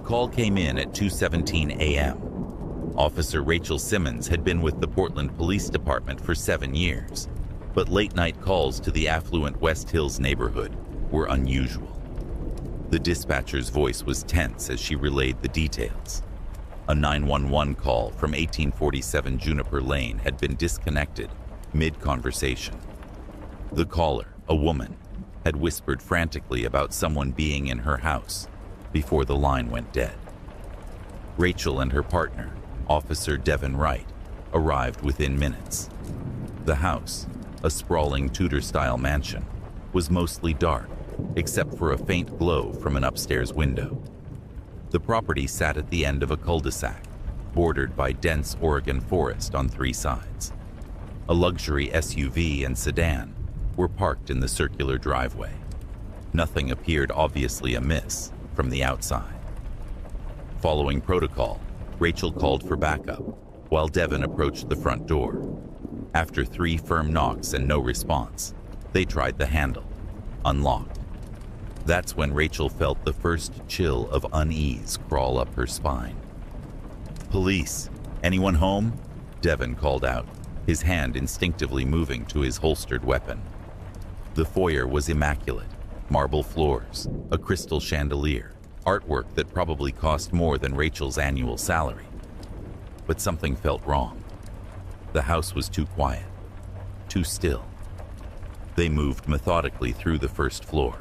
call came in at 2:17 a.m. Officer Rachel Simmons had been with the Portland Police Department for 7 years, but late-night calls to the affluent West Hills neighborhood were unusual. The dispatcher's voice was tense as she relayed the details. A 911 call from 1847 Juniper Lane had been disconnected mid-conversation. The caller, a woman, had whispered frantically about someone being in her house before the line went dead. Rachel and her partner, Officer Devin Wright, arrived within minutes. The house, a sprawling Tudor-style mansion, was mostly dark, except for a faint glow from an upstairs window. The property sat at the end of a cul-de-sac, bordered by dense Oregon forest on 3 sides. A luxury SUV and sedan were parked in the circular driveway. Nothing appeared obviously amiss from the outside. Following protocol, Rachel called for backup, while Devin approached the front door. After 3 firm knocks and no response, they tried the handle, unlocked. That's when Rachel felt the first chill of unease crawl up her spine. "Police, anyone home?" Devin called out, his hand instinctively moving to his holstered weapon. The foyer was immaculate, marble floors, a crystal chandelier, artwork that probably cost more than Rachel's annual salary. But something felt wrong. The house was too quiet, too still. They moved methodically through the first floor.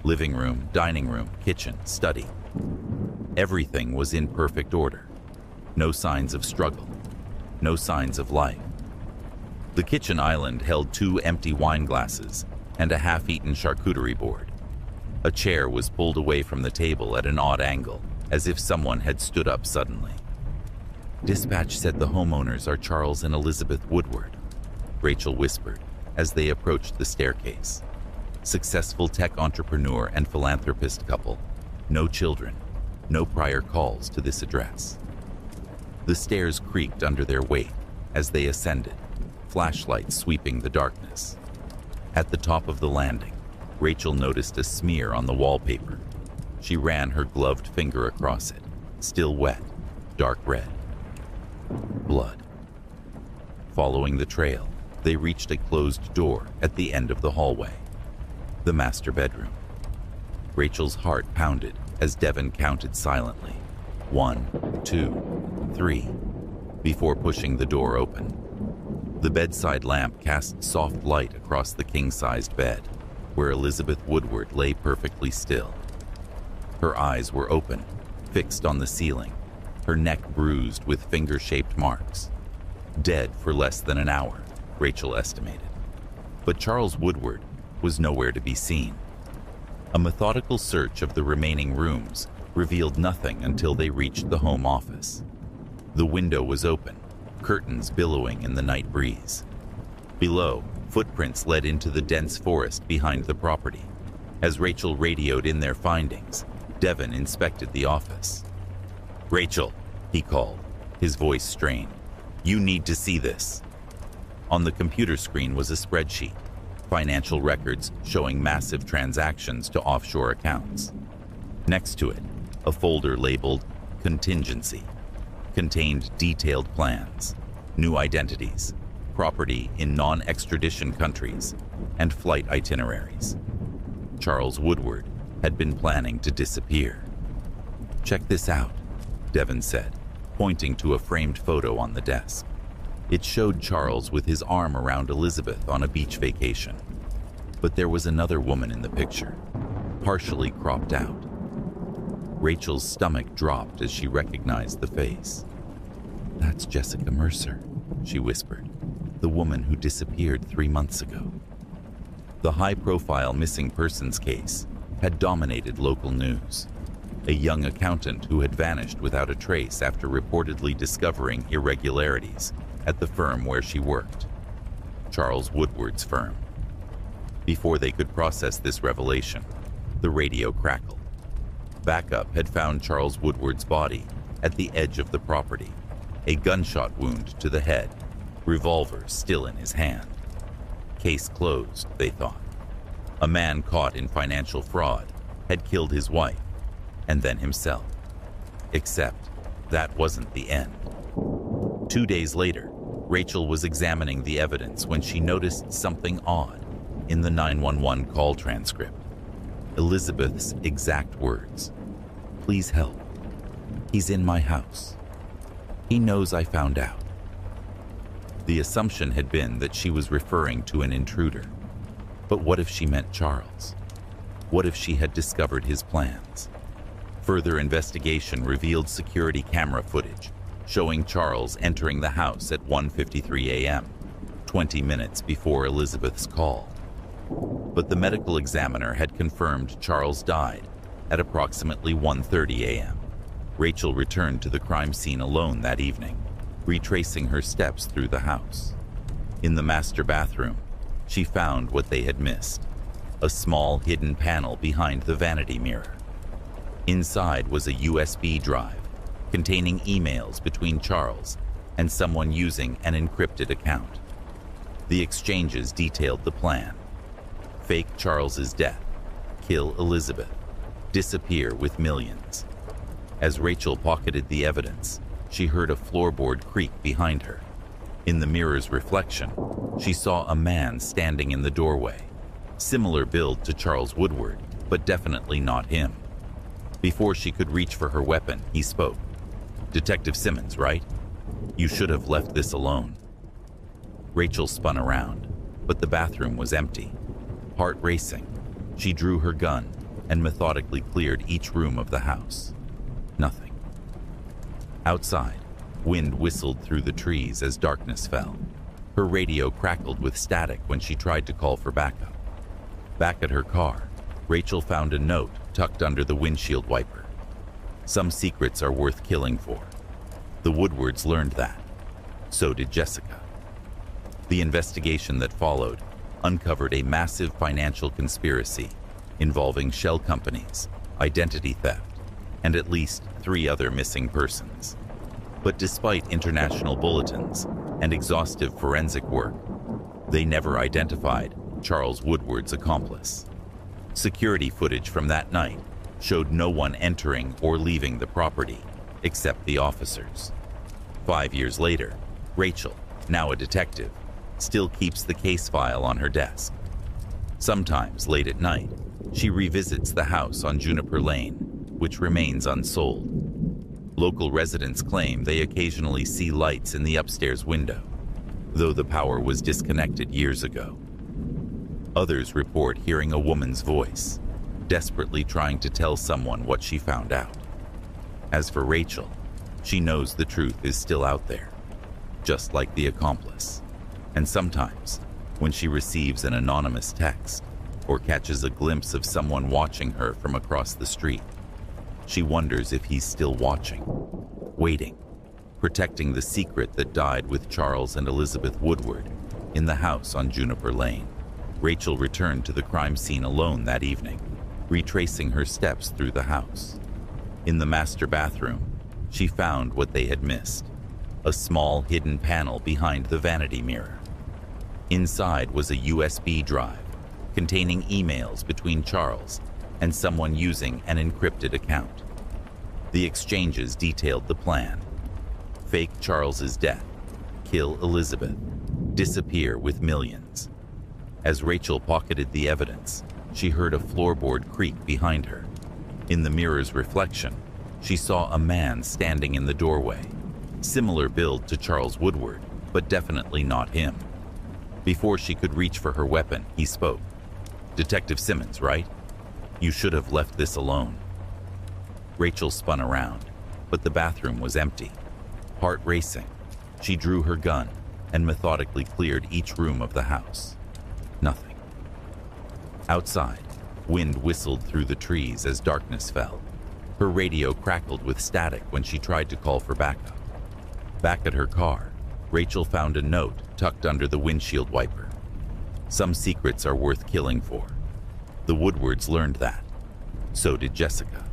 Living room, dining room, kitchen, study. Everything was in perfect order. No signs of struggle, no signs of life. The kitchen island held 2 empty wine glasses and a half-eaten charcuterie board. A chair was pulled away from the table at an odd angle, as if someone had stood up suddenly. "Dispatch said the homeowners are Charles and Elizabeth Woodward," Rachel whispered as they approached the staircase. Successful tech entrepreneur and philanthropist couple. No children, no prior calls to this address. The stairs creaked under their weight as they ascended, flashlights sweeping the darkness. At the top of the landing, Rachel noticed a smear on the wallpaper. She ran her gloved finger across it, still wet, dark red. Blood. Following the trail, they reached a closed door at the end of the hallway. The master bedroom. Rachel's heart pounded as Devin counted silently. 1, 2, 3, before pushing the door open. The bedside lamp cast soft light across the king-sized bed, where Elizabeth Woodward lay perfectly still. Her eyes were open, fixed on the ceiling, her neck bruised with finger-shaped marks. Dead for less than an hour, Rachel estimated. But Charles Woodward was nowhere to be seen. A methodical search of the remaining rooms revealed nothing until they reached the home office. The window was open, curtains billowing in the night breeze. Below, footprints led into the dense forest behind the property. As Rachel radioed in their findings, Devin inspected the office. "Rachel," he called, his voice strained. "You need to see this." On the computer screen was a spreadsheet, financial records showing massive transactions to offshore accounts. Next to it, a folder labeled Contingency contained detailed plans, new identities, property in non-extradition countries, and flight itineraries. Charles Woodward had been planning to disappear. "Check this out," Devin said, pointing to a framed photo on the desk. It showed Charles with his arm around Elizabeth on a beach vacation. But there was another woman in the picture, partially cropped out. Rachel's stomach dropped as she recognized the face. "That's Jessica Mercer," she whispered, "the woman who disappeared 3 months ago." The high-profile missing persons case had dominated local news. A young accountant who had vanished without a trace after reportedly discovering irregularities at the firm where she worked, Charles Woodward's firm. Before they could process this revelation, the radio crackled. Backup had found Charles Woodward's body at the edge of the property, a gunshot wound to the head, revolver still in his hand. Case closed, they thought. A man caught in financial fraud had killed his wife and then himself. Except that wasn't the end. 2 days later, Rachel was examining the evidence when she noticed something odd in the 911 call transcript. Elizabeth's exact words: "Please help. He's in my house. He knows I found out." The assumption had been that she was referring to an intruder. But what if she meant Charles? What if she had discovered his plans? Further investigation revealed security camera footage showing Charles entering the house at 1:53 a.m., 20 minutes before Elizabeth's call. But the medical examiner had confirmed Charles died at approximately 1:30 a.m. Rachel returned to the crime scene alone that evening, retracing her steps through the house. In the master bathroom, she found what they had missed: a small hidden panel behind the vanity mirror. Inside was a USB drive containing emails between Charles and someone using an encrypted account. The exchanges detailed the plan: fake Charles's death, kill Elizabeth, disappear with millions. As Rachel pocketed the evidence, she heard a floorboard creak behind her. In the mirror's reflection, she saw a man standing in the doorway, similar build to Charles Woodward, but definitely not him. Before she could reach for her weapon, he spoke. "Detective Simmons, right? You should have left this alone." Rachel spun around, but the bathroom was empty. Heart racing, she drew her gun and methodically cleared each room of the house. Nothing. Outside, wind whistled through the trees as darkness fell. Her radio crackled with static when she tried to call for backup. Back at her car, Rachel found a note tucked under the windshield wiper. "Some secrets are worth killing for." The Woodwards learned that. So did Jessica. The investigation that followed uncovered a massive financial conspiracy involving shell companies, identity theft, and at least 3 other missing persons. But despite international bulletins and exhaustive forensic work, they never identified Charles Woodward's accomplice. Security footage from that night showed no one entering or leaving the property except the officers. 5 years later, Rachel, now a detective, still keeps the case file on her desk. Sometimes, late at night, she revisits the house on Juniper Lane, which remains unsold. Local residents claim they occasionally see lights in the upstairs window, though the power was disconnected years ago. Others report hearing a woman's voice, desperately trying to tell someone what she found out. As for Rachel, she knows the truth is still out there, just like the accomplice. And sometimes, when she receives an anonymous text or catches a glimpse of someone watching her from across the street, she wonders if he's still watching, waiting, protecting the secret that died with Charles and Elizabeth Woodward in the house on Juniper Lane. Rachel returned to the crime scene alone that evening, retracing her steps through the house. In the master bathroom, she found what they had missed: a small hidden panel behind the vanity mirror. Inside was a USB drive containing emails between Charles and someone using an encrypted account. The exchanges detailed the plan: fake Charles's death, kill Elizabeth, disappear with millions. As Rachel pocketed the evidence, she heard a floorboard creak behind her. In the mirror's reflection, she saw a man standing in the doorway, similar build to Charles Woodward, but definitely not him. Before she could reach for her weapon, he spoke. "Detective Simmons, right? You should have left this alone." Rachel spun around, but the bathroom was empty. Heart racing, she drew her gun and methodically cleared each room of the house. Nothing. Outside, wind whistled through the trees as darkness fell. Her radio crackled with static when she tried to call for backup. Back at her car, Rachel found a note tucked under the windshield wiper. "Some secrets are worth killing for." The Woodwards learned that. So did Jessica.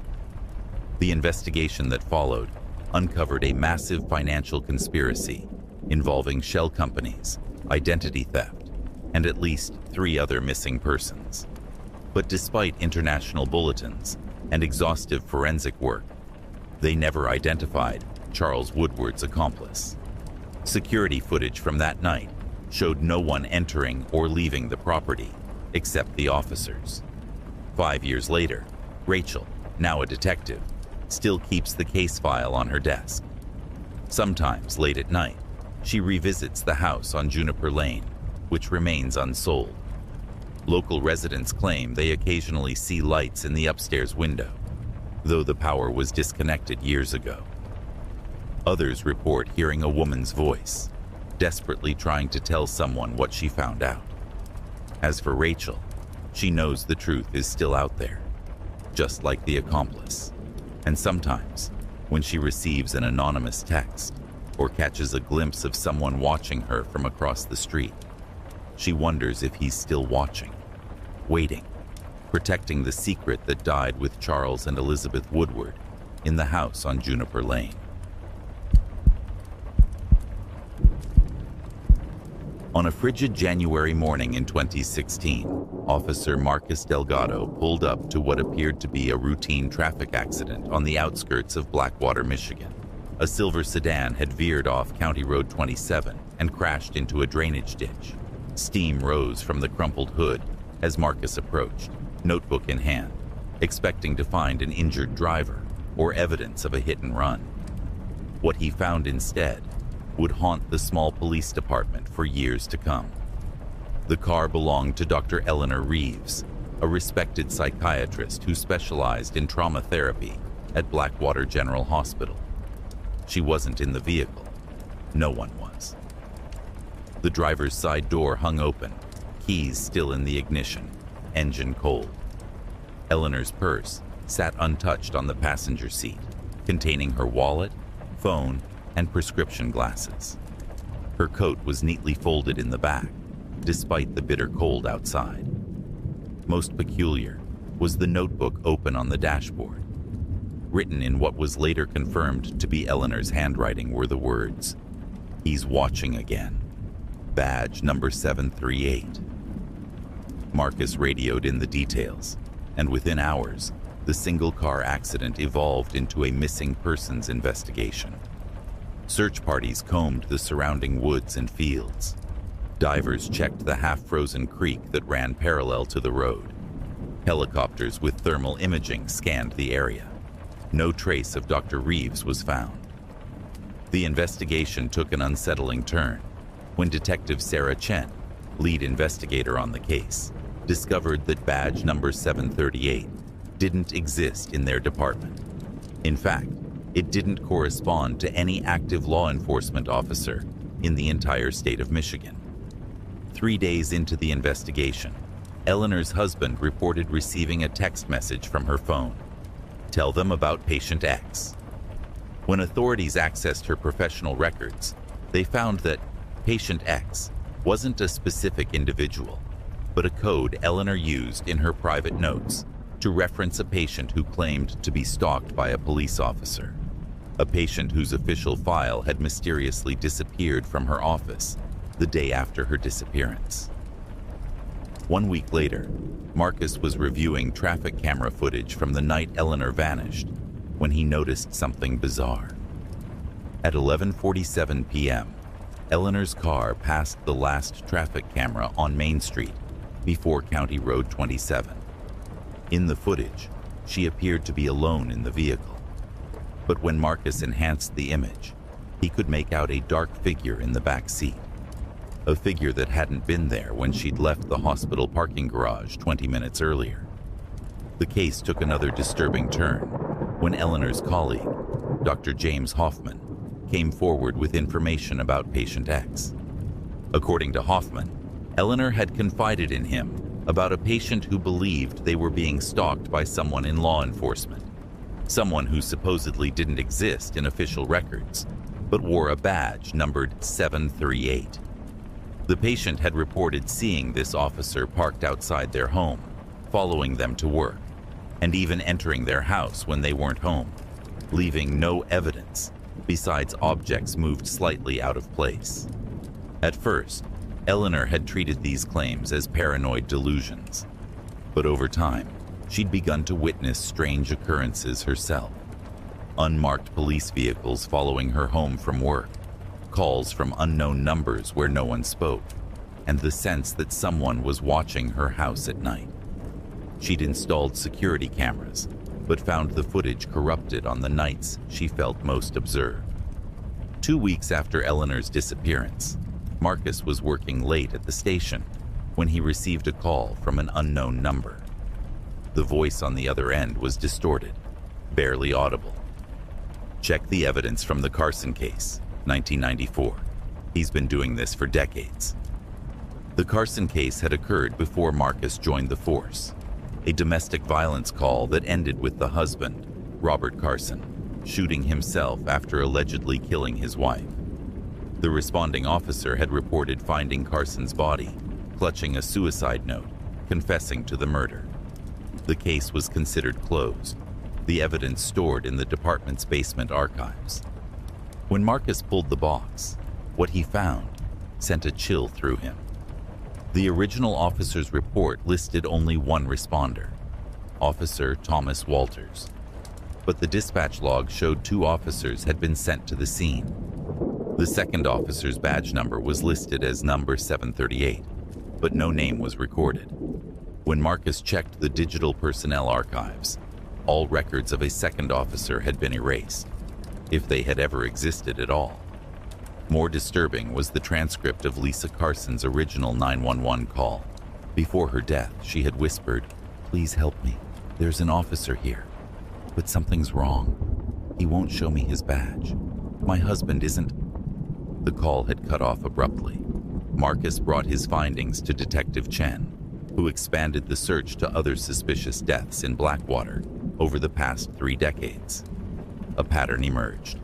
The investigation that followed uncovered a massive financial conspiracy involving shell companies, identity theft, and at least 3 other missing persons. But despite international bulletins and exhaustive forensic work, They never identified Charles Woodward's accomplice. Security footage from that night showed no one entering or leaving the property except the officers. 5 years later, Rachel, now a detective, still keeps the case file on her desk. Sometimes, late at night, she revisits the house on Juniper Lane, which remains unsold. Local residents claim they occasionally see lights in the upstairs window, though the power was disconnected years ago. Others report hearing a woman's voice, desperately trying to tell someone what she found out. As for Rachel, she knows the truth is still out there, just like the accomplice. And sometimes, when she receives an anonymous text or catches a glimpse of someone watching her from across the street, she wonders if he's still watching, waiting, protecting the secret that died with Charles and Elizabeth Woodward in the house on Juniper Lane. On a frigid January morning in 2016, Officer Marcus Delgado pulled up to what appeared to be a routine traffic accident on the outskirts of Blackwater, Michigan. A silver sedan had veered off County Road 27 and crashed into a drainage ditch. Steam rose from the crumpled hood as Marcus approached, notebook in hand, expecting to find an injured driver or evidence of a hit and run. What he found instead would haunt the small police department for years to come. The car belonged to Dr. Eleanor Reeves, a respected psychiatrist who specialized in trauma therapy at Blackwater General Hospital. She wasn't in the vehicle. No one was. The driver's side door hung open, keys still in the ignition, engine cold. Eleanor's purse sat untouched on the passenger seat, containing her wallet, phone, and prescription glasses. Her coat was neatly folded in the back, despite the bitter cold outside. Most peculiar was the notebook open on the dashboard. Written in what was later confirmed to be Eleanor's handwriting were the words, "He's watching again. Badge number 738. Marcus radioed in the details, and within hours, the single-car accident evolved into a missing persons investigation. Search parties combed the surrounding woods and fields. Divers checked the half-frozen creek that ran parallel to the road. Helicopters with thermal imaging scanned the area. No trace of Dr. Reeves was found. The investigation took an unsettling turn when Detective Sarah Chen, lead investigator on the case, discovered that badge number 738 didn't exist in their department. In fact, it didn't correspond to any active law enforcement officer in the entire state of Michigan. 3 days into the investigation, Eleanor's husband reported receiving a text message from her phone. "Tell them about patient X." When authorities accessed her professional records, they found that patient X wasn't a specific individual, but a code Eleanor used in her private notes to reference a patient who claimed to be stalked by a police officer. A patient whose official file had mysteriously disappeared from her office the day after her disappearance. 1 week later, Marcus was reviewing traffic camera footage from the night Eleanor vanished when he noticed something bizarre. At 11:47 p.m., Eleanor's car passed the last traffic camera on Main Street before County Road 27. In the footage, she appeared to be alone in the vehicle. But when Marcus enhanced the image, he could make out a dark figure in the back seat. A figure that hadn't been there when she'd left the hospital parking garage 20 minutes earlier. The case took another disturbing turn when Eleanor's colleague, Dr. James Hoffman, came forward with information about patient X. According to Hoffman, Eleanor had confided in him about a patient who believed they were being stalked by someone in law enforcement. Someone who supposedly didn't exist in official records, but wore a badge numbered 738. The patient had reported seeing this officer parked outside their home, following them to work, and even entering their house when they weren't home, leaving no evidence besides objects moved slightly out of place. At first, Eleanor had treated these claims as paranoid delusions, but over time, she'd begun to witness strange occurrences herself. Unmarked police vehicles following her home from work, calls from unknown numbers where no one spoke, and the sense that someone was watching her house at night. She'd installed security cameras, but found the footage corrupted on the nights she felt most observed. 2 weeks after Eleanor's disappearance, Marcus was working late at the station when he received a call from an unknown number. The voice on the other end was distorted, barely audible. Check the evidence from the Carson case, 1994. He's been doing this for decades. The Carson case had occurred before Marcus joined the force, a domestic violence call that ended with the husband, Robert Carson, shooting himself after allegedly killing his wife. The responding officer had reported finding Carson's body, clutching a suicide note, confessing to the murder. The case was considered closed, the evidence stored in the department's basement archives. When Marcus pulled the box, what he found sent a chill through him. The original officer's report listed only one responder, Officer Thomas Walters. But the dispatch log showed 2 officers had been sent to the scene. The second officer's badge number was listed as number 738, but no name was recorded. When Marcus checked the digital personnel archives, all records of a second officer had been erased, if they had ever existed at all. More disturbing was the transcript of Lisa Carson's original 911 call. Before her death, she had whispered, "Please help me. There's an officer here. But something's wrong. He won't show me his badge. My husband isn't..." The call had cut off abruptly. Marcus brought his findings to Detective Chen, who expanded the search to other suspicious deaths in Blackwater over the past 3 decades. A pattern emerged.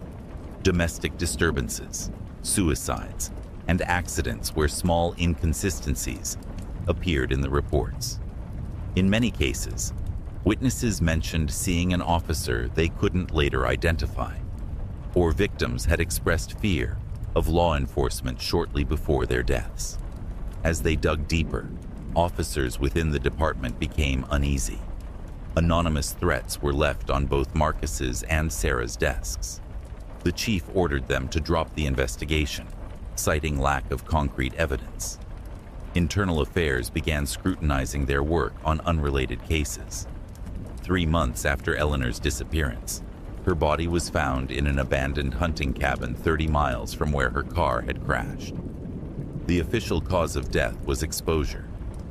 Domestic disturbances, suicides, and accidents where small inconsistencies appeared in the reports. In many cases, witnesses mentioned seeing an officer they couldn't later identify, or victims had expressed fear of law enforcement shortly before their deaths. As they dug deeper, officers within the department became uneasy. Anonymous threats were left on both Marcus's and Sarah's desks. The chief ordered them to drop the investigation, citing lack of concrete evidence. Internal Affairs began scrutinizing their work on unrelated cases. 3 months after Eleanor's disappearance, her body was found in an abandoned hunting cabin 30 miles from where her car had crashed. The official cause of death was exposure,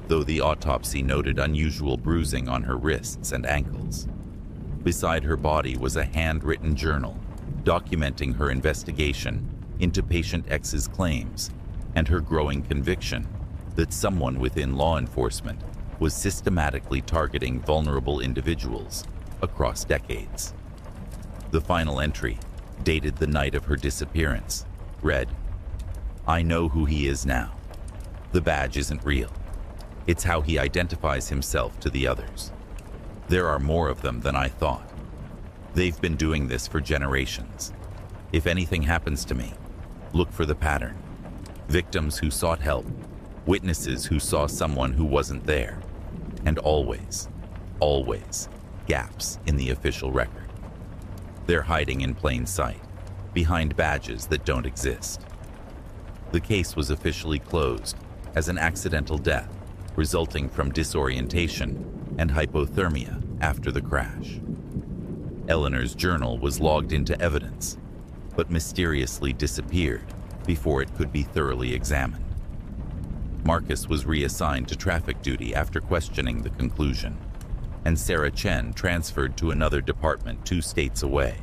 though the autopsy noted unusual bruising on her wrists and ankles. Beside her body was a handwritten journal documenting her investigation into patient X's claims and her growing conviction that someone within law enforcement was systematically targeting vulnerable individuals across decades. The final entry, dated the night of her disappearance, read, "I know who he is now. The badge isn't real. It's how he identifies himself to the others. There are more of them than I thought. They've been doing this for generations. If anything happens to me, look for the pattern. Victims who sought help, witnesses who saw someone who wasn't there, and always, always, gaps in the official record. They're hiding in plain sight, behind badges that don't exist." The case was officially closed as an accidental death resulting from disorientation and hypothermia after the crash. Eleanor's journal was logged into evidence, but mysteriously disappeared before it could be thoroughly examined. Marcus was reassigned to traffic duty after questioning the conclusion, and Sarah Chen transferred to another department 2 states away.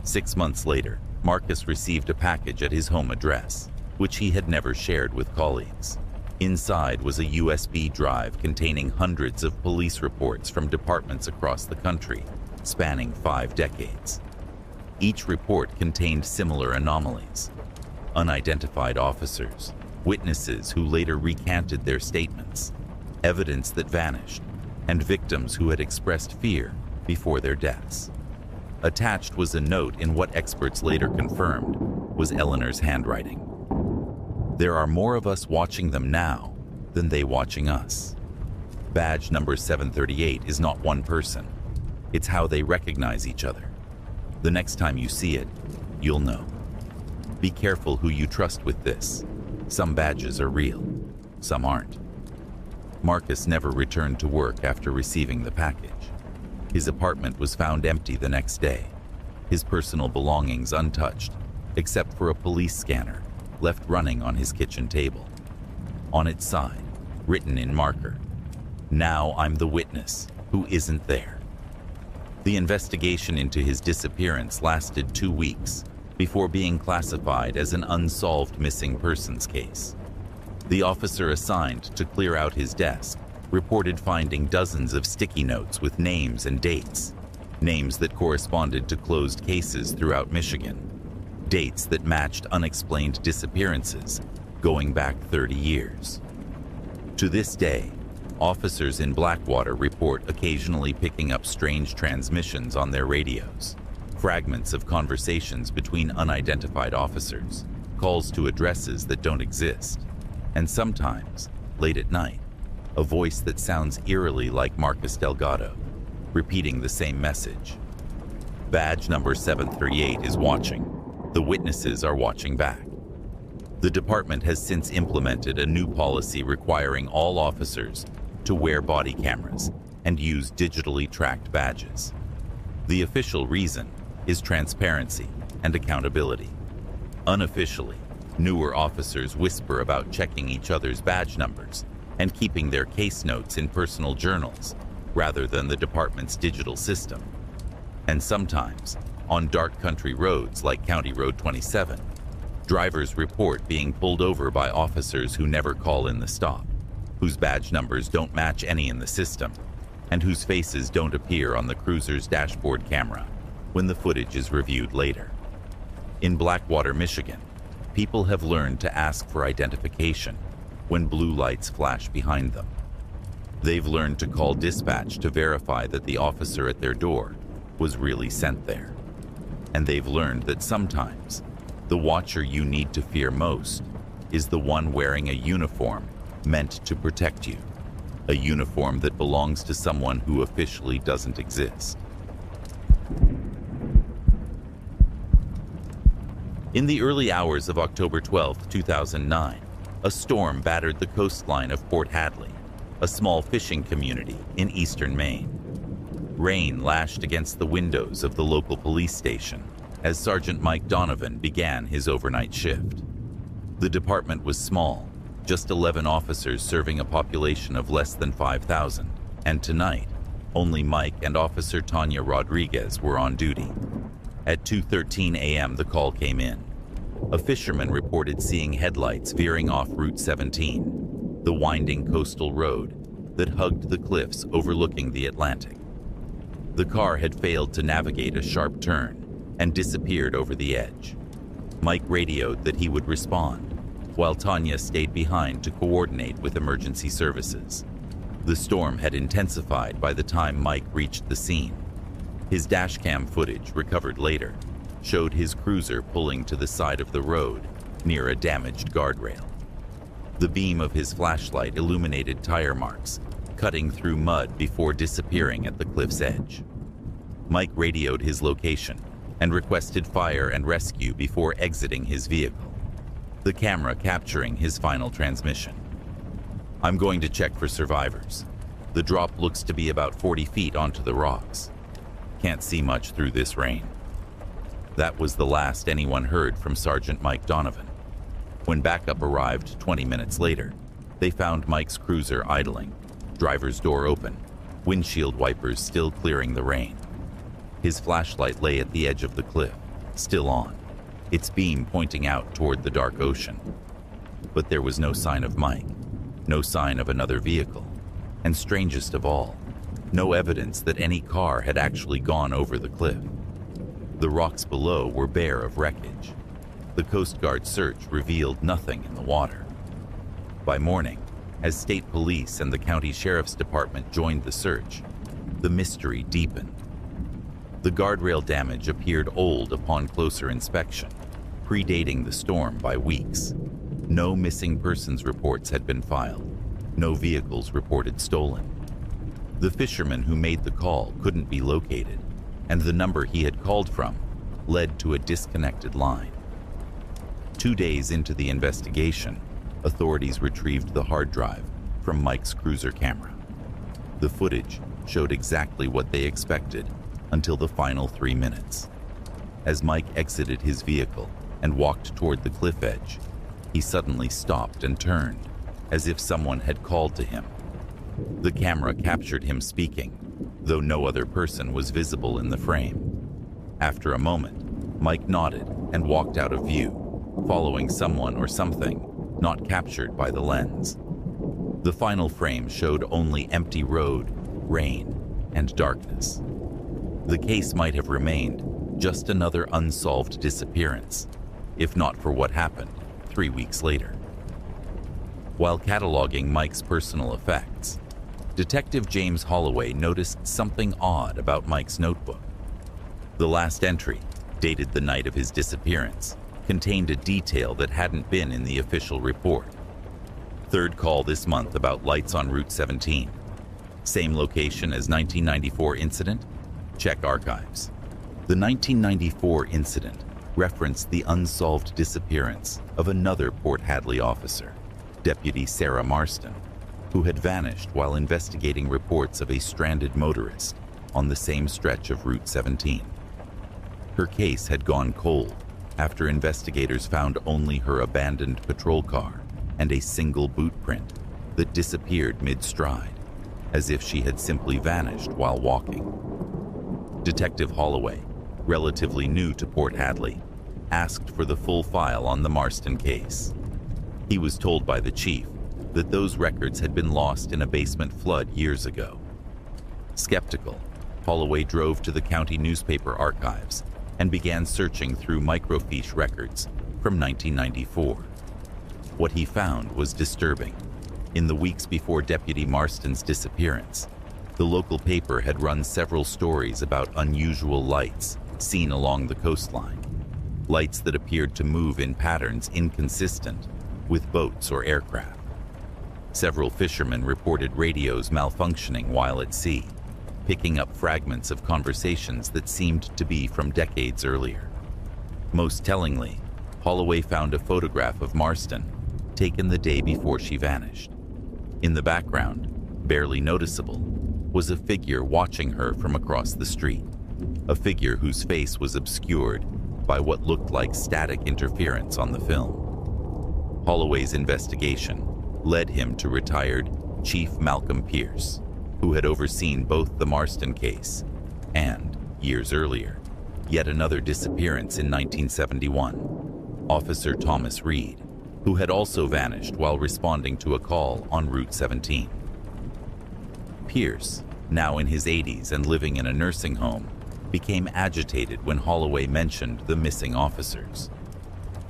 6 months later, Marcus received a package at his home address, which he had never shared with colleagues. Inside was a USB drive containing hundreds of police reports from departments across the country, spanning 5 decades. Each report contained similar anomalies: unidentified officers, witnesses who later recanted their statements, evidence that vanished, and victims who had expressed fear before their deaths. Attached was a note in what experts later confirmed was Eleanor's handwriting. "There are more of us watching them now than they watching us. Badge number 738 is not one person. It's how they recognize each other. The next time you see it, you'll know. Be careful who you trust with this. Some badges are real, some aren't. Marcus never returned to work after receiving the package. His apartment was found empty the next day, his personal belongings untouched, except for a police scanner left running on his kitchen table. On its side, written in marker, "Now I'm the witness who isn't there." The investigation into his disappearance lasted 2 weeks before being classified as an unsolved missing persons case. The officer assigned to clear out his desk reported finding dozens of sticky notes with names and dates, names that corresponded to closed cases throughout Michigan, dates that matched unexplained disappearances going back 30 years. To this day, officers in Blackwater report occasionally picking up strange transmissions on their radios, fragments of conversations between unidentified officers, calls to addresses that don't exist, and sometimes, late at night, a voice that sounds eerily like Marcus Delgado, repeating the same message. Badge number 738 is watching. The witnesses are watching back. The department has since implemented a new policy requiring all officers to wear body cameras and use digitally tracked badges. The official reason is transparency and accountability. Unofficially, newer officers whisper about checking each other's badge numbers and keeping their case notes in personal journals rather than the department's digital system. And sometimes, on dark country roads like County Road 27, drivers report being pulled over by officers who never call in the stop, whose badge numbers don't match any in the system, and whose faces don't appear on the cruiser's dashboard camera when the footage is reviewed later. In Blackwater, Michigan, people have learned to ask for identification when blue lights flash behind them. They've learned to call dispatch to verify that the officer at their door was really sent there. And they've learned that sometimes the watcher you need to fear most is the one wearing a uniform meant to protect you, a uniform that belongs to someone who officially doesn't exist. In the early hours of October 12, 2009, a storm battered the coastline of Port Hadley, a small fishing community in eastern Maine. Rain lashed against the windows of the local police station as Sergeant Mike Donovan began his overnight shift. The department was small, just 11 officers serving a population of less than 5,000, and tonight, only Mike and Officer Tanya Rodriguez were on duty. At 2:13 a.m., the call came in. A fisherman reported seeing headlights veering off Route 17, the winding coastal road that hugged the cliffs overlooking the Atlantic. The car had failed to navigate a sharp turn and disappeared over the edge. Mike radioed that he would respond, while Tanya stayed behind to coordinate with emergency services. The storm had intensified by the time Mike reached the scene. His dashcam footage, recovered later, showed his cruiser pulling to the side of the road near a damaged guardrail. The beam of his flashlight illuminated tire marks, cutting through mud before disappearing at the cliff's edge. Mike radioed his location and requested fire and rescue before exiting his vehicle, the camera capturing his final transmission. "I'm going to check for survivors. The drop looks to be about 40 feet onto the rocks. Can't see much through this rain." That was the last anyone heard from Sergeant Mike Donovan. When backup arrived 20 minutes later, they found Mike's cruiser idling, driver's door open, windshield wipers still clearing the rain. His flashlight lay at the edge of the cliff, still on, its beam pointing out toward the dark ocean. But there was no sign of Mike, no sign of another vehicle, and strangest of all, no evidence that any car had actually gone over the cliff. The rocks below were bare of wreckage. The Coast Guard search revealed nothing in the water. By morning, as state police and the county sheriff's department joined the search, the mystery deepened. The guardrail damage appeared old upon closer inspection, predating the storm by weeks. No missing persons reports had been filed, no vehicles reported stolen. The fisherman who made the call couldn't be located, and the number he had called from led to a disconnected line. 2 days into the investigation, authorities retrieved the hard drive from Mike's cruiser camera. The footage showed exactly what they expected until the final 3 minutes. As Mike exited his vehicle and walked toward the cliff edge, he suddenly stopped and turned, as if someone had called to him. The camera captured him speaking, though no other person was visible in the frame. After a moment, Mike nodded and walked out of view, following someone or something not captured by the lens. The final frame showed only empty road, rain, and darkness. The case might have remained just another unsolved disappearance, if not for what happened 3 weeks later. While cataloging Mike's personal effects, Detective James Holloway noticed something odd about Mike's notebook. The last entry, dated the night of his disappearance, contained a detail that hadn't been in the official report. Third call this month about lights on Route 17. Same location as 1994 incident? Check archives. The 1994 incident referenced the unsolved disappearance of another Port Hadley officer, Deputy Sarah Marston, who had vanished while investigating reports of a stranded motorist on the same stretch of Route 17. Her case had gone cold after investigators found only her abandoned patrol car and a single boot print that disappeared mid-stride, as if she had simply vanished while walking. Detective Holloway, relatively new to Port Hadley, asked for the full file on the Marston case. He was told by the chief that those records had been lost in a basement flood years ago. Skeptical, Holloway drove to the county newspaper archives and began searching through microfiche records from 1994. What he found was disturbing. In the weeks before Deputy Marston's disappearance, the local paper had run several stories about unusual lights seen along the coastline, lights that appeared to move in patterns inconsistent with boats or aircraft. Several fishermen reported radios malfunctioning while at sea, picking up fragments of conversations that seemed to be from decades earlier. Most tellingly, Holloway found a photograph of Marston taken the day before she vanished. In the background, barely noticeable, was a figure watching her from across the street, a figure whose face was obscured by what looked like static interference on the film. Holloway's investigation led him to retired Chief Malcolm Pierce, who had overseen both the Marston case and, years earlier, yet another disappearance in 1971, Officer Thomas Reed, who had also vanished while responding to a call on Route 17. Pierce, now in his 80s and living in a nursing home, became agitated when Holloway mentioned the missing officers.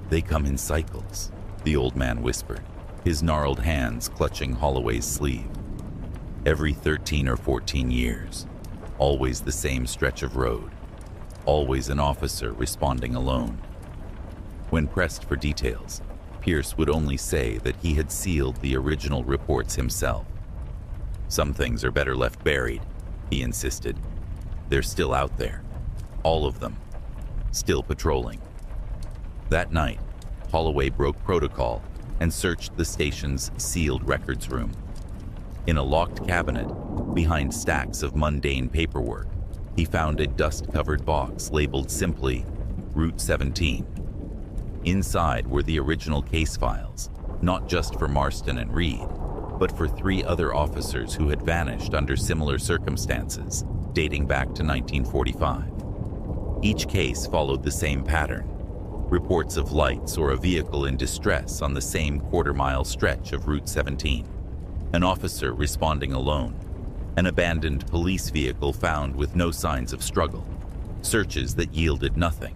"They come in cycles," the old man whispered, his gnarled hands clutching Holloway's sleeve. "Every 13 or 14 years, always the same stretch of road, always an officer responding alone." When pressed for details, Pierce would only say that he had sealed the original reports himself. "Some things are better left buried," he insisted. "They're still out there, all of them, still patrolling." That night, Holloway broke protocol and searched the station's sealed records room. In a locked cabinet, behind stacks of mundane paperwork, he found a dust-covered box labeled simply Route 17. Inside were the original case files, not just for Marston and Reed, but for 3 other officers who had vanished under similar circumstances, dating back to 1945. Each case followed the same pattern: reports of lights or a vehicle in distress on the same quarter-mile stretch of Route 17, an officer responding alone, an abandoned police vehicle found with no signs of struggle, searches that yielded nothing,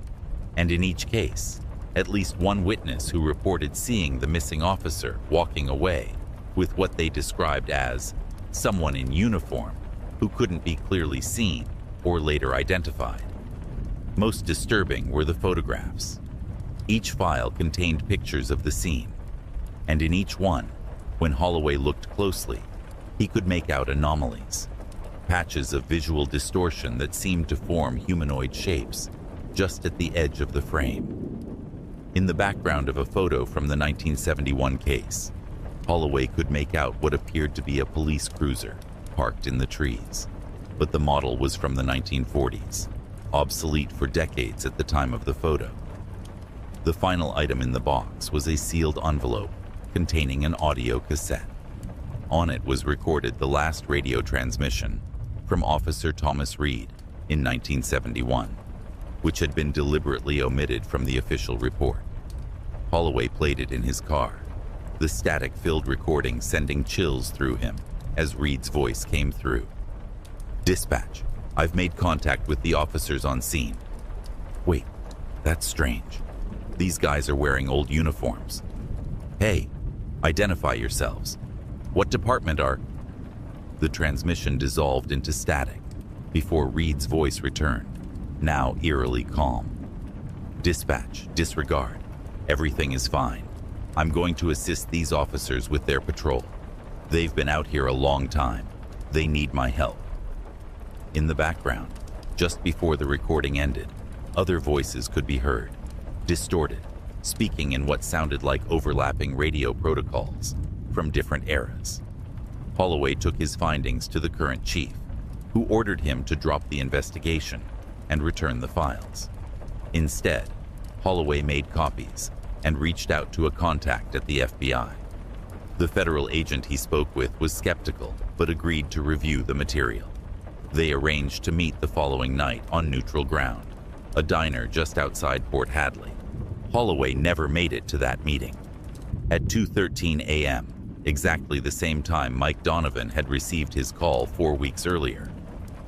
and in each case, at least one witness who reported seeing the missing officer walking away with what they described as someone in uniform who couldn't be clearly seen or later identified. Most disturbing were the photographs. Each file contained pictures of the scene, and in each one, when Holloway looked closely, he could make out anomalies, patches of visual distortion that seemed to form humanoid shapes, just at the edge of the frame. In the background of a photo from the 1971 case, Holloway could make out what appeared to be a police cruiser parked in the trees, but the model was from the 1940s, obsolete for decades at the time of the photo. The final item in the box was a sealed envelope containing an audio cassette. On it was recorded the last radio transmission from Officer Thomas Reed in 1971, which had been deliberately omitted from the official report. Holloway played it in his car, the static-filled recording sending chills through him as Reed's voice came through. "Dispatch, I've made contact with the officers on scene. Wait, that's strange. These guys are wearing old uniforms. Hey, identify yourselves. What department are..." The transmission dissolved into static before Reed's voice returned, now eerily calm. "Dispatch, disregard. Everything is fine. I'm going to assist these officers with their patrol. They've been out here a long time. They need my help." In the background, just before the recording ended, other voices could be heard, distorted, speaking in what sounded like overlapping radio protocols from different eras. Holloway took his findings to the current chief, who ordered him to drop the investigation and return the files. Instead, Holloway made copies and reached out to a contact at the FBI. The federal agent he spoke with was skeptical, but agreed to review the material. They arranged to meet the following night on neutral ground, a diner just outside Port Hadley. Holloway never made it to that meeting. At 2:13 a.m., exactly the same time Mike Donovan had received his call 4 weeks earlier,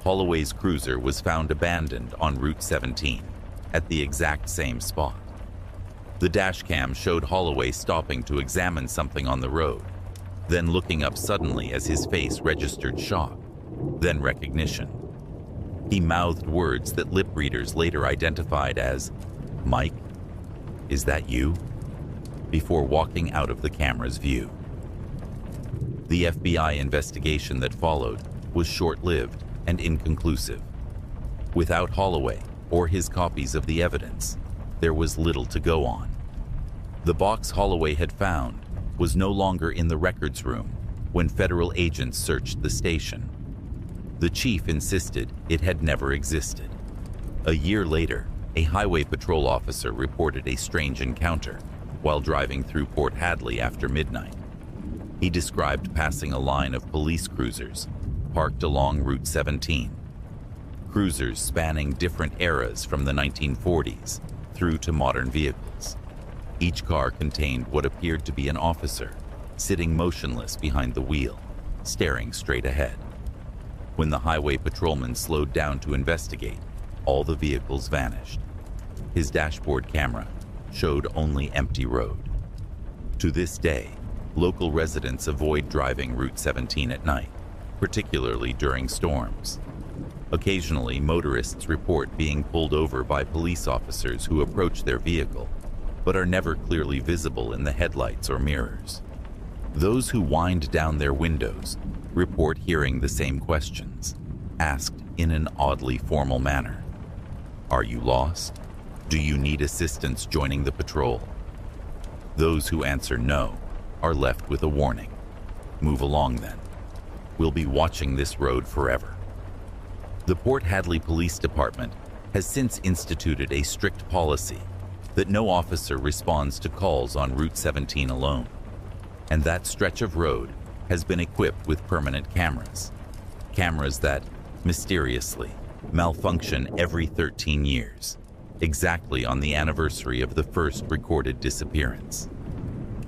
Holloway's cruiser was found abandoned on Route 17, at the exact same spot. The dashcam showed Holloway stopping to examine something on the road, then looking up suddenly as his face registered shock, then recognition. He mouthed words that lip readers later identified as, "Mike, is that you?" before walking out of the camera's view. The FBI investigation that followed was short-lived and inconclusive. Without Holloway or his copies of the evidence, there was little to go on. The box Holloway had found was no longer in the records room when federal agents searched the station. The chief insisted it had never existed. A year later, a highway patrol officer reported a strange encounter while driving through Port Hadley after midnight. He described passing a line of police cruisers parked along Route 17. Cruisers spanning different eras from the 1940s through to modern vehicles. Each car contained what appeared to be an officer, sitting motionless behind the wheel, staring straight ahead. When the highway patrolman slowed down to investigate, all the vehicles vanished. His dashboard camera showed only empty road. To this day, local residents avoid driving Route 17 at night, particularly during storms. Occasionally, motorists report being pulled over by police officers who approach their vehicle, but are never clearly visible in the headlights or mirrors. Those who wind down their windows report hearing the same questions, asked in an oddly formal manner. Are you lost? Do you need assistance joining the patrol? Those who answer no are left with a warning. Move along then. We'll be watching this road forever. The Port Hadley Police Department has since instituted a strict policy that no officer responds to calls on Route 17 alone, and that stretch of road has been equipped with permanent cameras that, mysteriously, malfunction every 13 years, exactly on the anniversary of the first recorded disappearance.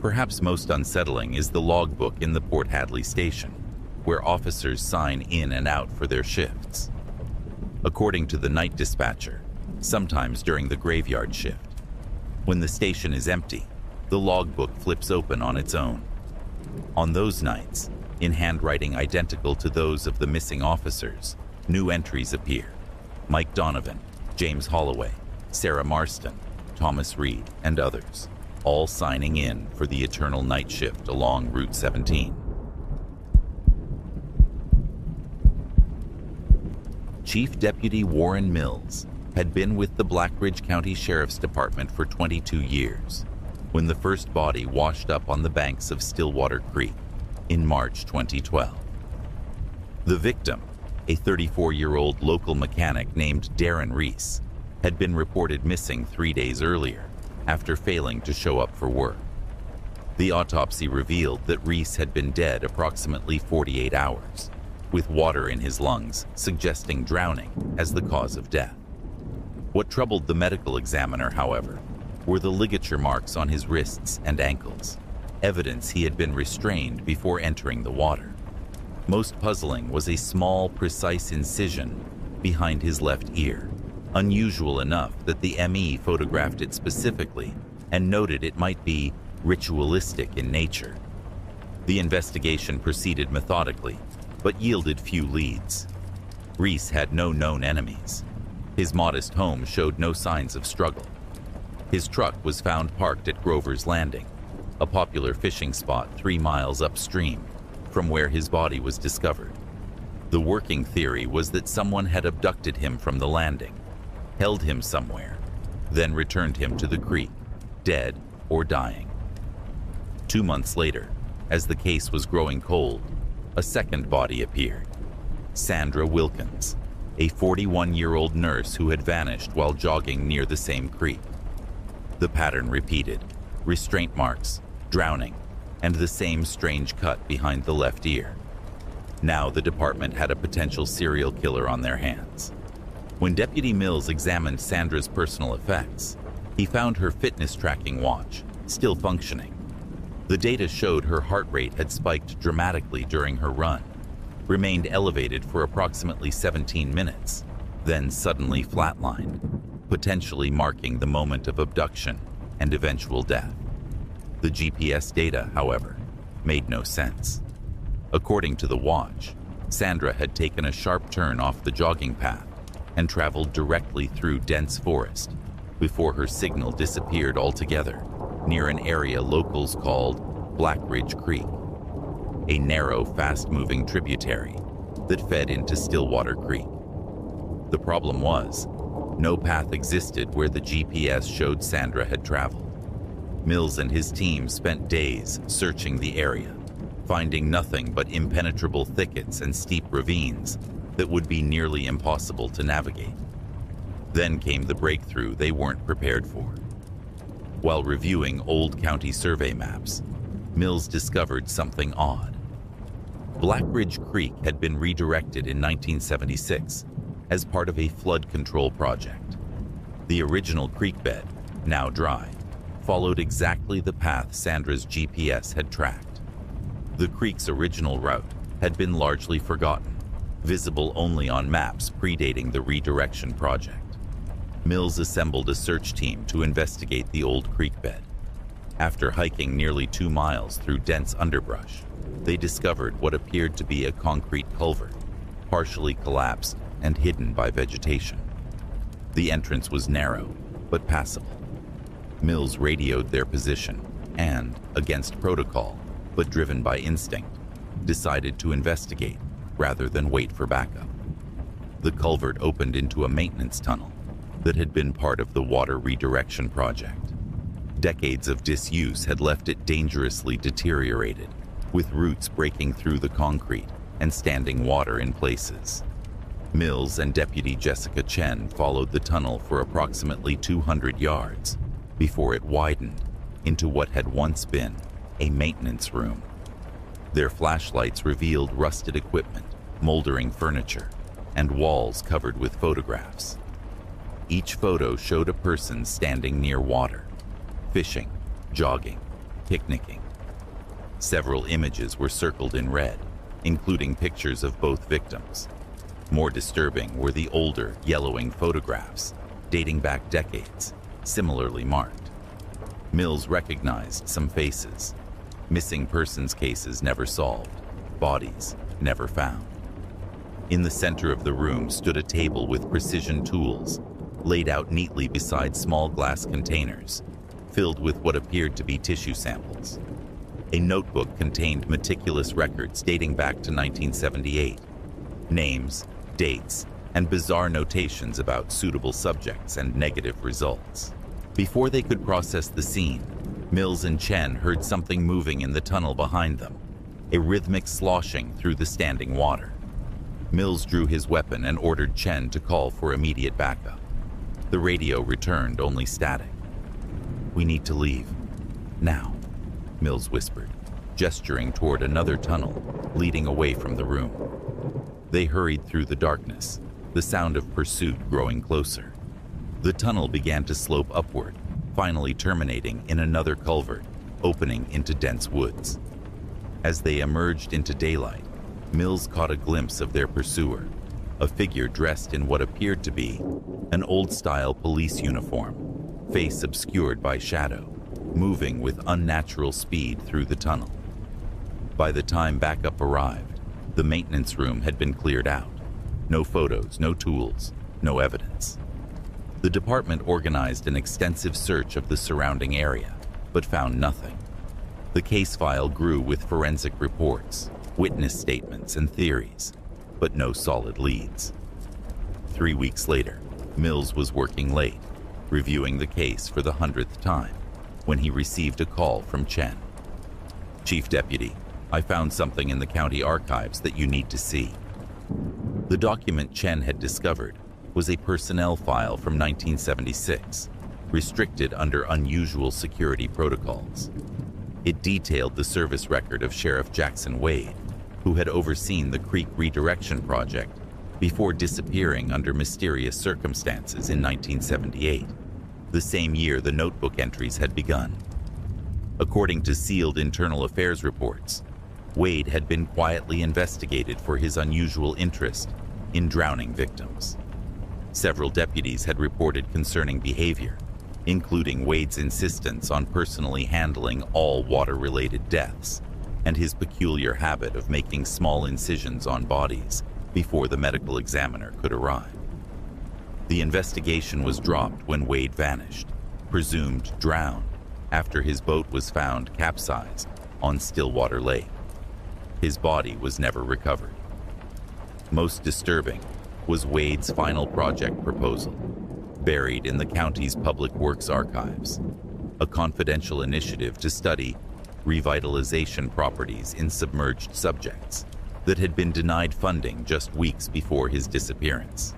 Perhaps most unsettling is the logbook in the Port Hadley station, where officers sign in and out for their shifts. According to the night dispatcher, sometimes during the graveyard shift, when the station is empty, the logbook flips open on its own. On those nights, in handwriting identical to those of the missing officers, new entries appear. Mike Donovan, James Holloway, Sarah Marston, Thomas Reed, and others, all signing in for the eternal night shift along Route 17. Chief Deputy Warren Mills, had been with the Blackridge County Sheriff's Department for 22 years when the first body washed up on the banks of Stillwater Creek in March 2012. The victim, a 34-year-old local mechanic named Darren Reese, had been reported missing 3 days earlier after failing to show up for work. The autopsy revealed that Reese had been dead approximately 48 hours, with water in his lungs suggesting drowning as the cause of death. What troubled the medical examiner, however, were the ligature marks on his wrists and ankles, evidence he had been restrained before entering the water. Most puzzling was a small, precise incision behind his left ear, unusual enough that the ME photographed it specifically and noted it might be ritualistic in nature. The investigation proceeded methodically, but yielded few leads. Reese had no known enemies. His modest home showed no signs of struggle. His truck was found parked at Grover's Landing, a popular fishing spot 3 miles upstream from where his body was discovered. The working theory was that someone had abducted him from the landing, held him somewhere, then returned him to the creek, dead or dying. 2 months later, as the case was growing cold, a second body appeared. Sandra Wilkins, a 41-year-old nurse who had vanished while jogging near the same creek. The pattern repeated: restraint marks, drowning, and the same strange cut behind the left ear. Now the department had a potential serial killer on their hands. When Deputy Mills examined Sandra's personal effects, he found her fitness tracking watch still functioning. The data showed her heart rate had spiked dramatically during her run, remained elevated for approximately 17 minutes, then suddenly flatlined, potentially marking the moment of abduction and eventual death. The GPS data, however, made no sense. According to the watch, Sandra had taken a sharp turn off the jogging path and traveled directly through dense forest before her signal disappeared altogether near an area locals called Blackridge Creek, a narrow, fast-moving tributary that fed into Stillwater Creek. The problem was, no path existed where the GPS showed Sandra had traveled. Mills and his team spent days searching the area, finding nothing but impenetrable thickets and steep ravines that would be nearly impossible to navigate. Then came the breakthrough they weren't prepared for. While reviewing old county survey maps, Mills discovered something odd. Blackridge Creek had been redirected in 1976 as part of a flood control project. The original creek bed, now dry, followed exactly the path Sandra's GPS had tracked. The creek's original route had been largely forgotten, visible only on maps predating the redirection project. Mills assembled a search team to investigate the old creek bed. After hiking nearly 2 miles through dense underbrush, they discovered what appeared to be a concrete culvert, partially collapsed and hidden by vegetation. The entrance was narrow, but passable. Mills radioed their position and, against protocol, but driven by instinct, decided to investigate rather than wait for backup. The culvert opened into a maintenance tunnel that had been part of the water redirection project. Decades of disuse had left it dangerously deteriorated, with roots breaking through the concrete and standing water in places. Mills and Deputy Jessica Chen followed the tunnel for approximately 200 yards before it widened into what had once been a maintenance room. Their flashlights revealed rusted equipment, moldering furniture, and walls covered with photographs. Each photo showed a person standing near water, fishing, jogging, picnicking. Several images were circled in red, including pictures of both victims. More disturbing were the older, yellowing photographs, dating back decades, similarly marked. Mills recognized some faces. Missing persons cases never solved, bodies never found. In the center of the room stood a table with precision tools, laid out neatly beside small glass containers, filled with what appeared to be tissue samples. A notebook contained meticulous records dating back to 1978. Names, dates, and bizarre notations about suitable subjects and negative results. Before they could process the scene, Mills and Chen heard something moving in the tunnel behind them, a rhythmic sloshing through the standing water. Mills drew his weapon and ordered Chen to call for immediate backup. The radio returned only static. "We need to leave. Now," Mills whispered, gesturing toward another tunnel leading away from the room. They hurried through the darkness, the sound of pursuit growing closer. The tunnel began to slope upward, finally terminating in another culvert, opening into dense woods. As they emerged into daylight, Mills caught a glimpse of their pursuer, a figure dressed in what appeared to be an old-style police uniform, face obscured by shadow, moving with unnatural speed through the tunnel. By the time backup arrived, the maintenance room had been cleared out. No photos, no tools, no evidence. The department organized an extensive search of the surrounding area, but found nothing. The case file grew with forensic reports, witness statements, and theories, but no solid leads. 3 weeks later, Mills was working late, reviewing the case for the 100th time, when he received a call from Chen. "Chief Deputy, I found something in the county archives that you need to see." The document Chen had discovered was a personnel file from 1976, restricted under unusual security protocols. It detailed the service record of Sheriff Jackson Wade, who had overseen the creek redirection project before disappearing under mysterious circumstances in 1978, the same year the notebook entries had begun. According to sealed internal affairs reports, Wade had been quietly investigated for his unusual interest in drowning victims. Several deputies had reported concerning behavior, including Wade's insistence on personally handling all water-related deaths and his peculiar habit of making small incisions on bodies before the medical examiner could arrive. The investigation was dropped when Wade vanished, presumed drowned, after his boat was found capsized on Stillwater Lake. His body was never recovered. Most disturbing was Wade's final project proposal, buried in the county's public works archives, a confidential initiative to study revitalization properties in submerged subjects that had been denied funding just weeks before his disappearance.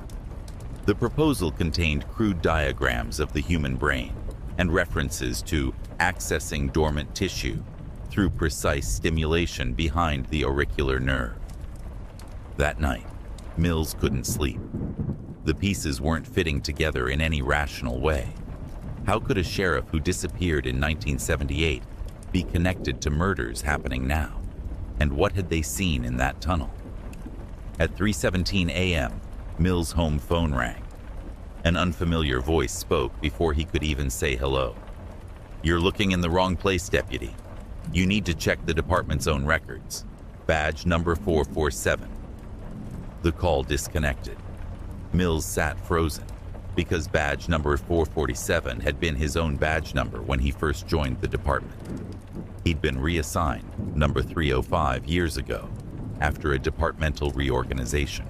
The proposal contained crude diagrams of the human brain and references to accessing dormant tissue through precise stimulation behind the auricular nerve. That night, Mills couldn't sleep. The pieces weren't fitting together in any rational way. How could a sheriff who disappeared in 1978 be connected to murders happening now? And what had they seen in that tunnel? At 3:17 a.m., Mills' home phone rang. An unfamiliar voice spoke before he could even say hello. "You're looking in the wrong place, Deputy. You need to check the department's own records. Badge number 447. The call disconnected. Mills sat frozen, because badge number 447 had been his own badge number when he first joined the department. He'd been reassigned number 305 years ago, after a departmental reorganization.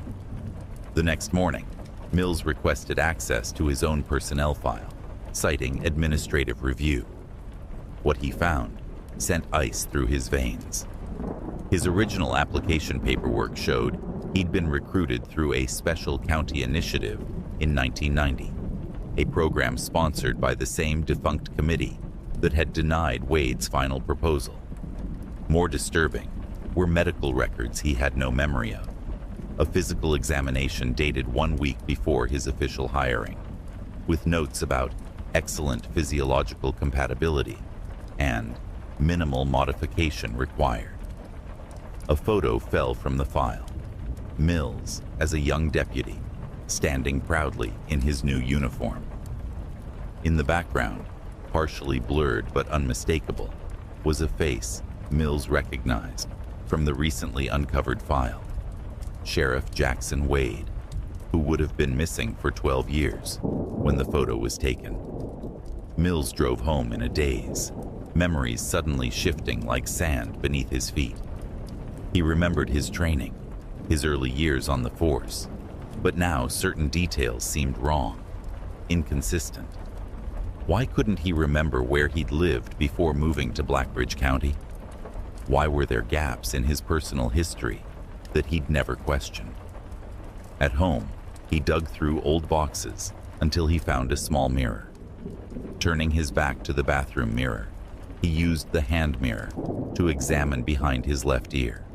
The next morning, Mills requested access to his own personnel file, citing administrative review. What he found sent ice through his veins. His original application paperwork showed he'd been recruited through a special county initiative in 1990, a program sponsored by the same defunct committee that had denied Wade's final proposal. More disturbing were medical records he had no memory of. A physical examination dated 1 week before his official hiring, with notes about excellent physiological compatibility and minimal modification required. A photo fell from the file. Mills, as a young deputy, standing proudly in his new uniform. In the background, partially blurred but unmistakable, was a face Mills recognized from the recently uncovered file. Sheriff Jackson Wade, who would have been missing for 12 years when the photo was taken. Mills drove home in a daze, memories suddenly shifting like sand beneath his feet. He remembered his training, his early years on the force, But now certain details seemed wrong, inconsistent. Why couldn't he remember where he'd lived before moving to Blackbridge County? Why were there gaps in his personal history that he'd never questioned? At home, he dug through old boxes until he found a small mirror. Turning his back to the bathroom mirror, he used the hand mirror to examine behind his left ear.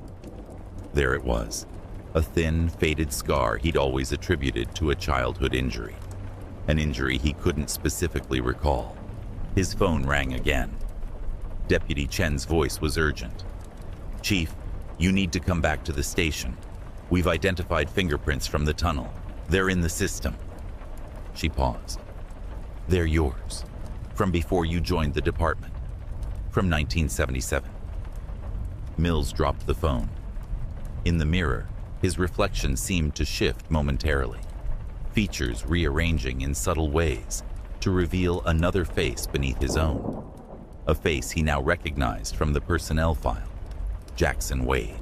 There it was, a thin, faded scar he'd always attributed to a childhood injury, an injury he couldn't specifically recall. His phone rang again. Deputy Chen's voice was urgent. "Chief, you need to come back to the station. We've identified fingerprints from the tunnel. They're in the system." She paused. "They're yours, from before you joined the department, from 1977. Mills dropped the phone. In the mirror, his reflection seemed to shift momentarily, features rearranging in subtle ways to reveal another face beneath his own, a face he now recognized from the personnel file, Jackson Wade.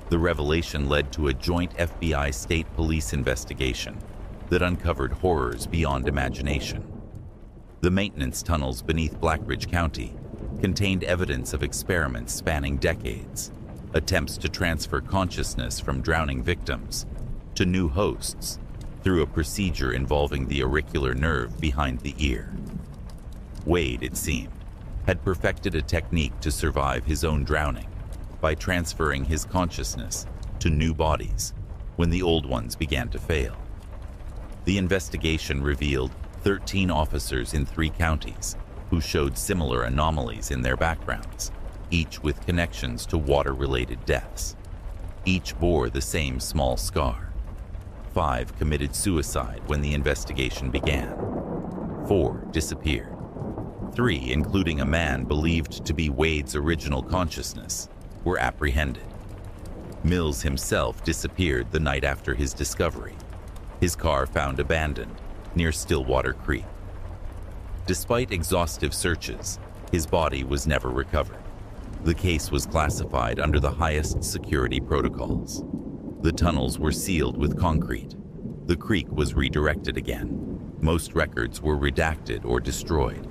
The revelation led to a joint FBI state police investigation that uncovered horrors beyond imagination. The maintenance tunnels beneath Blackbridge County contained evidence of experiments spanning decades, attempts to transfer consciousness from drowning victims to new hosts through a procedure involving the auricular nerve behind the ear. Wade, it seemed, had perfected a technique to survive his own drowning by transferring his consciousness to new bodies when the old ones began to fail. The investigation revealed 13 officers in 3 counties who showed similar anomalies in their backgrounds, each with connections to water-related deaths. Each bore the same small scar. 5 committed suicide when the investigation began. 4 disappeared. 3, including a man believed to be Wade's original consciousness, were apprehended. Mills himself disappeared the night after his discovery, his car found abandoned near Stillwater Creek. Despite exhaustive searches, his body was never recovered. The case was classified under the highest security protocols. The tunnels were sealed with concrete. The creek was redirected again. Most records were redacted or destroyed,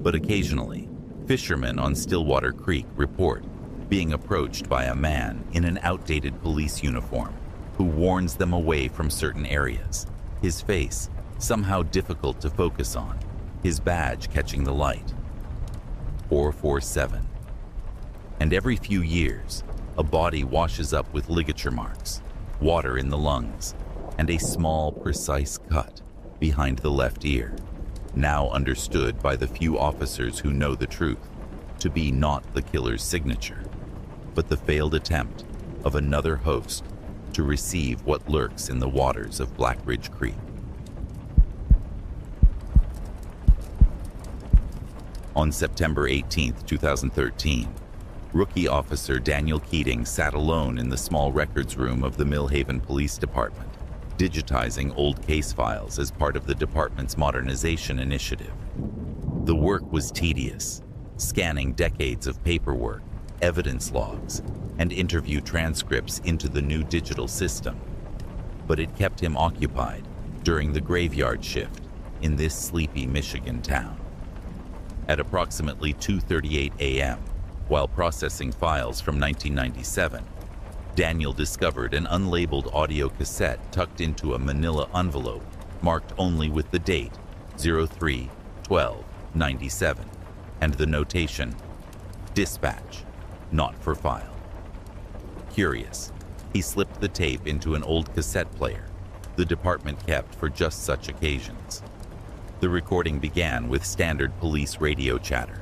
but occasionally, fishermen on Stillwater Creek report being approached by a man in an outdated police uniform who warns them away from certain areas, his face somehow difficult to focus on, his badge catching the light. 447. And every few years, a body washes up with ligature marks, water in the lungs, and a small, precise cut behind the left ear, now understood by the few officers who know the truth to be not the killer's signature, but the failed attempt of another host to receive what lurks in the waters of Blackbridge Creek. On September 18, 2013, rookie officer Daniel Keating sat alone in the small records room of the Millhaven Police Department, digitizing old case files as part of the department's modernization initiative. The work was tedious, scanning decades of paperwork, evidence logs, and interview transcripts into the new digital system. But it kept him occupied during the graveyard shift in this sleepy Michigan town. At approximately 2:38 a.m., while processing files from 1997, Daniel discovered an unlabeled audio cassette tucked into a manila envelope marked only with the date 03/12/97 and the notation, "Dispatch, not for file." Curious, he slipped the tape into an old cassette player the department kept for just such occasions. The recording began with standard police radio chatter,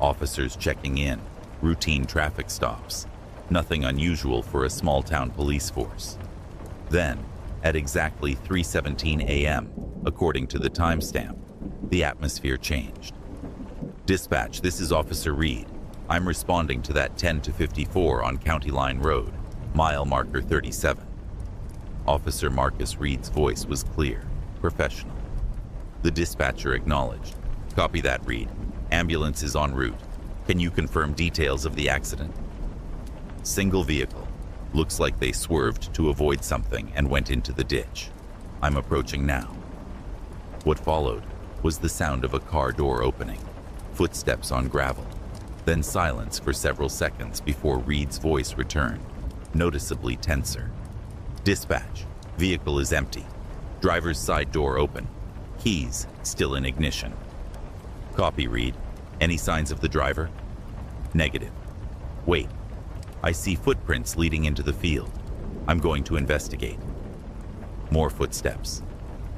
officers checking in, routine traffic stops, nothing unusual for a small-town police force. Then, at exactly 3:17 a.m., according to the timestamp, the atmosphere changed. "Dispatch, this is Officer Reed. I'm responding to that 10 to 54 on County Line Road, mile marker 37. Officer Marcus Reed's voice was clear, professional. The dispatcher acknowledged. "Copy that, Reed. Ambulance is en route. Can you confirm details of the accident?" "Single vehicle. Looks like they swerved to avoid something and went into the ditch. I'm approaching now. What followed was the sound of a car door opening, footsteps on gravel, then silence for several seconds before Reed's voice returned, noticeably tenser. Dispatch, vehicle is empty. Driver's side door open. Keys still in ignition. Copy, Reed. Any signs of the driver? Negative. Wait. I see footprints leading into the field. I'm going to investigate. More footsteps.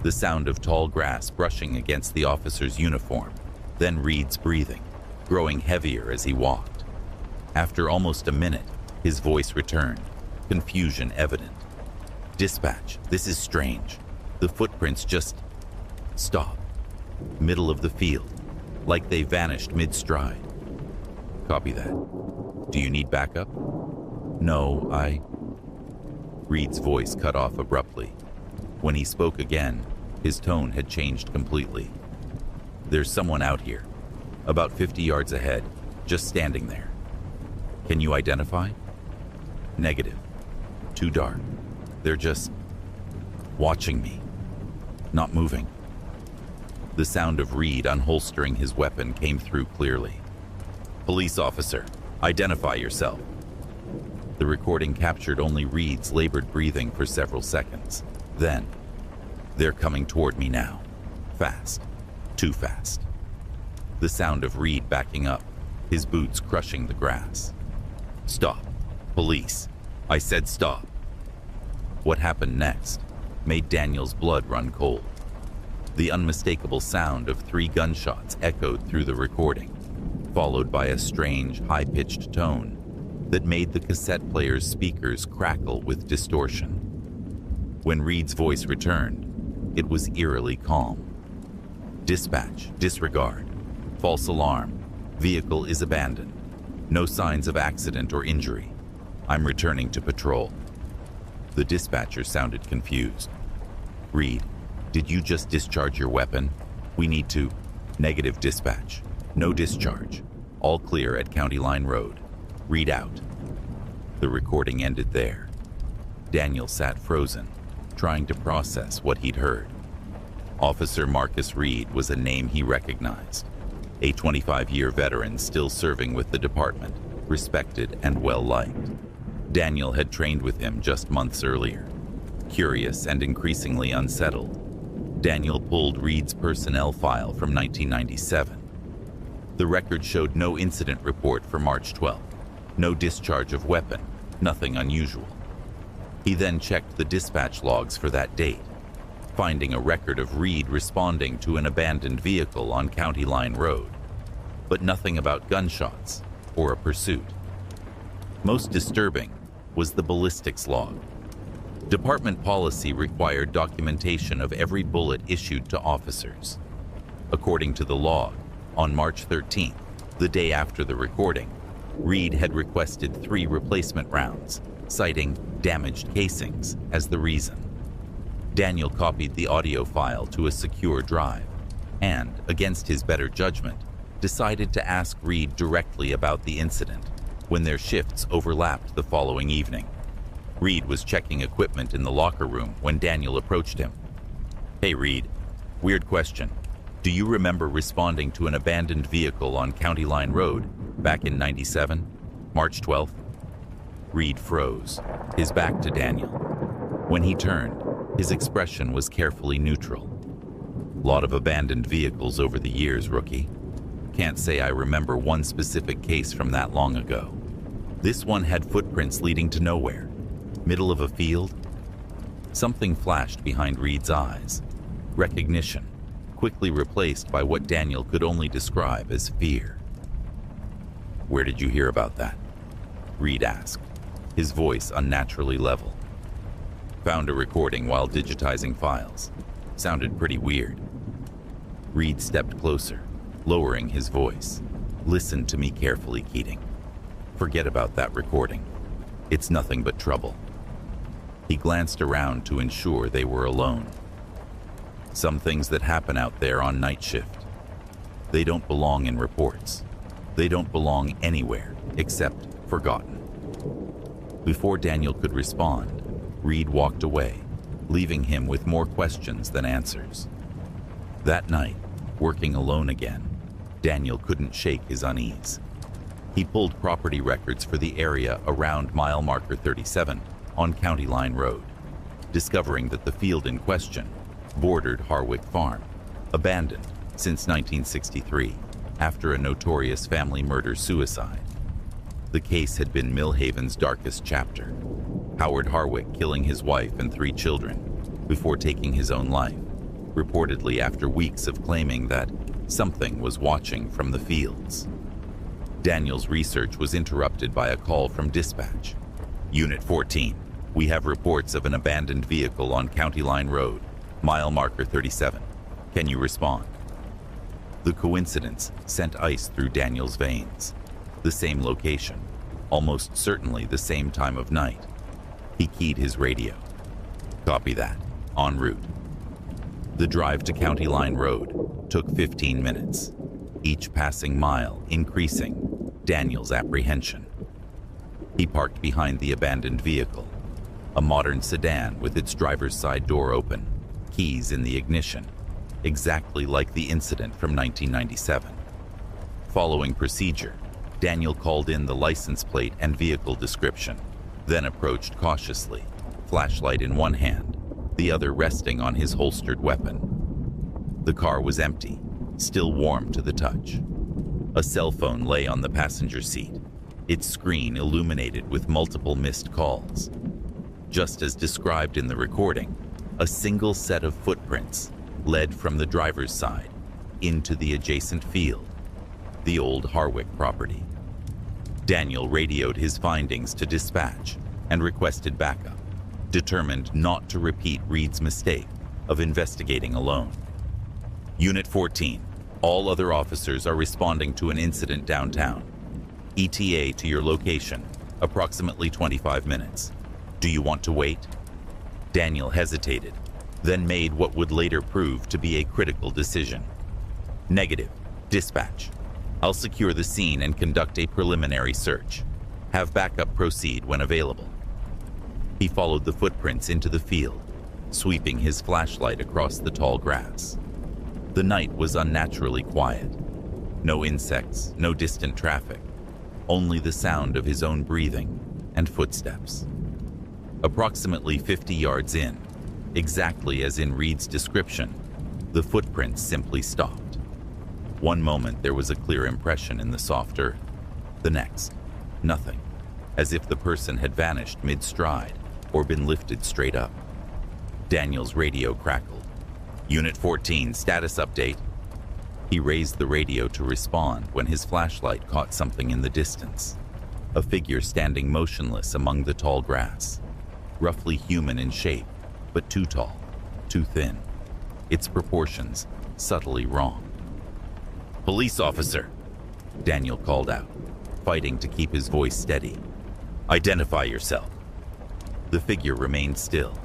The sound of tall grass brushing against the officer's uniform, then Reed's breathing, growing heavier as he walked. After almost a minute, his voice returned, confusion evident. Dispatch, this is strange. The footprints just stop. Middle of the field, like they vanished mid-stride. Copy that. Do you need backup? No, Reed's voice cut off abruptly. When he spoke again, his tone had changed completely. There's someone out here, about 50 yards ahead, just standing there. Can you identify? Negative. Too dark. They're just watching me, not moving. The sound of Reed unholstering his weapon came through clearly. Police officer, identify yourself. The recording captured only Reed's labored breathing for several seconds. Then, they're coming toward me now. Fast. Too fast. The sound of Reed backing up, his boots crushing the grass. Stop. Police. I said stop. What happened next made Daniel's blood run cold. The unmistakable sound of 3 gunshots echoed through the recording, followed by a strange, high-pitched tone that made the cassette player's speakers crackle with distortion. When Reed's voice returned, it was eerily calm. Dispatch, disregard. False alarm. Vehicle is abandoned. No signs of accident or injury. I'm returning to patrol. The dispatcher sounded confused. Reed, did you just discharge your weapon? We need to... Negative, dispatch. No discharge. All clear at County Line Road. Read out. The recording ended there. Daniel sat frozen, trying to process what he'd heard. Officer Marcus Reed was a name he recognized. A 25-year veteran still serving with the department, respected and well-liked. Daniel had trained with him just months earlier. Curious and increasingly unsettled, Daniel pulled Reed's personnel file from 1997. The record showed no incident report for March 12th, no discharge of weapon, nothing unusual. He then checked the dispatch logs for that date, finding a record of Reed responding to an abandoned vehicle on County Line Road, but nothing about gunshots or a pursuit. Most disturbing was the ballistics log. Department policy required documentation of every bullet issued to officers. According to the log, on March 13th, the day after the recording, Reed had requested 3 replacement rounds, citing damaged casings as the reason. Daniel copied the audio file to a secure drive and, against his better judgment, decided to ask Reed directly about the incident when their shifts overlapped the following evening. Reed was checking equipment in the locker room when Daniel approached him. Hey Reed, weird question. Do you remember responding to an abandoned vehicle on County Line Road back in '97, March 12th? Reed froze, his back to Daniel. When he turned, his expression was carefully neutral. Lot of abandoned vehicles over the years, rookie. Can't say I remember one specific case from that long ago. This one had footprints leading to nowhere. Middle of a field? Something flashed behind Reed's eyes. Recognition, quickly replaced by what Daniel could only describe as fear. Where did you hear about that? Reed asked, his voice unnaturally level. Found a recording while digitizing files. Sounded pretty weird. Reed stepped closer, lowering his voice. Listen to me carefully, Keating. Forget about that recording. It's nothing but trouble. He glanced around to ensure they were alone. Some things that happen out there on night shift. They don't belong in reports. They don't belong anywhere except forgotten. Before Daniel could respond, Reed walked away, leaving him with more questions than answers. That night, working alone again, Daniel couldn't shake his unease. He pulled property records for the area around mile marker 37 on County Line Road, discovering that the field in question bordered Harwick Farm, abandoned since 1963 after a notorious family murder-suicide. The case had been Millhaven's darkest chapter, Howard Harwick killing his wife and 3 children before taking his own life, reportedly after weeks of claiming that something was watching from the fields. Daniel's research was interrupted by a call from dispatch. Unit 14, we have reports of an abandoned vehicle on County Line Road, mile marker 37. Can you respond? The coincidence sent ice through Daniel's veins. The same location, almost certainly the same time of night. He keyed his radio. Copy that. En route. The drive to County Line Road took 15 minutes, each passing mile increasing Daniel's apprehension. He parked behind the abandoned vehicle, a modern sedan with its driver's side door open, keys in the ignition, exactly like the incident from 1997. Following procedure, Daniel called in the license plate and vehicle description, then approached cautiously, flashlight in one hand, the other resting on his holstered weapon. The car was empty, still warm to the touch. A cell phone lay on the passenger seat, its screen illuminated with multiple missed calls. Just as described in the recording, a single set of footprints led from the driver's side into the adjacent field, the old Harwick property. Daniel radioed his findings to dispatch and requested backup, determined not to repeat Reed's mistake of investigating alone. Unit 14, all other officers are responding to an incident downtown. ETA to your location, approximately 25 minutes. Do you want to wait? Daniel hesitated, then made what would later prove to be a critical decision. Negative. Dispatch. I'll secure the scene and conduct a preliminary search. Have backup proceed when available. He followed the footprints into the field, sweeping his flashlight across the tall grass. The night was unnaturally quiet. No insects, no distant traffic, only the sound of his own breathing and footsteps. Approximately 50 yards in, exactly as in Reed's description, the footprints simply stopped. One moment there was a clear impression in the soft earth. The next, nothing, as if the person had vanished mid-stride or been lifted straight up. Daniel's radio crackled. Unit 14, status update. He raised the radio to respond when his flashlight caught something in the distance. A figure standing motionless among the tall grass. Roughly human in shape, but too tall, too thin. Its proportions subtly wrong. Police officer, Daniel called out, fighting to keep his voice steady. Identify yourself. The figure remained still.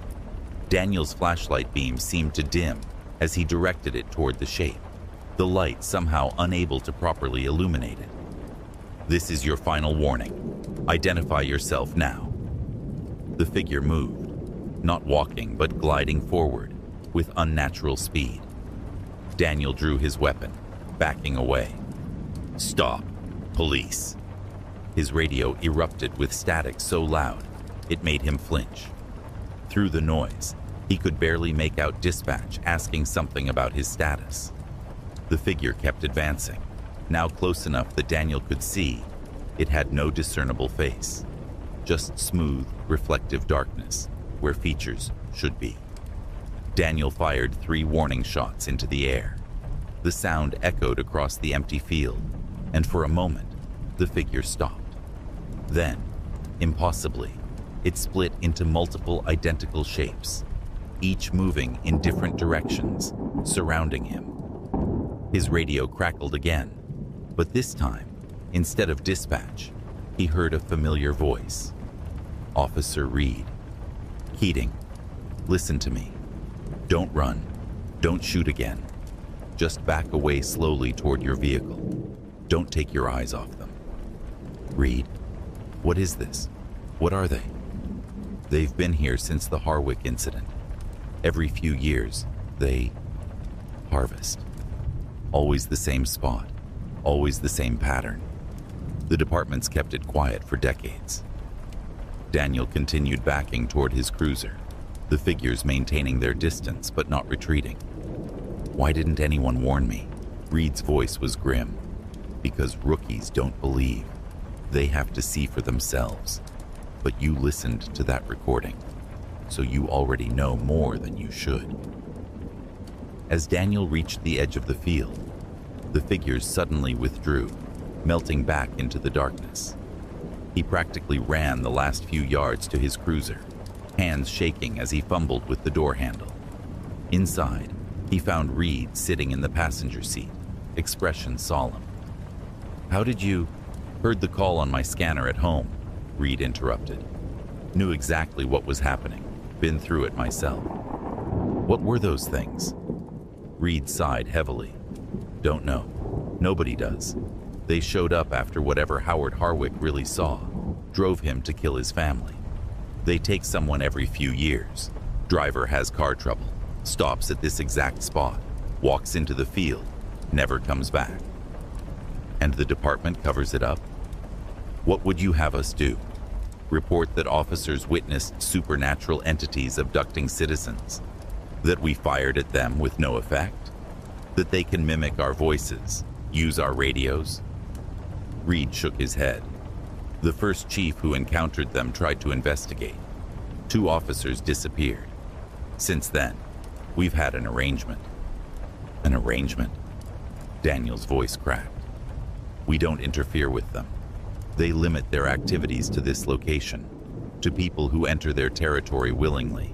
Daniel's flashlight beam seemed to dim as he directed it toward the shape, the light somehow unable to properly illuminate it. This is your final warning. Identify yourself now. The figure moved, not walking but gliding forward with unnatural speed. Daniel drew his weapon, backing away. Stop, police. His radio erupted with static so loud it made him flinch. Through the noise, he could barely make out dispatch asking something about his status. The figure kept advancing, now close enough that Daniel could see it had no discernible face, just smooth, reflective darkness where features should be. Daniel fired 3 warning shots into the air. The sound echoed across the empty field, and for a moment, the figure stopped. Then, impossibly, it split into multiple identical shapes, each moving in different directions, surrounding him. His radio crackled again, but this time, instead of dispatch, he heard a familiar voice. Officer Reed. Keating, listen to me. Don't run. Don't shoot again. Just back away slowly toward your vehicle. Don't take your eyes off them. Reed, what is this? What are they? They've been here since the Harwick incident. Every few years, they harvest. Always the same spot, always the same pattern. The department's kept it quiet for decades. Daniel continued backing toward his cruiser, the figures maintaining their distance but not retreating. Why didn't anyone warn me? Reed's voice was grim. Because rookies don't believe. They have to see for themselves. But you listened to that recording, so you already know more than you should. As Daniel reached the edge of the field, the figures suddenly withdrew, melting back into the darkness. He practically ran the last few yards to his cruiser, hands shaking as he fumbled with the door handle. Inside, he found Reed sitting in the passenger seat, expression solemn. "How did you—" "Heard the call on my scanner at home," Reed interrupted. "Knew exactly what was happening. Been through it myself." "What were those things?" Reed sighed heavily. "Don't know. Nobody does. They showed up after whatever Howard Harwick really saw, drove him to kill his family. They take someone every few years. Driver has car trouble, stops at this exact spot, walks into the field, never comes back. And the department covers it up? What would you have us do? Report that officers witnessed supernatural entities abducting citizens? That we fired at them with no effect? That they can mimic our voices, use our radios?" Reed shook his head. "The first chief who encountered them tried to investigate. 2 officers disappeared. Since then, we've had an arrangement." "An arrangement?" Daniel's voice cracked. "We don't interfere with them. They limit their activities to this location, to people who enter their territory willingly.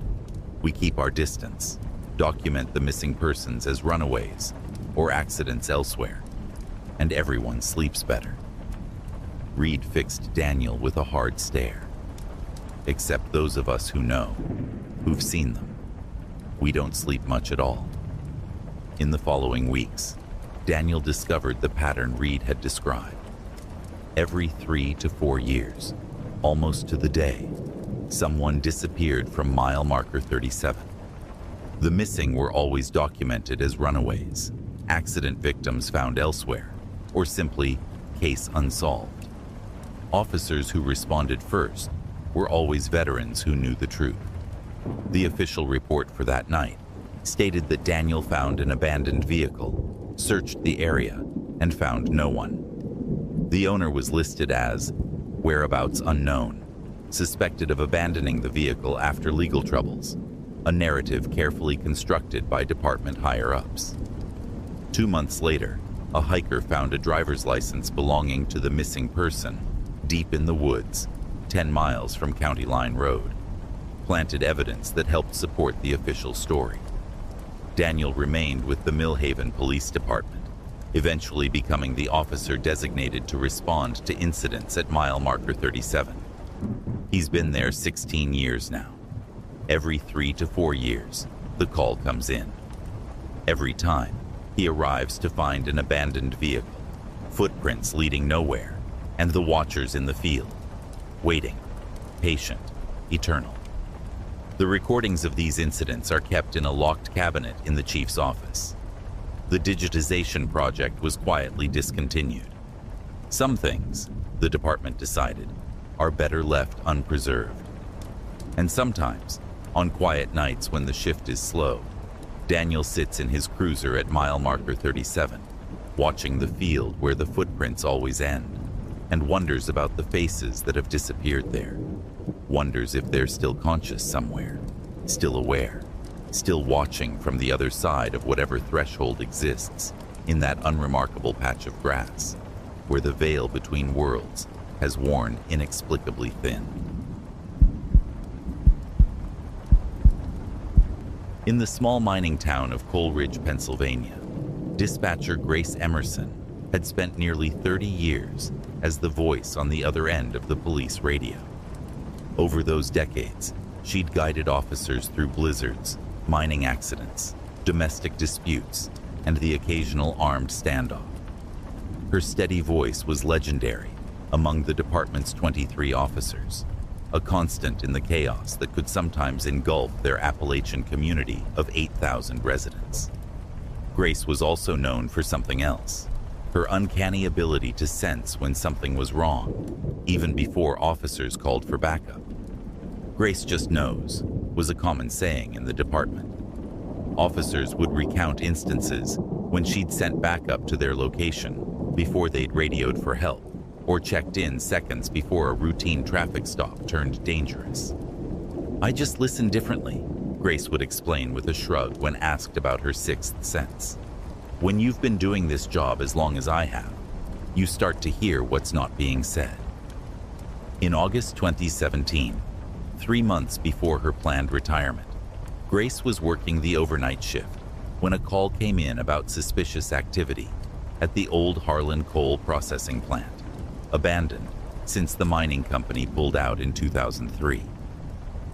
We keep our distance, document the missing persons as runaways or accidents elsewhere, and everyone sleeps better." Reed fixed Daniel with a hard stare. "Except those of us who know, who've seen them. We don't sleep much at all." In the following weeks, Daniel discovered the pattern Reed had described. Every 3 to 4 years, almost to the day, someone disappeared from mile marker 37. The missing were always documented as runaways, accident victims found elsewhere, or simply case unsolved. Officers who responded first were always veterans who knew the truth. The official report for that night stated that Daniel found an abandoned vehicle, searched the area, and found no one. The owner was listed as whereabouts unknown, suspected of abandoning the vehicle after legal troubles, a narrative carefully constructed by department higher-ups. 2 months later, a hiker found a driver's license belonging to the missing person deep in the woods, 10 miles from County Line Road, planted evidence that helped support the official story. Daniel remained with the Millhaven Police Department, eventually becoming the officer designated to respond to incidents at mile marker 37. He's been there 16 years now. Every 3 to 4 years, the call comes in. Every time, he arrives to find an abandoned vehicle, footprints leading nowhere, and the watchers in the field, waiting, patient, eternal. The recordings of these incidents are kept in a locked cabinet in the chief's office. The digitization project was quietly discontinued. Some things, the department decided, are better left unpreserved. And sometimes, on quiet nights when the shift is slow, Daniel sits in his cruiser at mile marker 37, watching the field where the footprints always end, and wonders about the faces that have disappeared there. Wonders if they're still conscious somewhere, still aware, still watching from the other side of whatever threshold exists in that unremarkable patch of grass, where the veil between worlds has worn inexplicably thin. In the small mining town of Coleridge, Pennsylvania, dispatcher Grace Emerson had spent nearly 30 years as the voice on the other end of the police radio. Over those decades, she'd guided officers through blizzards, mining accidents, domestic disputes, and the occasional armed standoff. Her steady voice was legendary among the department's 23 officers. a constant in the chaos that could sometimes engulf their Appalachian community of 8,000 residents. Grace was also known for something else, her uncanny ability to sense when something was wrong, even before officers called for backup. "Grace just knows" was a common saying in the department. Officers would recount instances when she'd sent backup to their location before they'd radioed for help, or checked in seconds before a routine traffic stop turned dangerous. "I just listen differently," Grace would explain with a shrug when asked about her sixth sense. "When you've been doing this job as long as I have, you start to hear what's not being said." In August 2017, 3 months before her planned retirement, Grace was working the overnight shift when a call came in about suspicious activity at the old Harlan coal processing plant, abandoned since the mining company pulled out in 2003.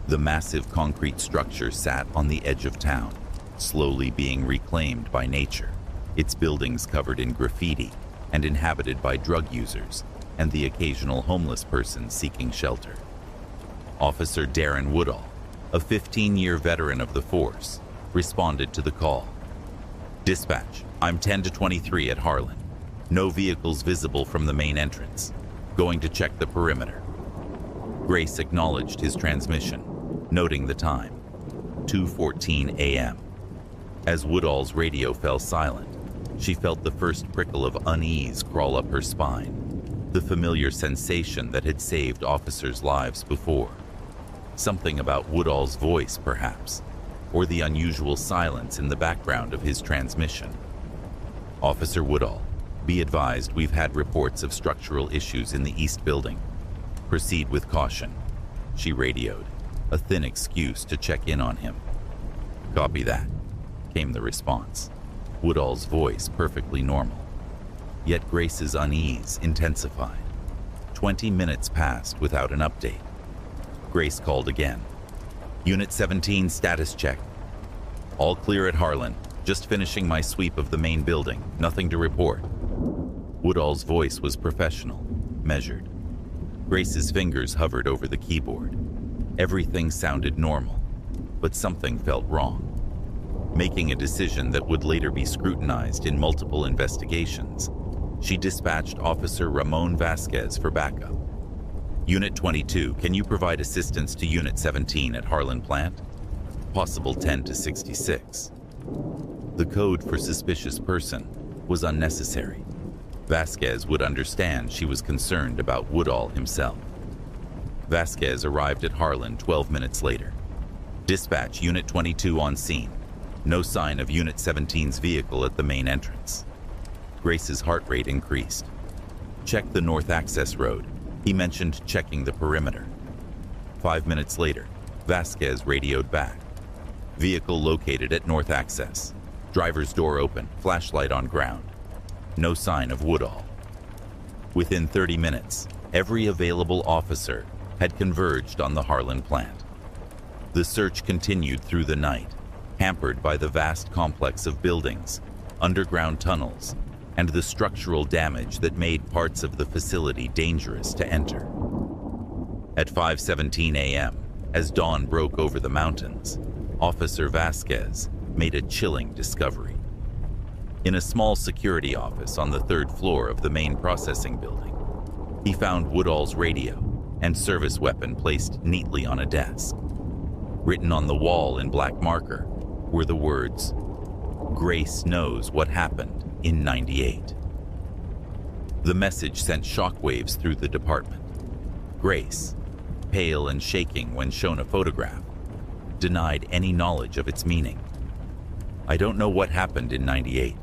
The massive concrete structure sat on the edge of town, slowly being reclaimed by nature, its buildings covered in graffiti and inhabited by drug users and the occasional homeless person seeking shelter. Officer Darren Woodall, a 15-year veteran of the force, responded to the call. "Dispatch, I'm 10 to 23 at Harlan. No vehicles visible from the main entrance. Going to check the perimeter." Grace acknowledged his transmission, noting the time, 2:14 a.m. As Woodall's radio fell silent, she felt the first prickle of unease crawl up her spine, the familiar sensation that had saved officers' lives before. Something about Woodall's voice, perhaps, or the unusual silence in the background of his transmission. "Officer Woodall, be advised we've had reports of structural issues in the east building. Proceed with caution," she radioed, a thin excuse to check in on him. "Copy that," came the response, Woodall's voice perfectly normal. Yet Grace's unease intensified. 20 minutes passed without an update. Grace called again. "Unit 17 status check. All clear at Harlan. Just finishing my sweep of the main building. Nothing to report." Woodall's voice was professional, measured. Grace's fingers hovered over the keyboard. Everything sounded normal, but something felt wrong. Making a decision that would later be scrutinized in multiple investigations, she dispatched Officer Ramon Vasquez for backup. "Unit 22, can you provide assistance to Unit 17 at Harlan Plant? Possible 10 to 66. The code for suspicious person was unnecessary. Vasquez would understand she was concerned about Woodall himself. Vasquez arrived at Harlan 12 minutes later. "Dispatch Unit 22 on scene. No sign of Unit 17's vehicle at the main entrance." Grace's heart rate increased. "Check the north access road." He mentioned checking the perimeter. 5 minutes later, Vasquez radioed back. "Vehicle located at north access. Driver's door open, flashlight on ground. No sign of Woodall." Within 30 minutes, every available officer had converged on the Harlan plant. The search continued through the night, hampered by the vast complex of buildings, underground tunnels, and the structural damage that made parts of the facility dangerous to enter. At 5:17 a.m., as dawn broke over the mountains, Officer Vasquez made a chilling discovery. In a small security office on the 3rd floor of the main processing building, he found Woodall's radio and service weapon placed neatly on a desk. Written on the wall in black marker were the words, "Grace knows what happened in '98. The message sent shockwaves through the department. Grace, pale and shaking when shown a photograph, denied any knowledge of its meaning. "I don't know what happened in '98.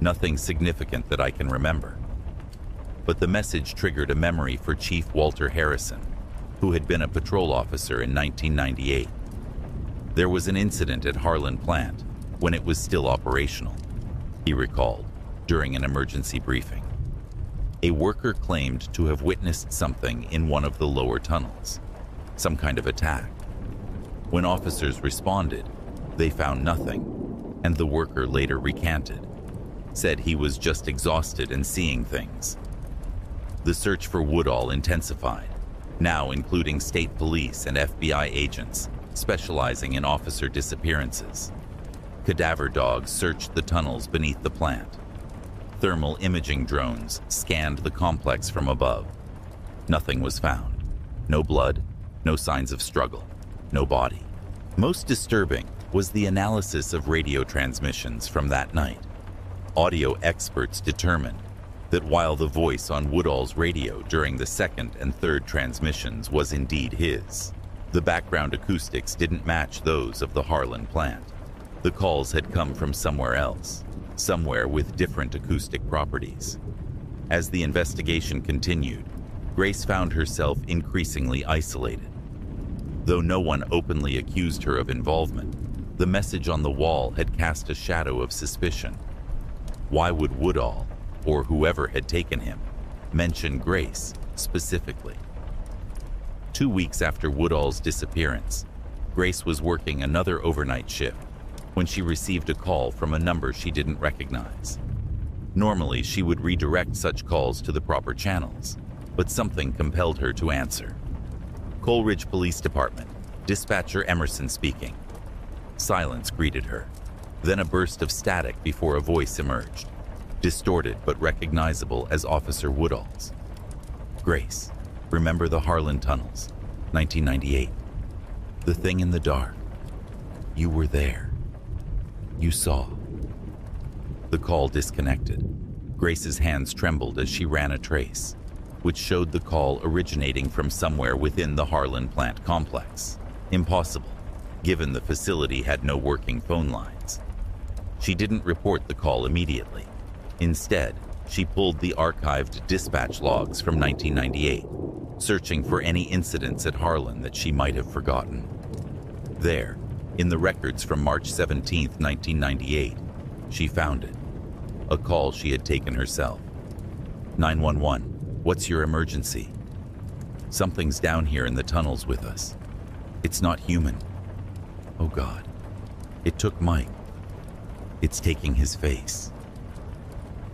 Nothing significant that I can remember." But the message triggered a memory for Chief Walter Harrison, who had been a patrol officer in 1998. There was an incident at Harlan Plant when it was still operational, he recalled during an emergency briefing. A worker claimed to have witnessed something in one of the lower tunnels, some kind of attack. When officers responded, they found nothing, and the worker later recanted, said he was just exhausted and seeing things. The search for Woodall intensified, now including state police and FBI agents specializing in officer disappearances. Cadaver dogs searched the tunnels beneath the plant. Thermal imaging drones scanned the complex from above. Nothing was found. No blood, no signs of struggle, no body. Most disturbing was the analysis of radio transmissions from that night. Audio experts determined that while the voice on Woodall's radio during the second and third transmissions was indeed his, the background acoustics didn't match those of the Harlan plant. The calls had come from somewhere else, somewhere with different acoustic properties. As the investigation continued, Grace found herself increasingly isolated. Though no one openly accused her of involvement, the message on the wall had cast a shadow of suspicion. Why would Woodall, or whoever had taken him, mention Grace specifically? 2 weeks after Woodall's disappearance, Grace was working another overnight shift when she received a call from a number she didn't recognize. Normally, she would redirect such calls to the proper channels, but something compelled her to answer. Coleridge Police Department, Dispatcher Emerson speaking. Silence greeted her, then a burst of static before a voice emerged, distorted but recognizable as Officer Woodall's. Grace, remember the Harlan tunnels, 1998. The thing in the dark. You were there. You saw. The call disconnected. Grace's hands trembled as she ran a trace, which showed the call originating from somewhere within the Harlan plant complex. Impossible, given the facility had no working phone lines. She didn't report the call immediately. Instead, she pulled the archived dispatch logs from 1998, searching for any incidents at Harlan that she might have forgotten. There, in the records from March 17, 1998, she found it. A call she had taken herself. 911, what's your emergency? Something's down here in the tunnels with us. It's not human. Oh God, it took Mike. It's taking his face.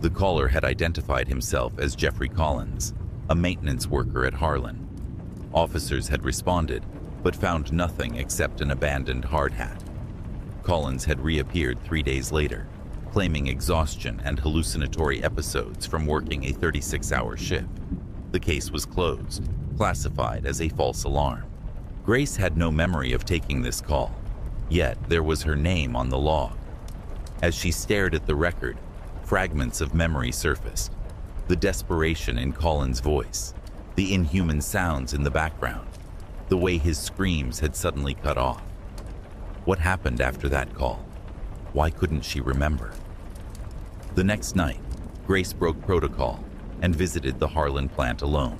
The caller had identified himself as Jeffrey Collins, a maintenance worker at Harlan. Officers had responded, but found nothing except an abandoned hard hat. Collins had reappeared 3 days later, claiming exhaustion and hallucinatory episodes from working a 36-hour shift. The case was closed, classified as a false alarm. Grace had no memory of taking this call, yet there was her name on the log. As she stared at the record, fragments of memory surfaced. The desperation in Collins' voice, the inhuman sounds in the background, the way his screams had suddenly cut off. What happened after that call? Why couldn't she remember? The next night, Grace broke protocol and visited the Harlan plant alone.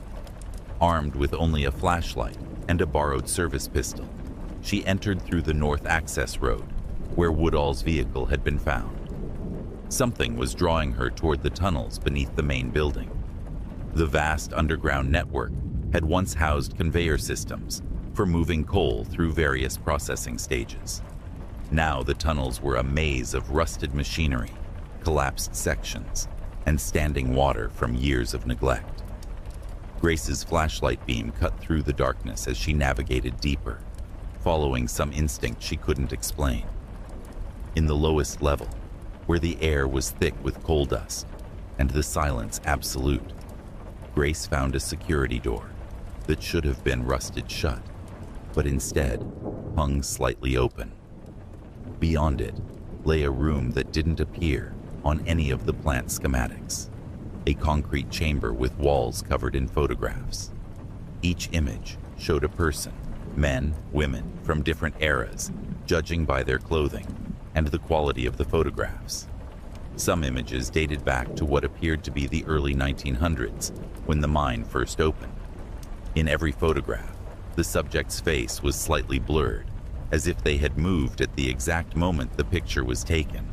Armed with only a flashlight and a borrowed service pistol, she entered through the north access road, where Woodall's vehicle had been found. Something was drawing her toward the tunnels beneath the main building. The vast underground network had once housed conveyor systems for moving coal through various processing stages. Now the tunnels were a maze of rusted machinery, collapsed sections, and standing water from years of neglect. Grace's flashlight beam cut through the darkness as she navigated deeper, following some instinct she couldn't explain. In the lowest level, where the air was thick with coal dust and the silence absolute, Grace found a security door that should have been rusted shut, but instead hung slightly open. Beyond it lay a room that didn't appear on any of the plant schematics, a concrete chamber with walls covered in photographs. Each image showed a person, men, women from different eras, judging by their clothing and the quality of the photographs. Some images dated back to what appeared to be the early 1900s, when the mine first opened. In every photograph, the subject's face was slightly blurred, as if they had moved at the exact moment the picture was taken.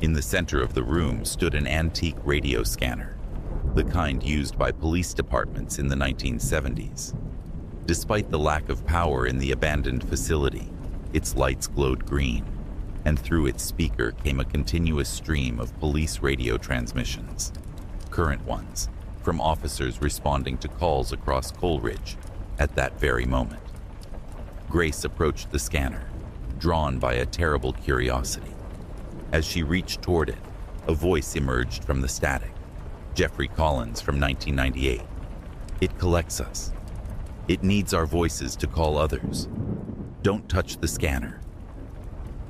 In the center of the room stood an antique radio scanner, the kind used by police departments in the 1970s. Despite the lack of power in the abandoned facility, its lights glowed green, and through its speaker came a continuous stream of police radio transmissions, current ones, from officers responding to calls across Coleridge, at that very moment. Grace approached the scanner, drawn by a terrible curiosity. As she reached toward it, a voice emerged from the static. Jeffrey Collins from 1998. It collects us. It needs our voices to call others. Don't touch the scanner.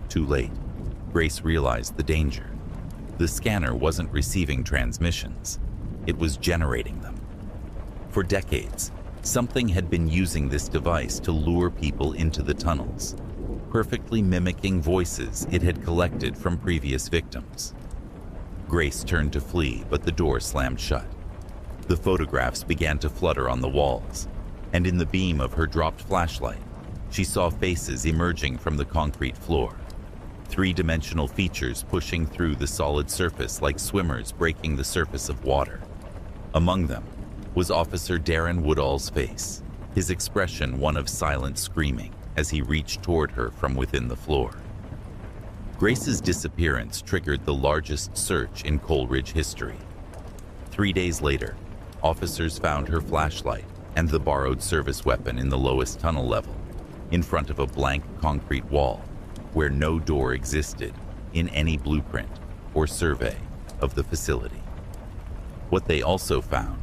Too late. Grace realized the danger. The scanner wasn't receiving transmissions. It was generating them. For decades, something had been using this device to lure people into the tunnels, perfectly mimicking voices it had collected from previous victims. Grace turned to flee, but the door slammed shut. The photographs began to flutter on the walls, and in the beam of her dropped flashlight, she saw faces emerging from the concrete floor. Three-dimensional features pushing through the solid surface like swimmers breaking the surface of water. Among them was Officer Darren Woodall's face, his expression one of silent screaming as he reached toward her from within the floor. Grace's disappearance triggered the largest search in Coleridge history. 3 days later, officers found her flashlight and the borrowed service weapon in the lowest tunnel level, in front of a blank concrete wall where no door existed in any blueprint or survey of the facility. What they also found,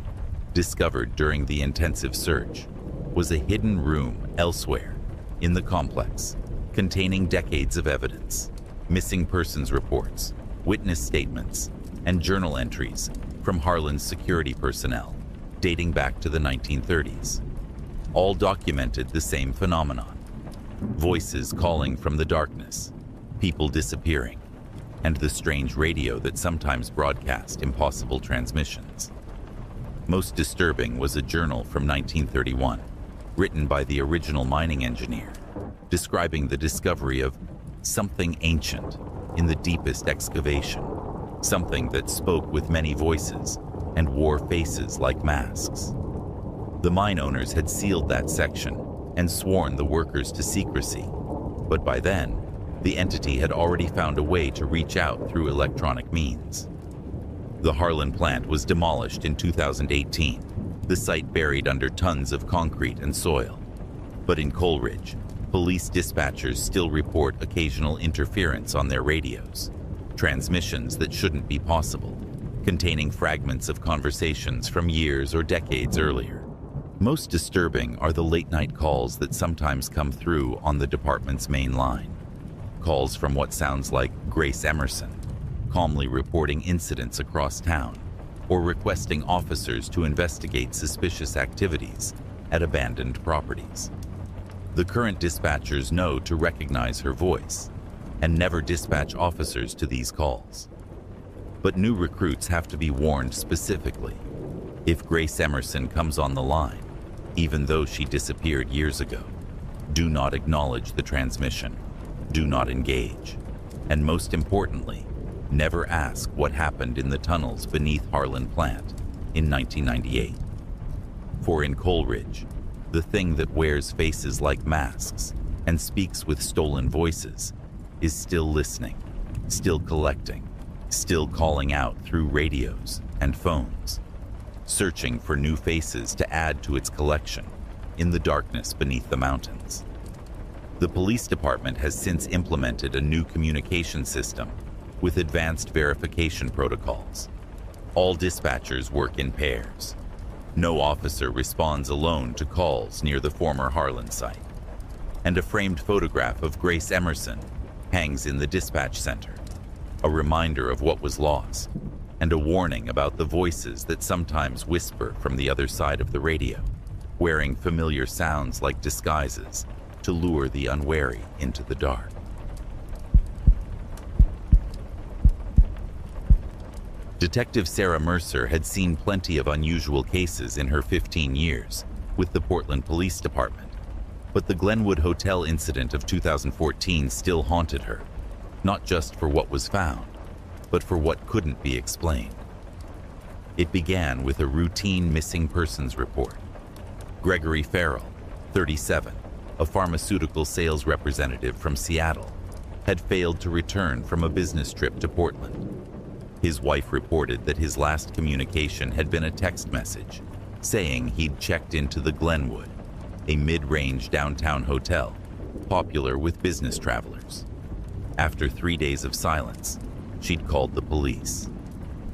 discovered during the intensive search, was a hidden room elsewhere in the complex, containing decades of evidence, missing persons reports, witness statements, and journal entries from Harlan's security personnel dating back to the 1930s. All documented the same phenomenon: voices calling from the darkness, people disappearing, and the strange radio that sometimes broadcast impossible transmissions. Most disturbing was a journal from 1931, written by the original mining engineer, describing the discovery of something ancient in the deepest excavation, something that spoke with many voices and wore faces like masks. The mine owners had sealed that section and sworn the workers to secrecy, but by then, the entity had already found a way to reach out through electronic means. The Harlan plant was demolished in 2018, the site buried under tons of concrete and soil. But in Coleridge, police dispatchers still report occasional interference on their radios, transmissions that shouldn't be possible, containing fragments of conversations from years or decades earlier. Most disturbing are the late-night calls that sometimes come through on the department's main line. Calls from what sounds like Grace Emerson, calmly reporting incidents across town, or requesting officers to investigate suspicious activities at abandoned properties. The current dispatchers know to recognize her voice and never dispatch officers to these calls. But new recruits have to be warned specifically. If Grace Emerson comes on the line, even though she disappeared years ago, do not acknowledge the transmission, do not engage, and most importantly, never ask what happened in the tunnels beneath Harlan plant in 1998. For in Coleridge, the thing that wears faces like masks and speaks with stolen voices is still listening, still collecting, still calling out through radios and phones, searching for new faces to add to its collection in the darkness beneath the mountains. The police department has since implemented a new communication system with advanced verification protocols. All dispatchers work in pairs. No officer responds alone to calls near the former Harlan site. And a framed photograph of Grace Emerson hangs in the dispatch center, a reminder of what was lost, and a warning about the voices that sometimes whisper from the other side of the radio, wearing familiar sounds like disguises to lure the unwary into the dark. Detective Sarah Mercer had seen plenty of unusual cases in her 15 years with the Portland Police Department, but the Glenwood Hotel incident of 2014 still haunted her, not just for what was found, but for what couldn't be explained. It began with a routine missing persons report. Gregory Farrell, 37, a pharmaceutical sales representative from Seattle, had failed to return from a business trip to Portland. His wife reported that his last communication had been a text message saying he'd checked into the Glenwood, a mid-range downtown hotel popular with business travelers. After 3 days of silence, she'd called the police.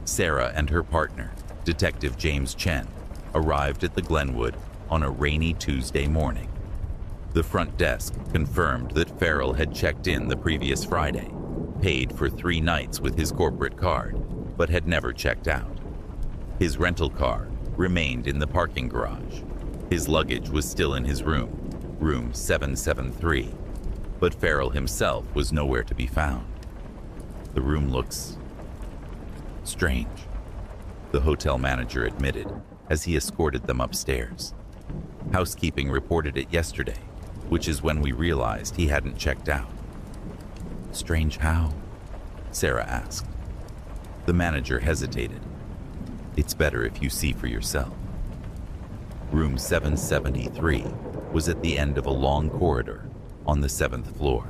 Sarah and her partner, Detective James Chen, arrived at the Glenwood on a rainy Tuesday morning. The front desk confirmed that Farrell had checked in the previous Friday, paid for 3 nights with his corporate card, but had never checked out. His rental car remained in the parking garage. His luggage was still in his room 773, but Farrell himself was nowhere to be found. The room looks strange, the hotel manager admitted as he escorted them upstairs. Housekeeping reported it yesterday, which is when we realized he hadn't checked out. Strange how? Sarah asked. The manager hesitated. It's better if you see for yourself. Room 773 was at the end of a long corridor on the 7th floor.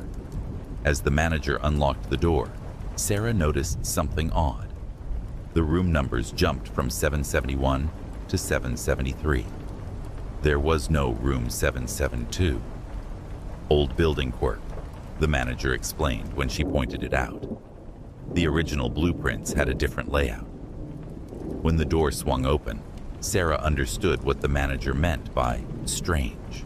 As the manager unlocked the door, Sarah noticed something odd. The room numbers jumped from 771 to 773. There was no room 772. Old building quirk, the manager explained when she pointed it out. The original blueprints had a different layout. When the door swung open, Sarah understood what the manager meant by strange.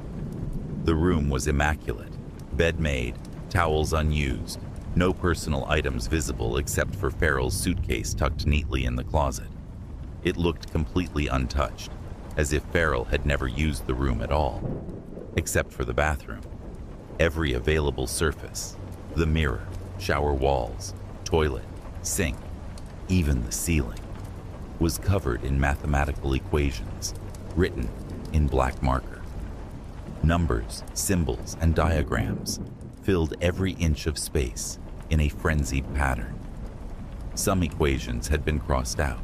The room was immaculate, bed made, towels unused, no personal items visible except for Farrell's suitcase tucked neatly in the closet. It looked completely untouched, as if Farrell had never used the room at all, except for the bathroom. Every available surface, the mirror, shower walls, toilet, sink, even the ceiling, was covered in mathematical equations written in black marker. Numbers, symbols, and diagrams filled every inch of space in a frenzied pattern. Some equations had been crossed out,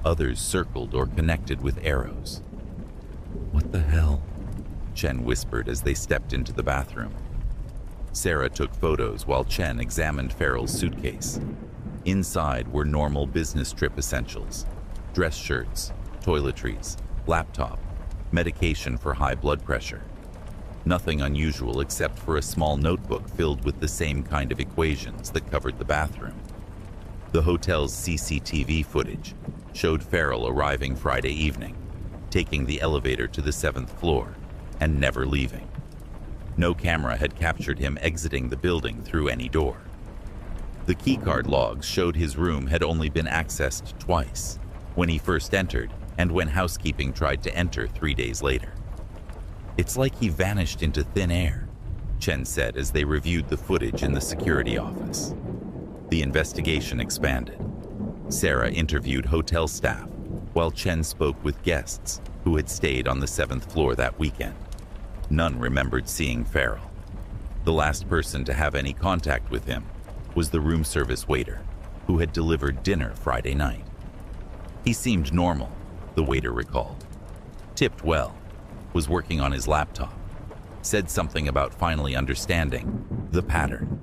others circled or connected with arrows. "What the hell?" Chen whispered as they stepped into the bathroom. Sarah took photos while Chen examined Farrell's suitcase. Inside were normal business trip essentials: dress shirts, toiletries, laptop, medication for high blood pressure. Nothing unusual except for a small notebook filled with the same kind of equations that covered the bathroom. The hotel's CCTV footage showed Farrell arriving Friday evening, taking the elevator to the 7th floor, and never leaving. No camera had captured him exiting the building through any door. The keycard logs showed his room had only been accessed twice, when he first entered and when housekeeping tried to enter 3 days later. "It's like he vanished into thin air," Chen said as they reviewed the footage in the security office. The investigation expanded. Sarah interviewed hotel staff, while Chen spoke with guests who had stayed on the 7th floor that weekend. None remembered seeing Farrell. The last person to have any contact with him was the room service waiter, who had delivered dinner Friday night. He seemed normal, the waiter recalled. Tipped well, was working on his laptop, said something about finally understanding the pattern.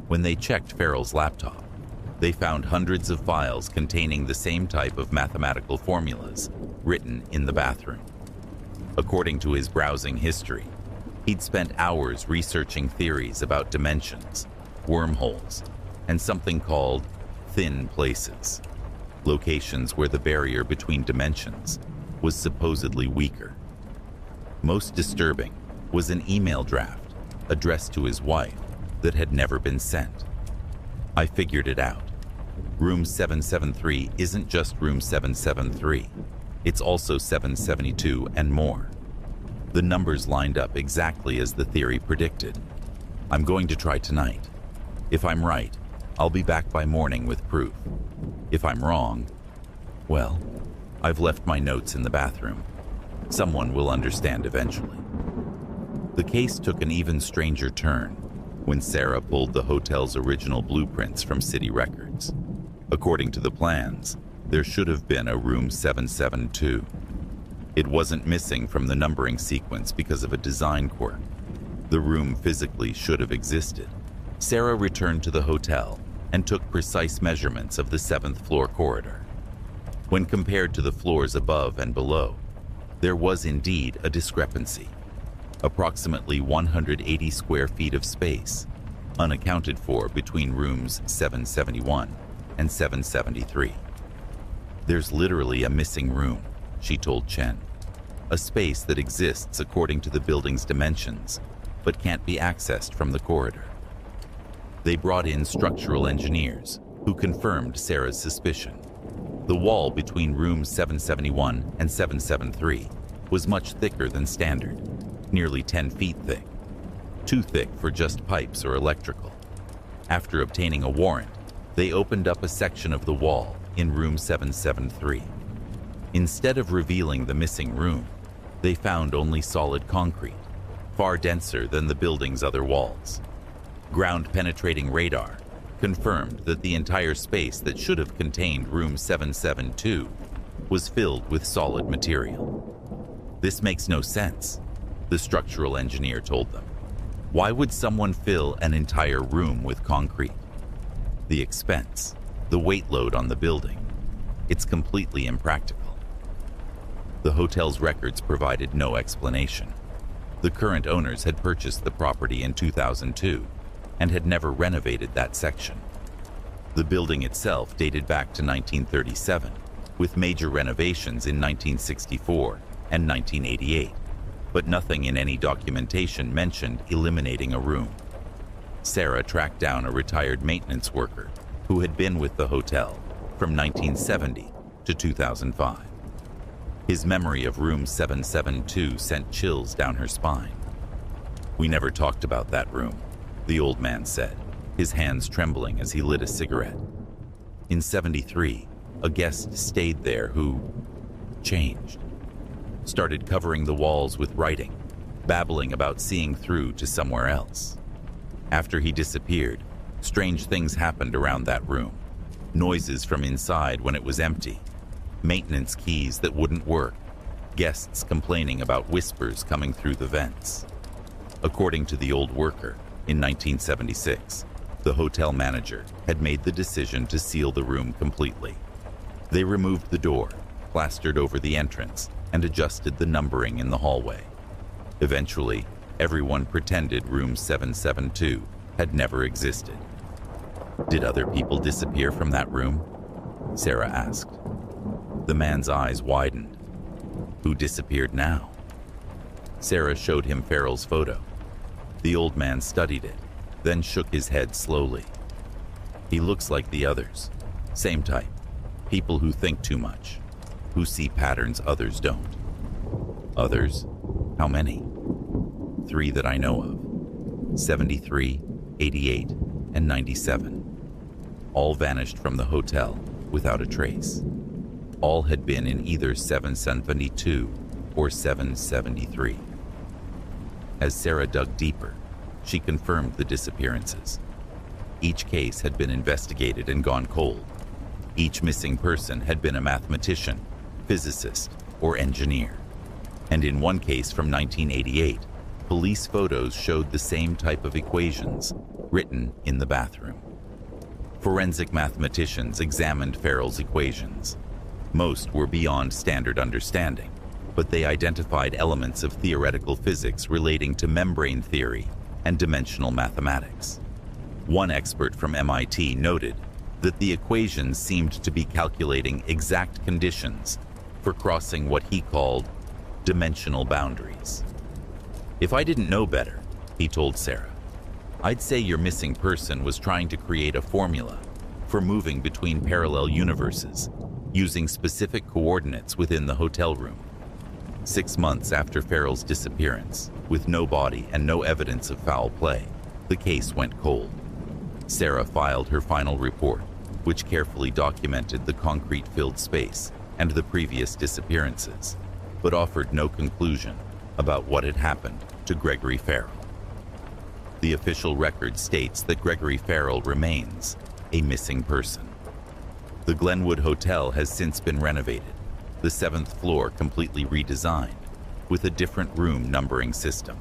When they checked Farrell's laptop, they found hundreds of files containing the same type of mathematical formulas written in the bathroom. According to his browsing history, he'd spent hours researching theories about dimensions, wormholes, and something called thin places, locations where the barrier between dimensions was supposedly weaker. Most disturbing was an email draft addressed to his wife that had never been sent. "I figured it out. Room 773 isn't just room 773. It's also 772 and more. The numbers lined up exactly as the theory predicted. I'm going to try tonight. If I'm right, I'll be back by morning with proof. If I'm wrong, well, I've left my notes in the bathroom. Someone will understand eventually." The case took an even stranger turn when Sarah pulled the hotel's original blueprints from city records. According to the plans, there should have been a room 772. It wasn't missing from the numbering sequence because of a design quirk. The room physically should have existed. Sarah returned to the hotel and took precise measurements of the 7th floor corridor. When compared to the floors above and below, There was indeed a discrepancy. Approximately 180 square feet of space, unaccounted for between rooms 771 and 773. There's literally a missing room, she told Chen. A space that exists according to the building's dimensions, but can't be accessed from the corridor. They brought in structural engineers who confirmed Sarah's suspicion. The wall between rooms 771 and 773 was much thicker than standard, nearly 10 feet thick. Too thick for just pipes or electrical. After obtaining a warrant, they opened up a section of the wall in room 773. Instead of revealing the missing room, they found only solid concrete, far denser than the building's other walls. Ground-penetrating radar confirmed that the entire space that should have contained room 772 was filled with solid material. This makes no sense, the structural engineer told them. Why would someone fill an entire room with concrete? The expense, the weight load on the building, it's completely impractical. The hotel's records provided no explanation. The current owners had purchased the property in 2002 and had never renovated that section. The building itself dated back to 1937, with major renovations in 1964 and 1988, but nothing in any documentation mentioned eliminating a room. Sarah tracked down a retired maintenance worker who had been with the hotel from 1970 to 2005. His memory of room 772 sent chills down her spine. "We never talked about that room," the old man said, his hands trembling as he lit a cigarette. In 73, a guest stayed there who changed. Started covering the walls with writing, babbling about seeing through to somewhere else. After he disappeared, strange things happened around that room. Noises from inside when it was empty, maintenance keys that wouldn't work, guests complaining about whispers coming through the vents. According to the old worker, in 1976, the hotel manager had made the decision to seal the room completely. They removed the door, plastered over the entrance, and adjusted the numbering in the hallway. Eventually, everyone pretended room 772 had never existed. "Did other people disappear from that room?" Sarah asked. The man's eyes widened. "Who disappeared now?" Sarah showed him Farrell's photo. The old man studied it, then shook his head slowly. "He looks like the others. Same type. People who think too much, who see patterns others don't." "Others? How many?" "3 that I know of. 73, 88, and 97. All vanished from the hotel without a trace. All had been in either 772 or 773. As Sarah dug deeper, she confirmed the disappearances. Each case had been investigated and gone cold. Each missing person had been a mathematician, physicist, or engineer. And in one case from 1988, police photos showed the same type of equations written in the bathroom. Forensic mathematicians examined Farrell's equations. Most were beyond standard understanding, but they identified elements of theoretical physics relating to membrane theory and dimensional mathematics. One expert from MIT noted that the equations seemed to be calculating exact conditions for crossing what he called dimensional boundaries. "If I didn't know better," he told Sarah, "I'd say your missing person was trying to create a formula for moving between parallel universes using specific coordinates within the hotel room." 6 months after Farrell's disappearance, with no body and no evidence of foul play, the case went cold. Sarah filed her final report, which carefully documented the concrete-filled space and the previous disappearances, but offered no conclusion about what had happened to Gregory Farrell. The official record states that Gregory Farrell remains a missing person. The Glenwood Hotel has since been renovated, the 7th floor completely redesigned, with a different room numbering system.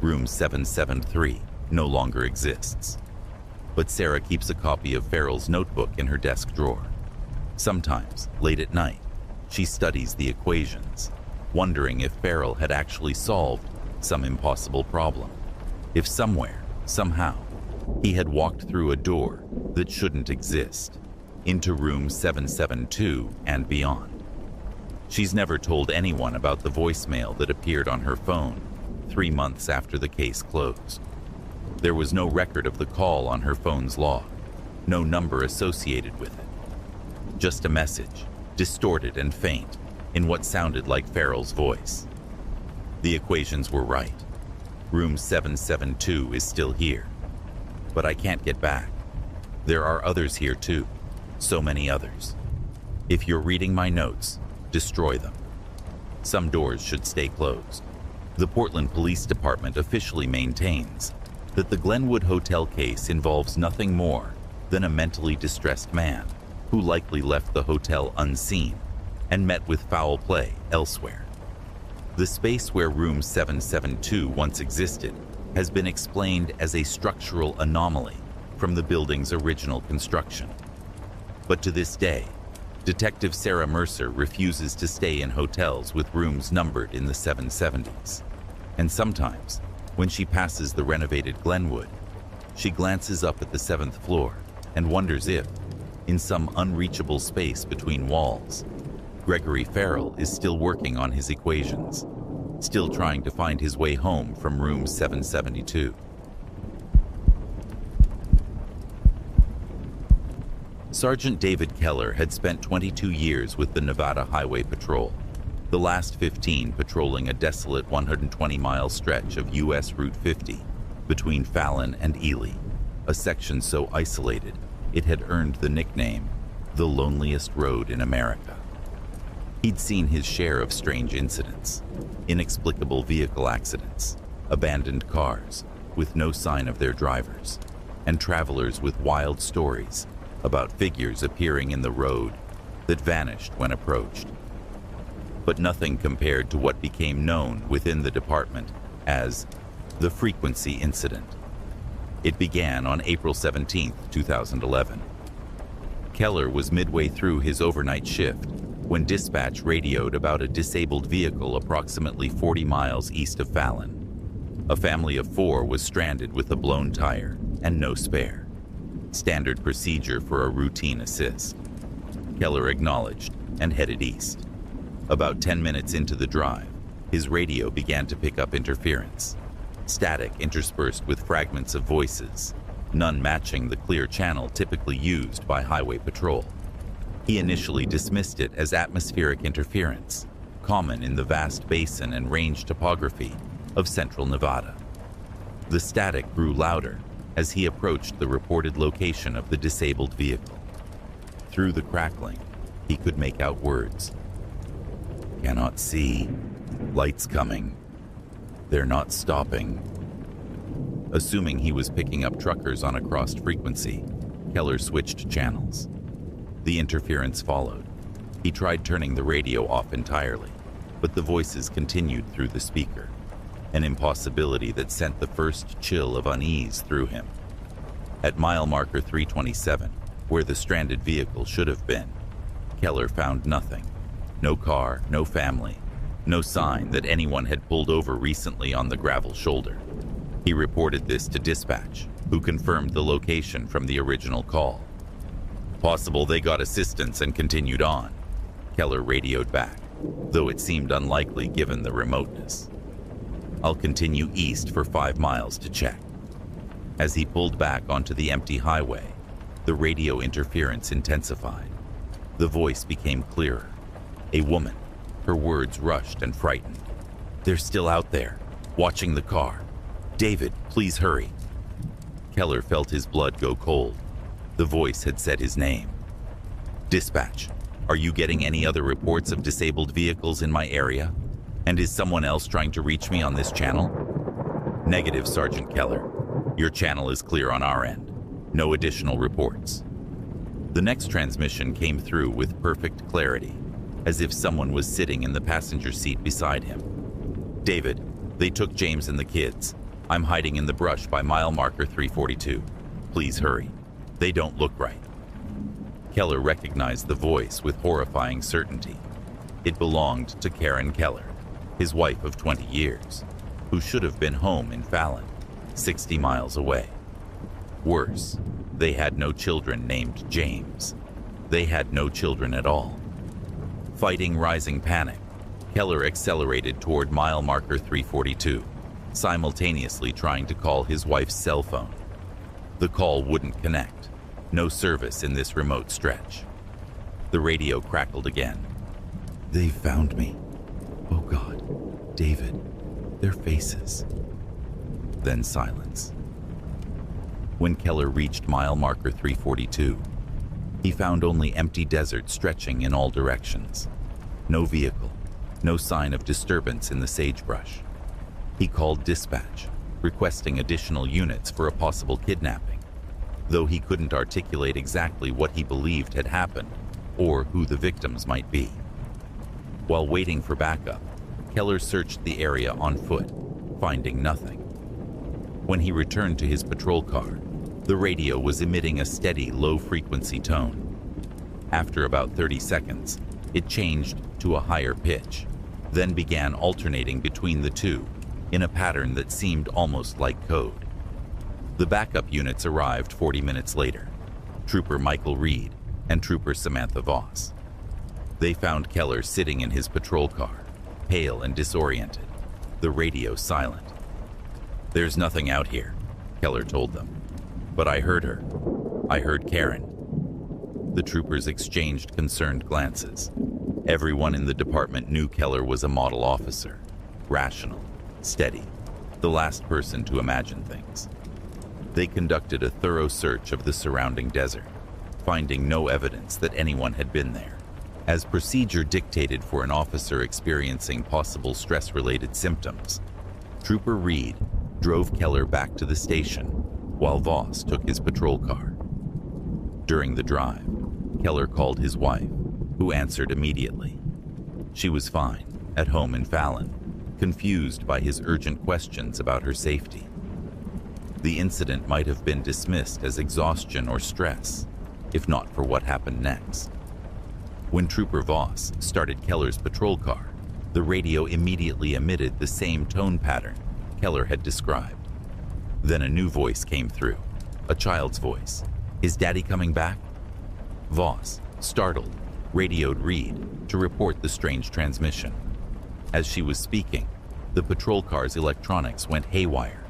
Room 773 no longer exists. But Sarah keeps a copy of Farrell's notebook in her desk drawer. Sometimes, late at night, she studies the equations, wondering if Farrell had actually solved some impossible problem. If somewhere, somehow, he had walked through a door that shouldn't exist, into room 772 and beyond. She's never told anyone about the voicemail that appeared on her phone 3 months after the case closed. There was no record of the call on her phone's log, no number associated with it. Just a message, distorted and faint, in what sounded like Farrell's voice. The equations were right. Room 772 is still here. But I can't get back. There are others here too. So many others. If you're reading my notes, destroy them. Some doors should stay closed. The Portland Police Department officially maintains that the Glenwood Hotel case involves nothing more than a mentally distressed man who likely left the hotel unseen and met with foul play elsewhere. The space where room 772 once existed has been explained as a structural anomaly from the building's original construction. But to this day, Detective Sarah Mercer refuses to stay in hotels with rooms numbered in the 770s. And sometimes, when she passes the renovated Glenwood, she glances up at the 7th floor and wonders if, in some unreachable space between walls, Gregory Farrell is still working on his equations, still trying to find his way home from room 772. Sergeant David Keller had spent 22 years with the Nevada Highway Patrol, the last 15 patrolling a desolate 120-mile stretch of U.S. Route 50 between Fallon and Ely, a section so isolated it had earned the nickname, the loneliest road in America. He'd seen his share of strange incidents, inexplicable vehicle accidents, abandoned cars with no sign of their drivers, and travelers with wild stories about figures appearing in the road that vanished when approached. But nothing compared to what became known within the department as the Frequency Incident. It began on April 17, 2011. Keller was midway through his overnight shift when dispatch radioed about a disabled vehicle approximately 40 miles east of Fallon. A family of 4 was stranded with a blown tire and no spare. Standard procedure for a routine assist. Keller acknowledged and headed east. About 10 minutes into the drive, his radio began to pick up interference. Static interspersed with fragments of voices, none matching the clear channel typically used by highway patrol. He initially dismissed it as atmospheric interference, common in the vast basin and range topography of central Nevada. The static grew louder as he approached the reported location of the disabled vehicle. Through the crackling, he could make out words. "Cannot see. Lights coming. They're not stopping." Assuming he was picking up truckers on a crossed frequency, Keller switched channels. The interference followed. He tried turning the radio off entirely, but the voices continued through the speaker, an impossibility that sent the first chill of unease through him. At mile marker 327, where the stranded vehicle should have been, Keller found nothing. No car, no family, no sign that anyone had pulled over recently on the gravel shoulder. He reported this to dispatch, who confirmed the location from the original call. Possible they got assistance and continued on, Keller radioed back, though it seemed unlikely given the remoteness. "I'll continue east for 5 miles to check." As he pulled back onto the empty highway, the radio interference intensified. The voice became clearer. A woman, her words rushed and frightened. "They're still out there, watching the car. David, please hurry." Keller felt his blood go cold. The voice had said his name. "Dispatch, are you getting any other reports of disabled vehicles in my area? And is someone else trying to reach me on this channel?" "Negative, Sergeant Keller. Your channel is clear on our end. No additional reports." The next transmission came through with perfect clarity, as if someone was sitting in the passenger seat beside him. "David, they took James and the kids. I'm hiding in the brush by mile marker 342. Please hurry. They don't look right." Keller recognized the voice with horrifying certainty. It belonged to Karen Keller, his wife of 20 years, who should have been home in Fallon, 60 miles away. Worse, they had no children named James. They had no children at all. Fighting rising panic, Keller accelerated toward mile marker 342, simultaneously trying to call his wife's cell phone. The call wouldn't connect. No service in this remote stretch. The radio crackled again. "They found me. Oh God, David, their faces." Then silence. When Keller reached mile marker 342, he found only empty desert stretching in all directions. No vehicle, no sign of disturbance in the sagebrush. He called dispatch, requesting additional units for a possible kidnapping, though he couldn't articulate exactly what he believed had happened or who the victims might be. While waiting for backup, Keller searched the area on foot, finding nothing. When he returned to his patrol car, the radio was emitting a steady, low-frequency tone. After about 30 seconds, it changed to a higher pitch, then began alternating between the two in a pattern that seemed almost like code. The backup units arrived 40 minutes later, Trooper Michael Reed and Trooper Samantha Voss. They found Keller sitting in his patrol car, pale and disoriented, the radio silent. "There's nothing out here," Keller told them. "But I heard her. I heard Karen." The troopers exchanged concerned glances. Everyone in the department knew Keller was a model officer, rational, steady, the last person to imagine things. They conducted a thorough search of the surrounding desert, finding no evidence that anyone had been there. As procedure dictated for an officer experiencing possible stress-related symptoms, Trooper Reed drove Keller back to the station while Voss took his patrol car. During the drive, Keller called his wife, who answered immediately. She was fine, at home in Fallon, confused by his urgent questions about her safety. The incident might have been dismissed as exhaustion or stress, if not for what happened next. When Trooper Voss started Keller's patrol car, the radio immediately emitted the same tone pattern Keller had described. Then a new voice came through, a child's voice. "Is Daddy coming back?" Voss, startled, radioed Reed to report the strange transmission. As she was speaking, the patrol car's electronics went haywire,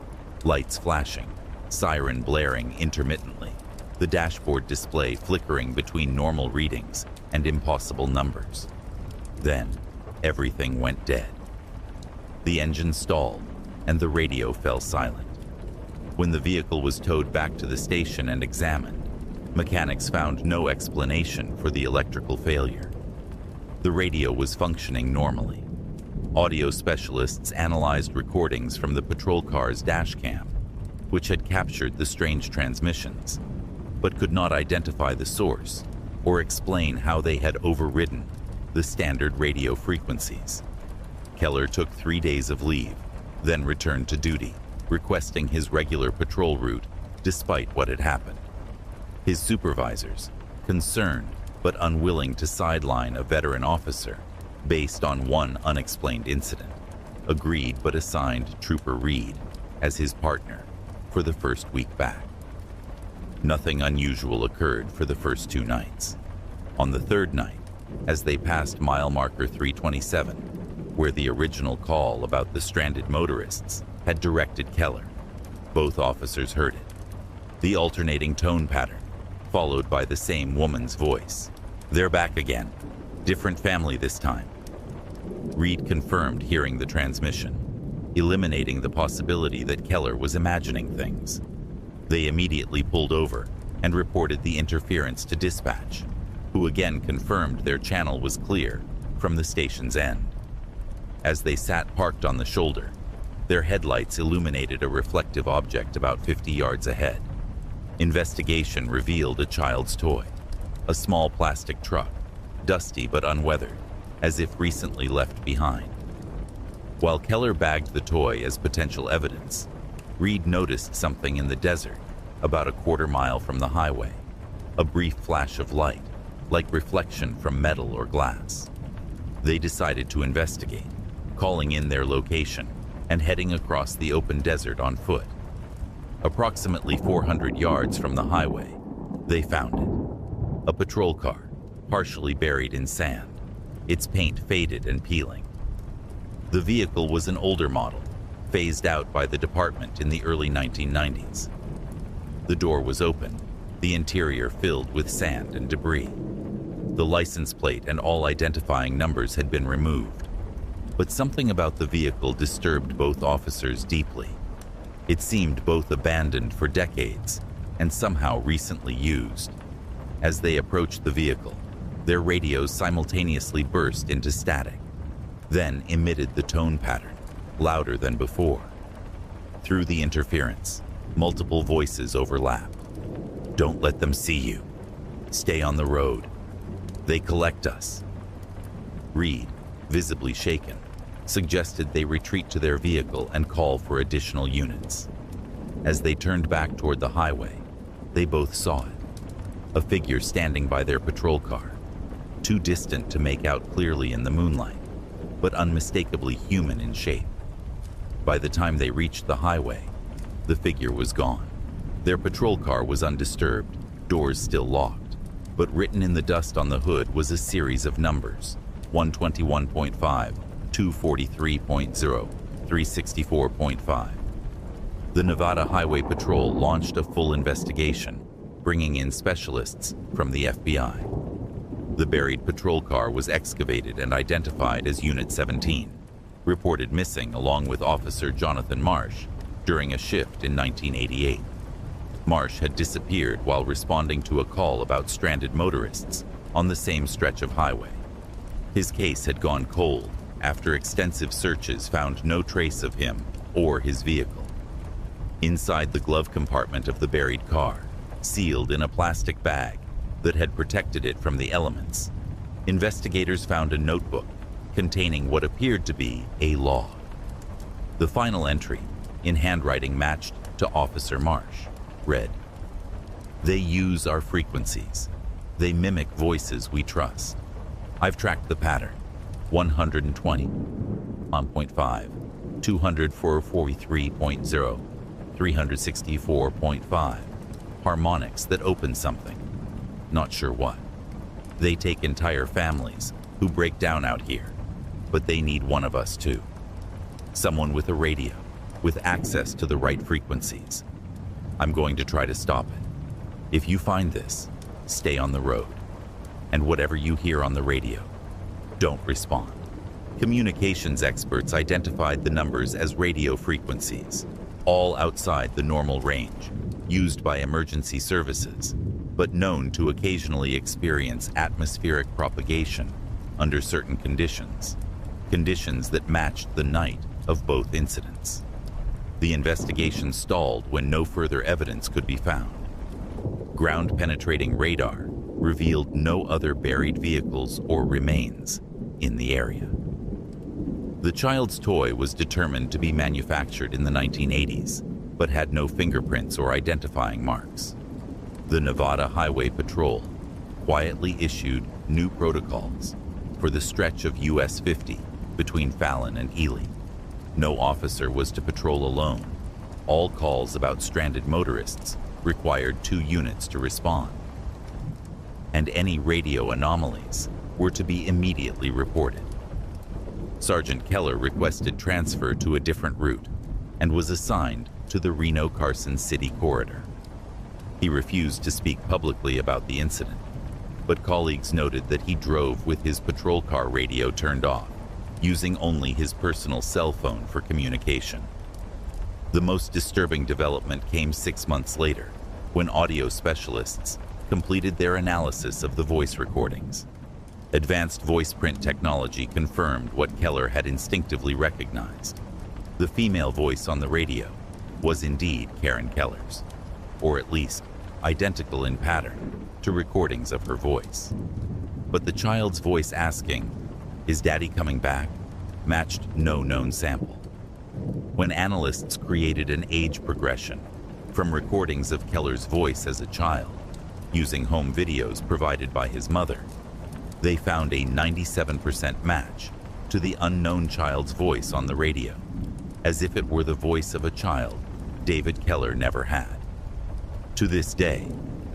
lights flashing, siren blaring intermittently, the dashboard display flickering between normal readings and impossible numbers. Then, everything went dead. The engine stalled, and the radio fell silent. When the vehicle was towed back to the station and examined, mechanics found no explanation for the electrical failure. The radio was functioning normally. Audio specialists analyzed recordings from the patrol car's dash cam, which had captured the strange transmissions, but could not identify the source or explain how they had overridden the standard radio frequencies. Keller took 3 days of leave, then returned to duty, requesting his regular patrol route despite what had happened. His supervisors, concerned but unwilling to sideline a veteran officer based on one unexplained incident, agreed but assigned Trooper Reed as his partner for the first week back. Nothing unusual occurred for the first 2 nights. On the 3rd night, as they passed mile marker 327, where the original call about the stranded motorists had directed Keller, both officers heard it. The alternating tone pattern, followed by the same woman's voice. "They're back again. Different family this time." Reed confirmed hearing the transmission, eliminating the possibility that Keller was imagining things. They immediately pulled over and reported the interference to dispatch, who again confirmed their channel was clear from the station's end. As they sat parked on the shoulder, their headlights illuminated a reflective object about 50 yards ahead. Investigation revealed a child's toy, a small plastic truck, dusty but unweathered, as if recently left behind. While Keller bagged the toy as potential evidence, Reed noticed something in the desert about a quarter mile from the highway, a brief flash of light, like reflection from metal or glass. They decided to investigate, calling in their location and heading across the open desert on foot. Approximately 400 yards from the highway, they found it. A patrol car, partially buried in sand, its paint faded and peeling. The vehicle was an older model, phased out by the department in the early 1990s. The door was open, the interior filled with sand and debris. The license plate and all identifying numbers had been removed. But something about the vehicle disturbed both officers deeply. It seemed both abandoned for decades and somehow recently used. As they approached the vehicle, their radios simultaneously burst into static, then emitted the tone pattern, louder than before. Through the interference, multiple voices overlap. Don't let them see you. Stay on the road. They collect us. Reed, visibly shaken, suggested they retreat to their vehicle and call for additional units. As they turned back toward the highway, they both saw it. A figure standing by their patrol car, too distant to make out clearly in the moonlight, but unmistakably human in shape. By the time they reached the highway, the figure was gone. Their patrol car was undisturbed, doors still locked, but written in the dust on the hood was a series of numbers: 121.5, 243.0, 364.5. The Nevada Highway Patrol launched a full investigation, bringing in specialists from the FBI. The buried patrol car was excavated and identified as Unit 17, reported missing along with Officer Jonathan Marsh during a shift in 1988. Marsh had disappeared while responding to a call about stranded motorists on the same stretch of highway. His case had gone cold after extensive searches found no trace of him or his vehicle. Inside the glove compartment of the buried car, sealed in a plastic bag that had protected it from the elements, investigators found a notebook containing what appeared to be a log. The final entry, in handwriting matched to Officer Marsh, read, "They use our frequencies. They mimic voices we trust. I've tracked the pattern: 120, 1.5, 243.0, 364.5, harmonics that open something. Not sure what. They take entire families who break down out here, but they need one of us too. Someone with a radio, with access to the right frequencies. I'm going to try to stop it. If you find this, stay on the road. And whatever you hear on the radio, don't respond." Communications experts identified the numbers as radio frequencies, all outside the normal range, used by emergency services, but known to occasionally experience atmospheric propagation under certain conditions, conditions that matched the night of both incidents. The investigation stalled when no further evidence could be found. Ground-penetrating radar revealed no other buried vehicles or remains in the area. The child's toy was determined to be manufactured in the 1980s, but had no fingerprints or identifying marks. The Nevada Highway Patrol quietly issued new protocols for the stretch of US 50 between Fallon and Ely. No officer was to patrol alone. All calls about stranded motorists required 2 units to respond. And any radio anomalies were to be immediately reported. Sergeant Keller requested transfer to a different route and was assigned to the Reno-Carson City corridor. He refused to speak publicly about the incident, but colleagues noted that he drove with his patrol car radio turned off, using only his personal cell phone for communication. The most disturbing development came 6 months later, when audio specialists completed their analysis of the voice recordings. Advanced voice print technology confirmed what Keller had instinctively recognized. The female voice on the radio was indeed Karen Keller's, or at least identical in pattern to recordings of her voice. But the child's voice asking, "Is Daddy coming back?" matched no known sample. When analysts created an age progression from recordings of Keller's voice as a child, using home videos provided by his mother, they found a 97% match to the unknown child's voice on the radio, as if it were the voice of a child David Keller never had. To this day,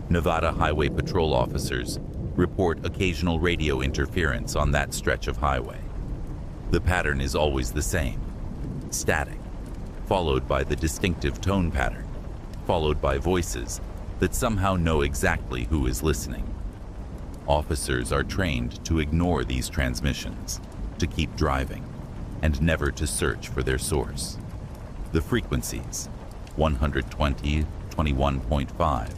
Nevada Highway Patrol officers report occasional radio interference on that stretch of highway. The pattern is always the same: static, followed by the distinctive tone pattern, followed by voices that somehow know exactly who is listening. Officers are trained to ignore these transmissions, to keep driving, and never to search for their source. The frequencies, 120, 21.5,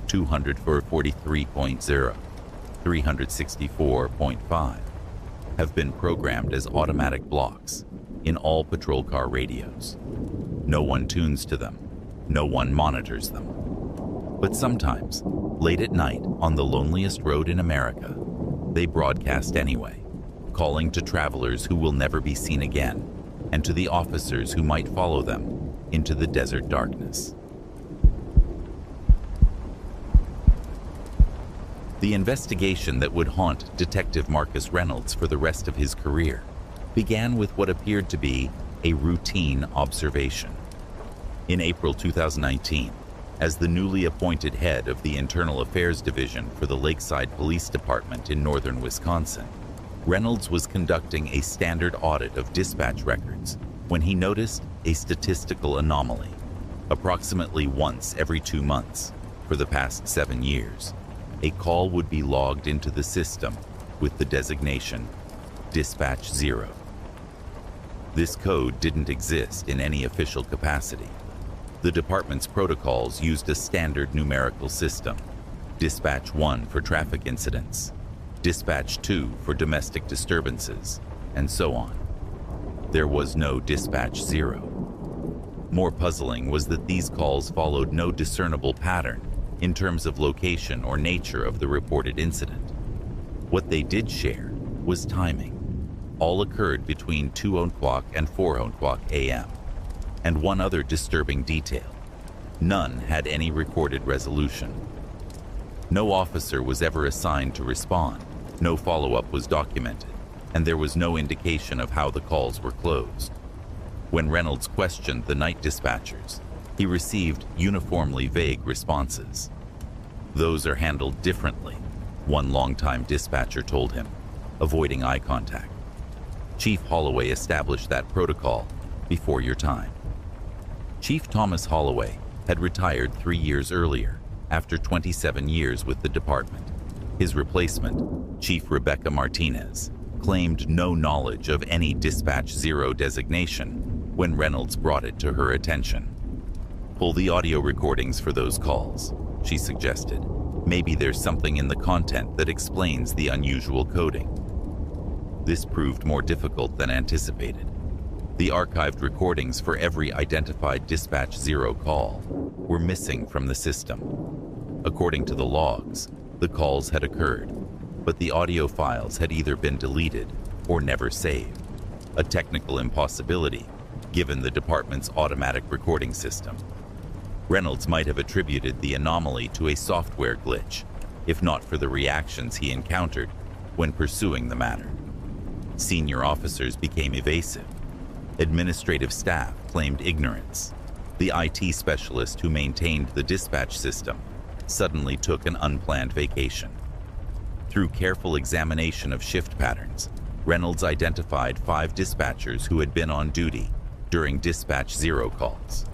243.0, 364.5, have been programmed as automatic blocks in all patrol car radios. No one tunes to them. No one monitors them. But sometimes, late at night on the loneliest road in America, they broadcast anyway, calling to travelers who will never be seen again, and to the officers who might follow them into the desert darkness. The investigation that would haunt Detective Marcus Reynolds for the rest of his career began with what appeared to be a routine observation. In April 2019, as the newly appointed head of the Internal Affairs Division for the Lakeside Police Department in northern Wisconsin, Reynolds was conducting a standard audit of dispatch records when he noticed a statistical anomaly. Approximately once every 2 months, for the past 7 years, a call would be logged into the system with the designation Dispatch 0. This code didn't exist in any official capacity. The department's protocols used a standard numerical system: Dispatch 1 for traffic incidents, Dispatch 2 for domestic disturbances, and so on. There was no Dispatch 0. More puzzling was that these calls followed no discernible pattern in terms of location or nature of the reported incident. What they did share was timing. All occurred between 2:00 and 4:00 a.m. And one other disturbing detail: none had any recorded resolution. No officer was ever assigned to respond, no follow-up was documented, and there was no indication of how the calls were closed. When Reynolds questioned the night dispatchers, he received uniformly vague responses. "Those are handled differently," one longtime dispatcher told him, avoiding eye contact. Chief Holloway established that protocol before your time. Chief Thomas Holloway had retired 3 years earlier, after 27 years with the department. His replacement, Chief Rebecca Martinez, claimed no knowledge of any Dispatch 0 designation when Reynolds brought it to her attention. "Pull the audio recordings for those calls," she suggested. "Maybe there's something in the content that explains the unusual coding." This proved more difficult than anticipated. The archived recordings for every identified Dispatch 0 call were missing from the system. According to the logs, the calls had occurred, but the audio files had either been deleted or never saved, a technical impossibility given the department's automatic recording system. Reynolds might have attributed the anomaly to a software glitch, if not for the reactions he encountered when pursuing the matter. Senior officers became evasive. Administrative staff claimed ignorance. The IT specialist who maintained the dispatch system suddenly took an unplanned vacation. Through careful examination of shift patterns, Reynolds identified 5 dispatchers who had been on duty during Dispatch 0 calls.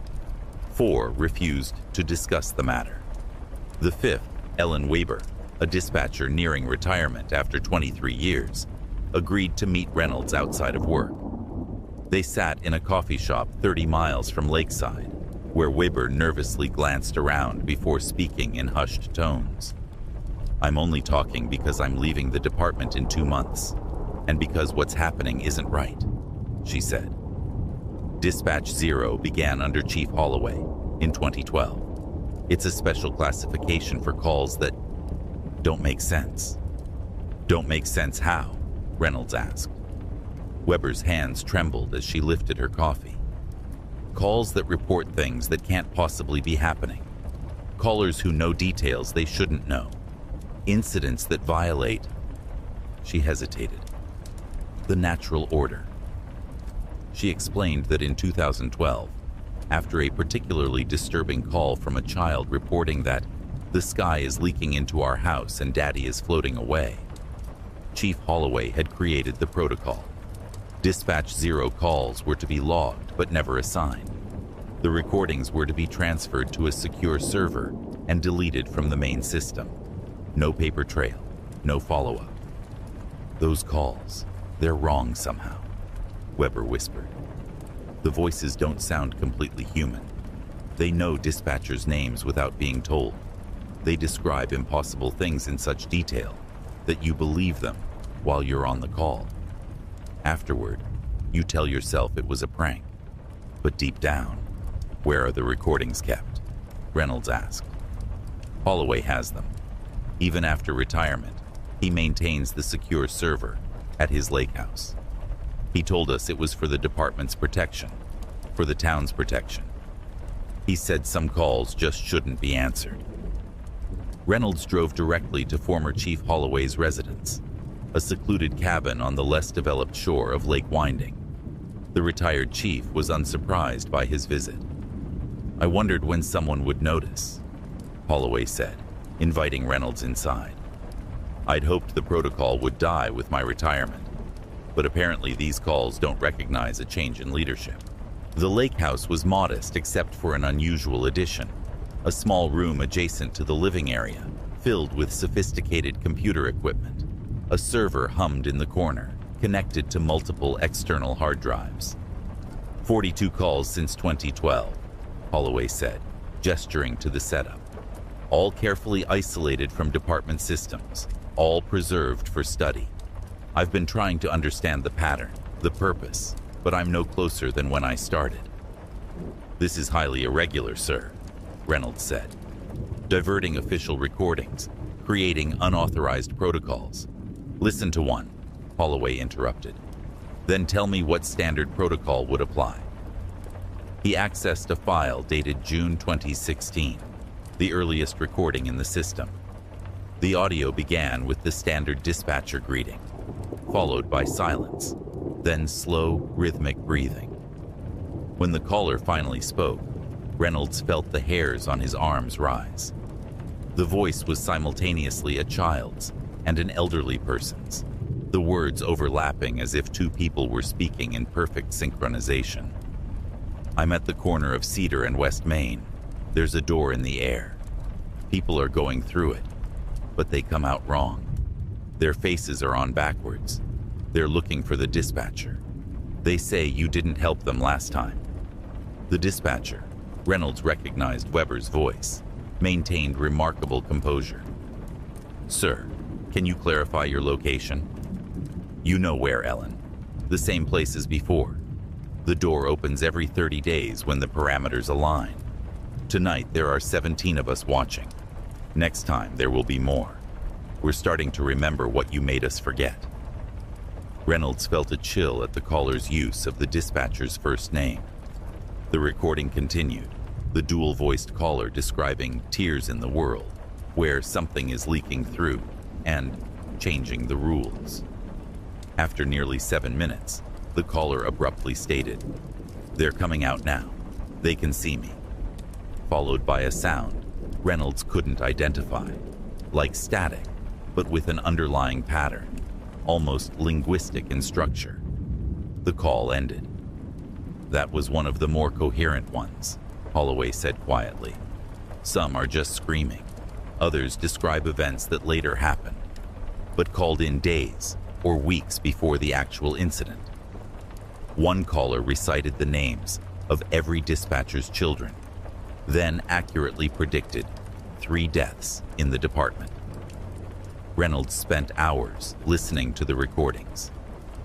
4 refused to discuss the matter. The 5th, Ellen Weber, a dispatcher nearing retirement after 23 years, agreed to meet Reynolds outside of work. They sat in a coffee shop 30 miles from Lakeside, where Weber nervously glanced around before speaking in hushed tones. "I'm only talking because I'm leaving the department in 2 months, and because what's happening isn't right," she said. Dispatch 0 began under Chief Holloway in 2012. It's a special classification for calls that don't make sense. "Don't make sense how?" Reynolds asked. Weber's hands trembled as she lifted her coffee. "Calls that report things that can't possibly be happening. Callers who know details they shouldn't know. Incidents that violate..." She hesitated. the natural order. She explained that in 2012, after a particularly disturbing call from a child reporting that the sky is leaking into our house and Daddy is floating away, Chief Holloway had created the protocol. Dispatch 0 calls were to be logged but never assigned. The recordings were to be transferred to a secure server and deleted from the main system. No paper trail, no follow-up. Those calls, they're wrong somehow, Weber whispered. The voices don't sound completely human. They know dispatchers' names without being told. They describe impossible things in such detail that you believe them while you're on the call. Afterward, you tell yourself it was a prank. But deep down, where are the recordings kept? Reynolds asked. Holloway has them. Even after retirement, he maintains the secure server at his lake house. He told us it was for the department's protection, for the town's protection. He said some calls just shouldn't be answered. Reynolds drove directly to former Chief Holloway's residence, a secluded cabin on the less developed shore of Lake Winding. The retired chief was unsurprised by his visit. I wondered when someone would notice, Holloway said, inviting Reynolds inside. I'd hoped the protocol would die with my retirement, but apparently these calls don't recognize a change in leadership. The lake house was modest except for an unusual addition, a small room adjacent to the living area, filled with sophisticated computer equipment. A server hummed in the corner, connected to multiple external hard drives. 42 calls since 2012, Holloway said, gesturing to the setup. All carefully isolated from department systems, all preserved for study. I've been trying to understand the pattern, the purpose, but I'm no closer than when I started. This is highly irregular, sir, Reynolds said. Diverting official recordings, creating unauthorized protocols. Listen to one, Holloway interrupted. Then tell me what standard protocol would apply. He accessed a file dated June 2016, the earliest recording in the system. The audio began with the standard dispatcher greeting, followed by silence, then slow, rhythmic breathing. When the caller finally spoke, Reynolds felt the hairs on his arms rise. The voice was simultaneously a child's and an elderly person's, the words overlapping as if two people were speaking in perfect synchronization. I'm at the corner of Cedar and West Main. There's a door in the air. People are going through it, but they come out wrong. Their faces are on backwards. They're looking for the dispatcher. They say you didn't help them last time. The dispatcher, Reynolds recognized Weber's voice, maintained remarkable composure. Sir, can you clarify your location? You know where, Ellen. The same place as before. The door opens every 30 days when the parameters align. Tonight there are 17 of us watching. Next time there will be more. We're starting to remember what you made us forget. Reynolds felt a chill at the caller's use of the dispatcher's first name. The recording continued, the dual-voiced caller describing tears in the world, where something is leaking through, and changing the rules. After nearly 7 minutes, the caller abruptly stated, "They're coming out now. They can see me." Followed by a sound Reynolds couldn't identify, like static, but with an underlying pattern, almost linguistic in structure. The call ended. That was one of the more coherent ones, Holloway said quietly. Some are just screaming. Others describe events that later happened, but called in days or weeks before the actual incident. One caller recited the names of every dispatcher's children, then accurately predicted 3 deaths in the department. Reynolds spent hours listening to the recordings.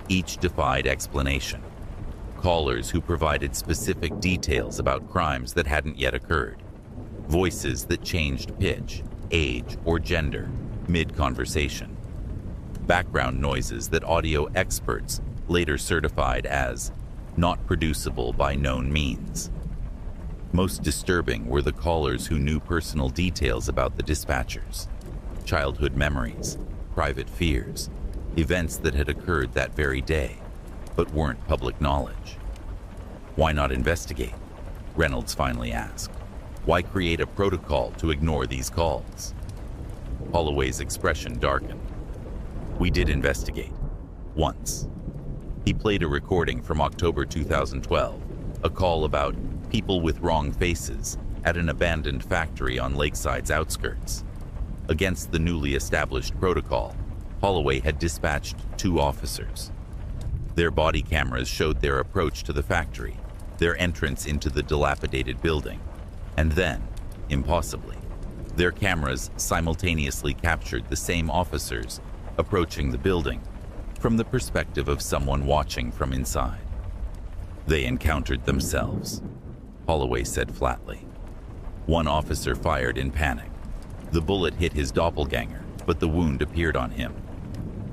Each defied explanation. Callers who provided specific details about crimes that hadn't yet occurred. Voices that changed pitch, age, or gender mid-conversation. Background noises that audio experts later certified as not producible by known means. Most disturbing were the callers who knew personal details about the dispatchers, childhood memories, private fears, events that had occurred that very day, but weren't public knowledge. Why not investigate? Reynolds finally asked. Why create a protocol to ignore these calls? Holloway's expression darkened. We did investigate. Once. He played a recording from October 2012, a call about people with wrong faces at an abandoned factory on Lakeside's outskirts. Against the newly established protocol, Holloway had dispatched 2 officers. Their body cameras showed their approach to the factory, their entrance into the dilapidated building, and then, impossibly, their cameras simultaneously captured the same officers approaching the building from the perspective of someone watching from inside. They encountered themselves, Holloway said flatly. One officer fired in panic. The bullet hit his doppelganger, but the wound appeared on him.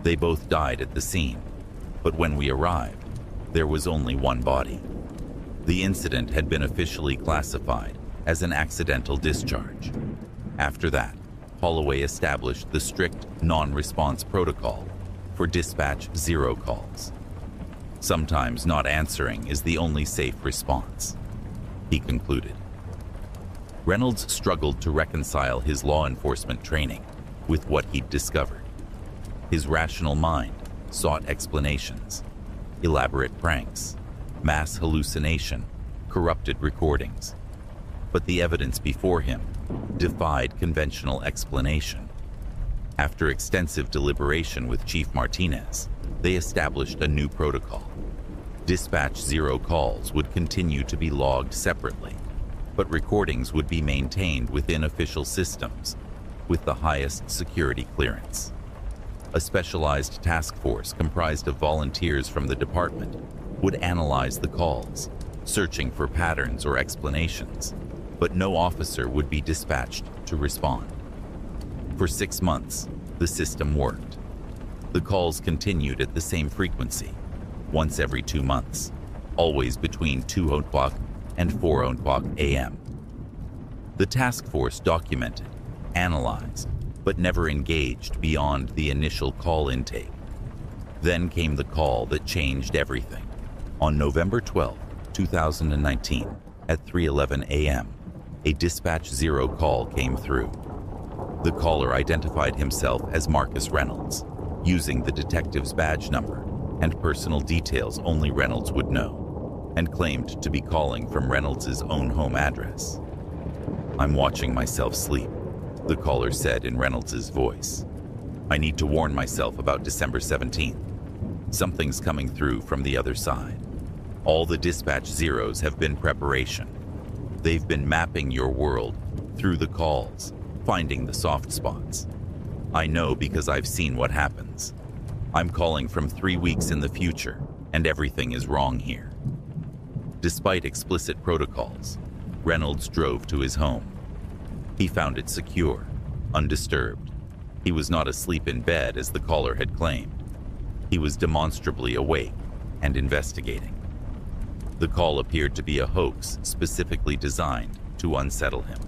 They both died at the scene, but when we arrived, there was only one body. The incident had been officially classified as an accidental discharge. After that, Holloway established the strict non-response protocol for dispatch 0 calls. Sometimes not answering is the only safe response, he concluded. Reynolds struggled to reconcile his law enforcement training with what he'd discovered. His rational mind sought explanations, elaborate pranks, mass hallucination, corrupted recordings. But the evidence before him defied conventional explanation. After extensive deliberation with Chief Martinez, they established a new protocol. Dispatch 0 calls would continue to be logged separately, but recordings would be maintained within official systems with the highest security clearance. A specialized task force comprised of volunteers from the department would analyze the calls, searching for patterns or explanations, but no officer would be dispatched to respond. For 6 months, the system worked. The calls continued at the same frequency, once every 2 months, always between 2 o'clock and 4 o'clock a.m. The task force documented, analyzed, but never engaged beyond the initial call intake. Then came the call that changed everything. On November 12, 2019, at 3:11 a.m., a dispatch 0 call came through. The caller identified himself as Marcus Reynolds, using the detective's badge number and personal details only Reynolds would know, and claimed to be calling from Reynolds' own home address. "I'm watching myself sleep," the caller said in Reynolds' voice. "I need to warn myself about December 17th. Something's coming through from the other side. All the dispatch 0s have been preparation. They've been mapping your world through the calls, finding the soft spots. I know because I've seen what happens. I'm calling from 3 weeks in the future, and everything is wrong here." Despite explicit protocols, Reynolds drove to his home. He found it secure, undisturbed. He was not asleep in bed as the caller had claimed. He was demonstrably awake and investigating. The call appeared to be a hoax specifically designed to unsettle him.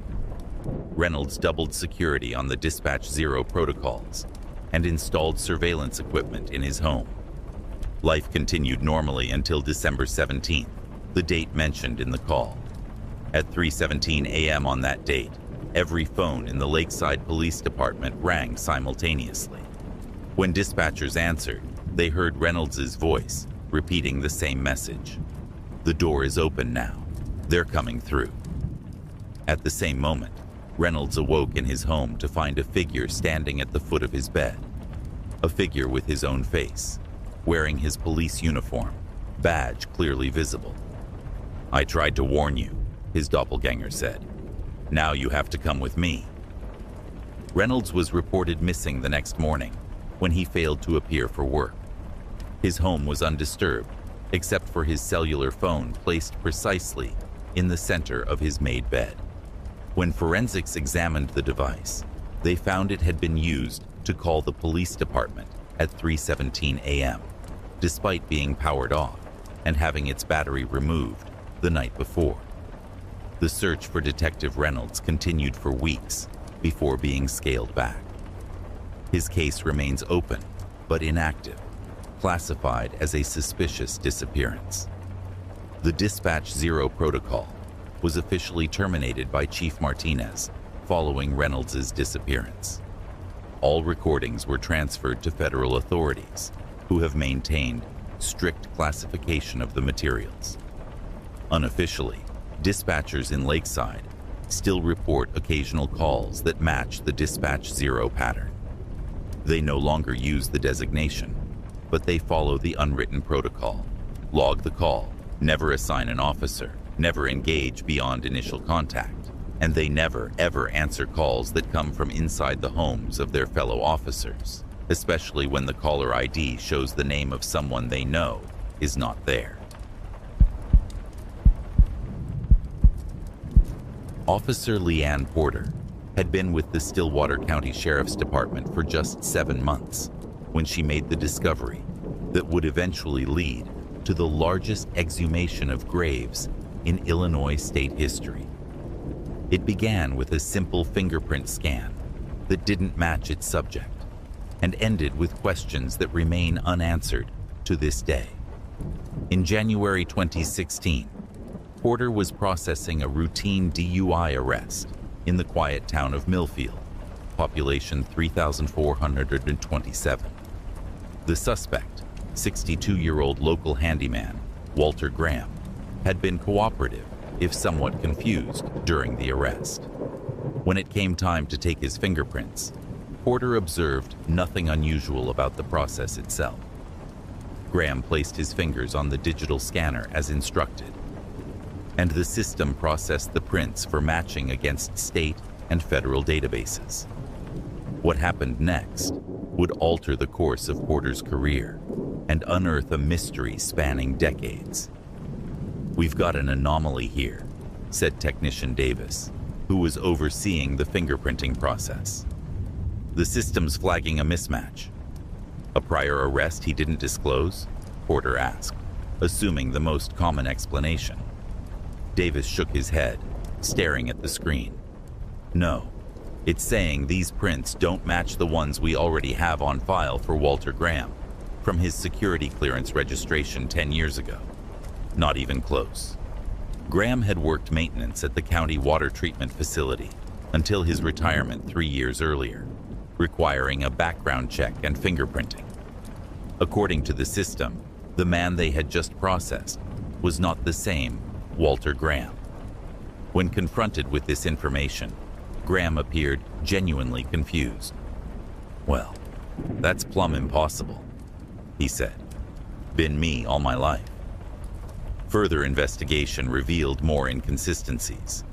Reynolds doubled security on the Dispatch 0 protocols and installed surveillance equipment in his home. Life continued normally until December 17th, the date mentioned in the call. At 3:17 a.m. on that date, every phone in the Lakeside Police Department rang simultaneously. When dispatchers answered, they heard Reynolds' voice repeating the same message. "The door is open now. They're coming through." At the same moment, Reynolds awoke in his home to find a figure standing at the foot of his bed. A figure with his own face, wearing his police uniform, badge clearly visible. "I tried to warn you," his doppelganger said. "Now you have to come with me." Reynolds was reported missing the next morning when he failed to appear for work. His home was undisturbed, except for his cellular phone placed precisely in the center of his made bed. When forensics examined the device, they found it had been used to call the police department at 3:17 a.m., despite being powered off and having its battery removed the night before. The search for Detective Reynolds continued for weeks before being scaled back. His case remains open, but inactive, classified as a suspicious disappearance. The Dispatch Zero protocol was officially terminated by Chief Martinez following Reynolds' disappearance. All recordings were transferred to federal authorities, who have maintained strict classification of the materials. Unofficially, dispatchers in Lakeside still report occasional calls that match the Dispatch Zero pattern. They no longer use the designation, but they follow the unwritten protocol: log the call, never assign an officer, never engage beyond initial contact, and they never, ever answer calls that come from inside the homes of their fellow officers, especially when the caller ID shows the name of someone they know is not there. Officer Leanne Porter had been with the Stillwater County Sheriff's Department for just 7 months when she made the discovery that would eventually lead to the largest exhumation of graves in Illinois state history. It began with a simple fingerprint scan that didn't match its subject and ended with questions that remain unanswered to this day. In January 2016, Porter was processing a routine DUI arrest in the quiet town of Millfield, population 3,427. The suspect, 62-year-old local handyman Walter Graham, had been cooperative, if somewhat confused, during the arrest. When it came time to take his fingerprints, Porter observed nothing unusual about the process itself. Graham placed his fingers on the digital scanner as instructed, and the system processed the prints for matching against state and federal databases. What happened next would alter the course of Porter's career and unearth a mystery spanning decades. "We've got an anomaly here," said Technician Davis, who was overseeing the fingerprinting process. "The system's flagging a mismatch." "A prior arrest he didn't disclose?" Porter asked, assuming the most common explanation. Davis shook his head, staring at the screen. "No, it's saying these prints don't match the ones we already have on file for Walter Graham from his security clearance registration 10 years ago. Not even close." Graham had worked maintenance at the county water treatment facility until his retirement 3 years earlier, requiring a background check and fingerprinting. According to the system, the man they had just processed was not the same Walter Graham. When confronted with this information, Graham appeared genuinely confused. "Well, that's plumb impossible," he said. "Been me all my life." Further investigation revealed more inconsistencies.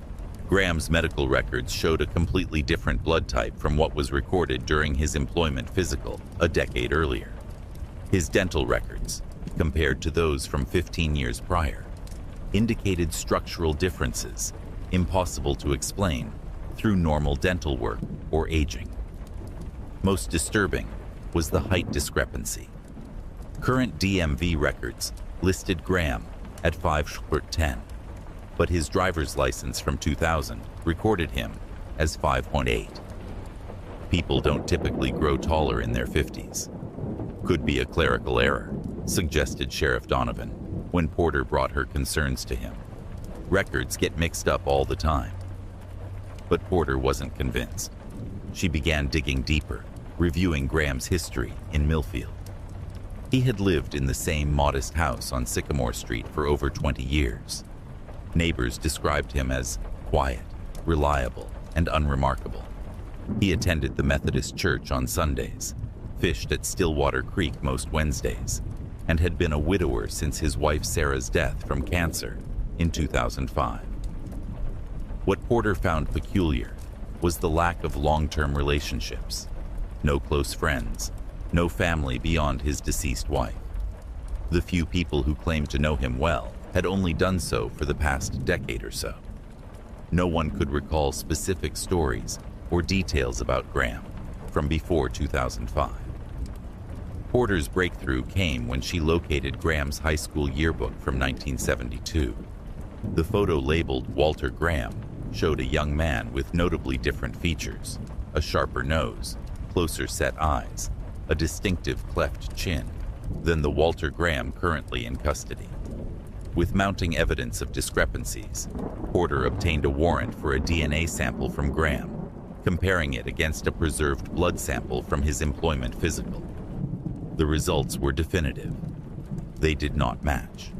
Graham's medical records showed a completely different blood type from what was recorded during his employment physical a decade earlier. His dental records, compared to those from 15 years prior, indicated structural differences impossible to explain through normal dental work or aging. Most disturbing was the height discrepancy. Current DMV records listed Graham at 5'10", but his driver's license from 2000 recorded him as 5'8". People don't typically grow taller in their 50s. "Could be a clerical error," suggested Sheriff Donovan when Porter brought her concerns to him. "Records get mixed up all the time." But Porter wasn't convinced. She began digging deeper, reviewing Graham's history in Millfield. He had lived in the same modest house on Sycamore Street for over 20 years. Neighbors described him as quiet, reliable, and unremarkable. He attended the Methodist Church on Sundays, fished at Stillwater Creek most Wednesdays, and had been a widower since his wife Sarah's death from cancer in 2005. What Porter found peculiar was the lack of long-term relationships. No close friends, no family beyond his deceased wife. The few people who claimed to know him well had only done so for the past decade or so. No one could recall specific stories or details about Graham from before 2005. Porter's breakthrough came when she located Graham's high school yearbook from 1972. The photo labeled Walter Graham showed a young man with notably different features: a sharper nose, closer set eyes, a distinctive cleft chin, than the Walter Graham currently in custody. With mounting evidence of discrepancies, Porter obtained a warrant for a DNA sample from Graham, comparing it against a preserved blood sample from his employment physical. The results were definitive. They did not match.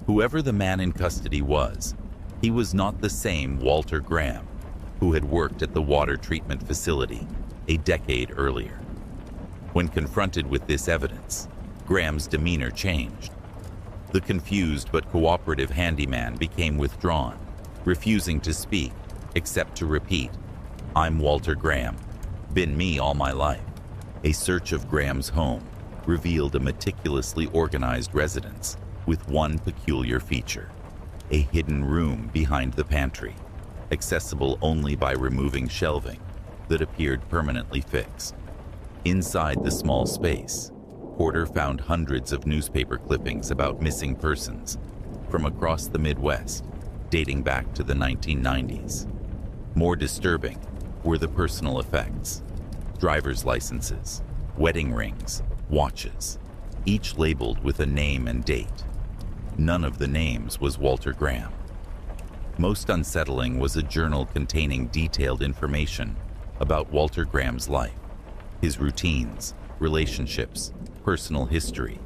Whoever the man in custody was, he was not the same Walter Graham who had worked at the water treatment facility a decade earlier. When confronted with this evidence, Graham's demeanor changed. The confused but cooperative handyman became withdrawn, refusing to speak except to repeat, "I'm Walter Graham. Been me all my life." A search of Graham's home revealed a meticulously organized residence with one peculiar feature: a hidden room behind the pantry, accessible only by removing shelving that appeared permanently fixed. Inside the small space, Porter found hundreds of newspaper clippings about missing persons from across the Midwest, dating back to the 1990s. More disturbing were the personal effects: driver's licenses, wedding rings, watches, each labeled with a name and date. None of the names was Walter Graham. Most unsettling was a journal containing detailed information about Walter Graham's life, his routines, relationships, personal history,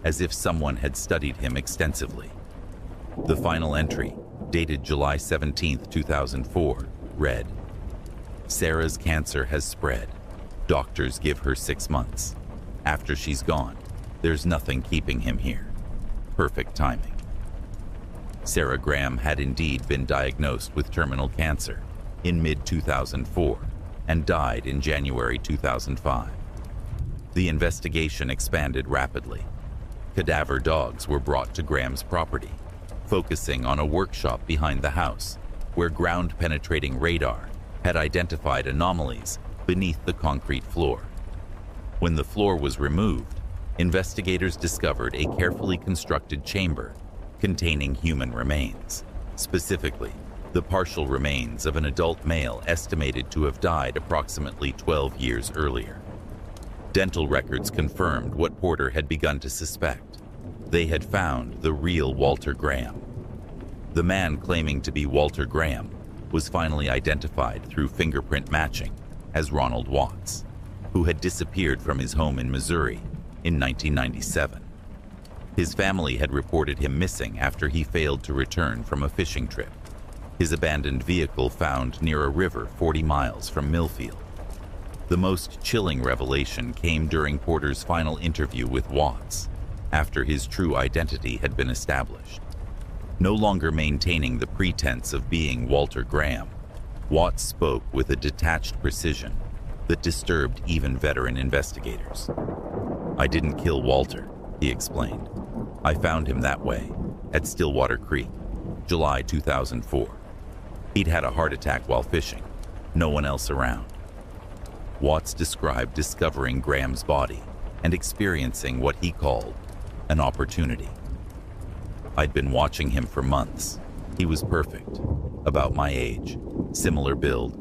as if someone had studied him extensively. The final entry, dated July 17, 2004, read, "Sarah's cancer has spread. Doctors give her 6 months. After she's gone, there's nothing keeping him here. Perfect timing." Sarah Graham had indeed been diagnosed with terminal cancer in mid-2004 and died in January 2005. The investigation expanded rapidly. Cadaver dogs were brought to Graham's property, focusing on a workshop behind the house where ground-penetrating radar had identified anomalies beneath the concrete floor. When the floor was removed, investigators discovered a carefully constructed chamber containing human remains, specifically the partial remains of an adult male estimated to have died approximately 12 years earlier. Dental records confirmed what Porter had begun to suspect. They had found the real Walter Graham. The man claiming to be Walter Graham was finally identified through fingerprint matching as Ronald Watts, who had disappeared from his home in Missouri in 1997. His family had reported him missing after he failed to return from a fishing trip. His abandoned vehicle found near a river 40 miles from Millfield. The most chilling revelation came during Porter's final interview with Watts, after his true identity had been established. No longer maintaining the pretense of being Walter Graham, Watts spoke with a detached precision that disturbed even veteran investigators. "I didn't kill Walter," he explained. "I found him that way, at Stillwater Creek, July 2004. He'd had a heart attack while fishing, no one else around." Watts described discovering Graham's body and experiencing what he called an opportunity. "I'd been watching him for months. He was perfect, about my age, similar build,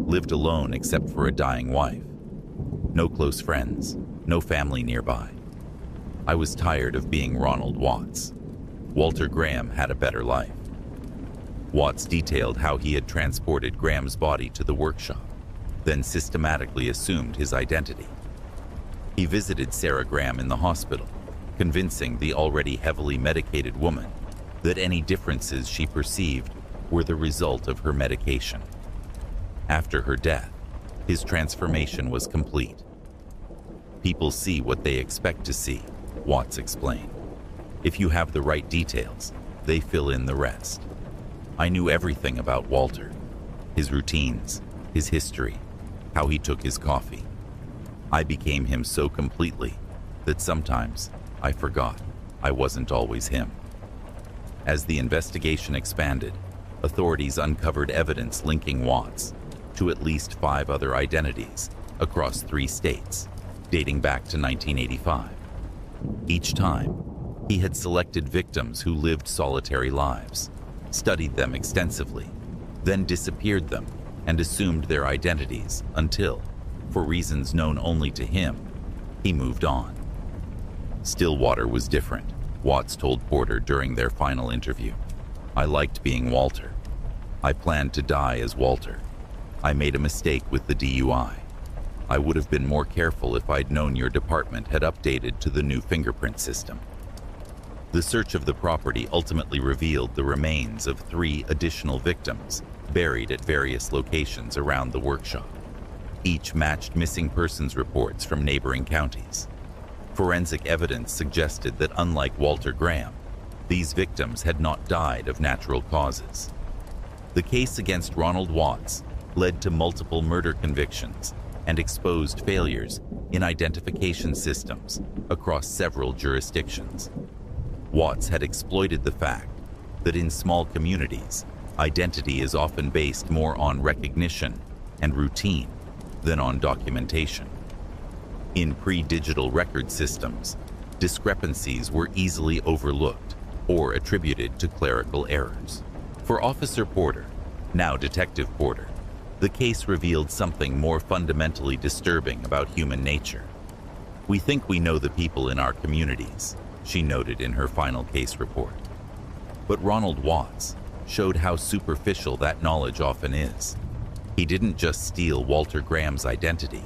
lived alone except for a dying wife. No close friends, no family nearby. I was tired of being Ronald Watts. Walter Graham had a better life." Watts detailed how he had transported Graham's body to the workshop, then systematically assumed his identity. He visited Sarah Graham in the hospital, convincing the already heavily medicated woman that any differences she perceived were the result of her medication. After her death, his transformation was complete. "People see what they expect to see," Watts explained. "If you have the right details, they fill in the rest. I knew everything about Walter, his routines, his history, how he took his coffee. I became him so completely that sometimes I forgot I wasn't always him." As the investigation expanded, authorities uncovered evidence linking Watts to at least 5 other identities across 3 states, dating back to 1985. Each time, he had selected victims who lived solitary lives, studied them extensively, then disappeared them and assumed their identities until, for reasons known only to him, He moved on. Stillwater was different, Watts told Porter during their final interview. I liked being Walter. I planned to die as Walter. I made a mistake with the DUI. I would have been more careful if I'd known your department had updated to the new fingerprint system. The search of the property ultimately revealed the remains of 3 additional victims buried at various locations around the workshop. Each matched missing persons reports from neighboring counties. Forensic evidence suggested that unlike Walter Graham, these victims had not died of natural causes. The case against Ronald Watts led to multiple murder convictions and exposed failures in identification systems across several jurisdictions. Watts had exploited the fact that in small communities, identity is often based more on recognition and routine than on documentation. In pre-digital record systems, discrepancies were easily overlooked or attributed to clerical errors. For Officer Porter, now Detective Porter, the case revealed something more fundamentally disturbing about human nature. We think we know the people in our communities, she noted in her final case report. But Ronald Watts showed how superficial that knowledge often is. He didn't just steal Walter Graham's identity.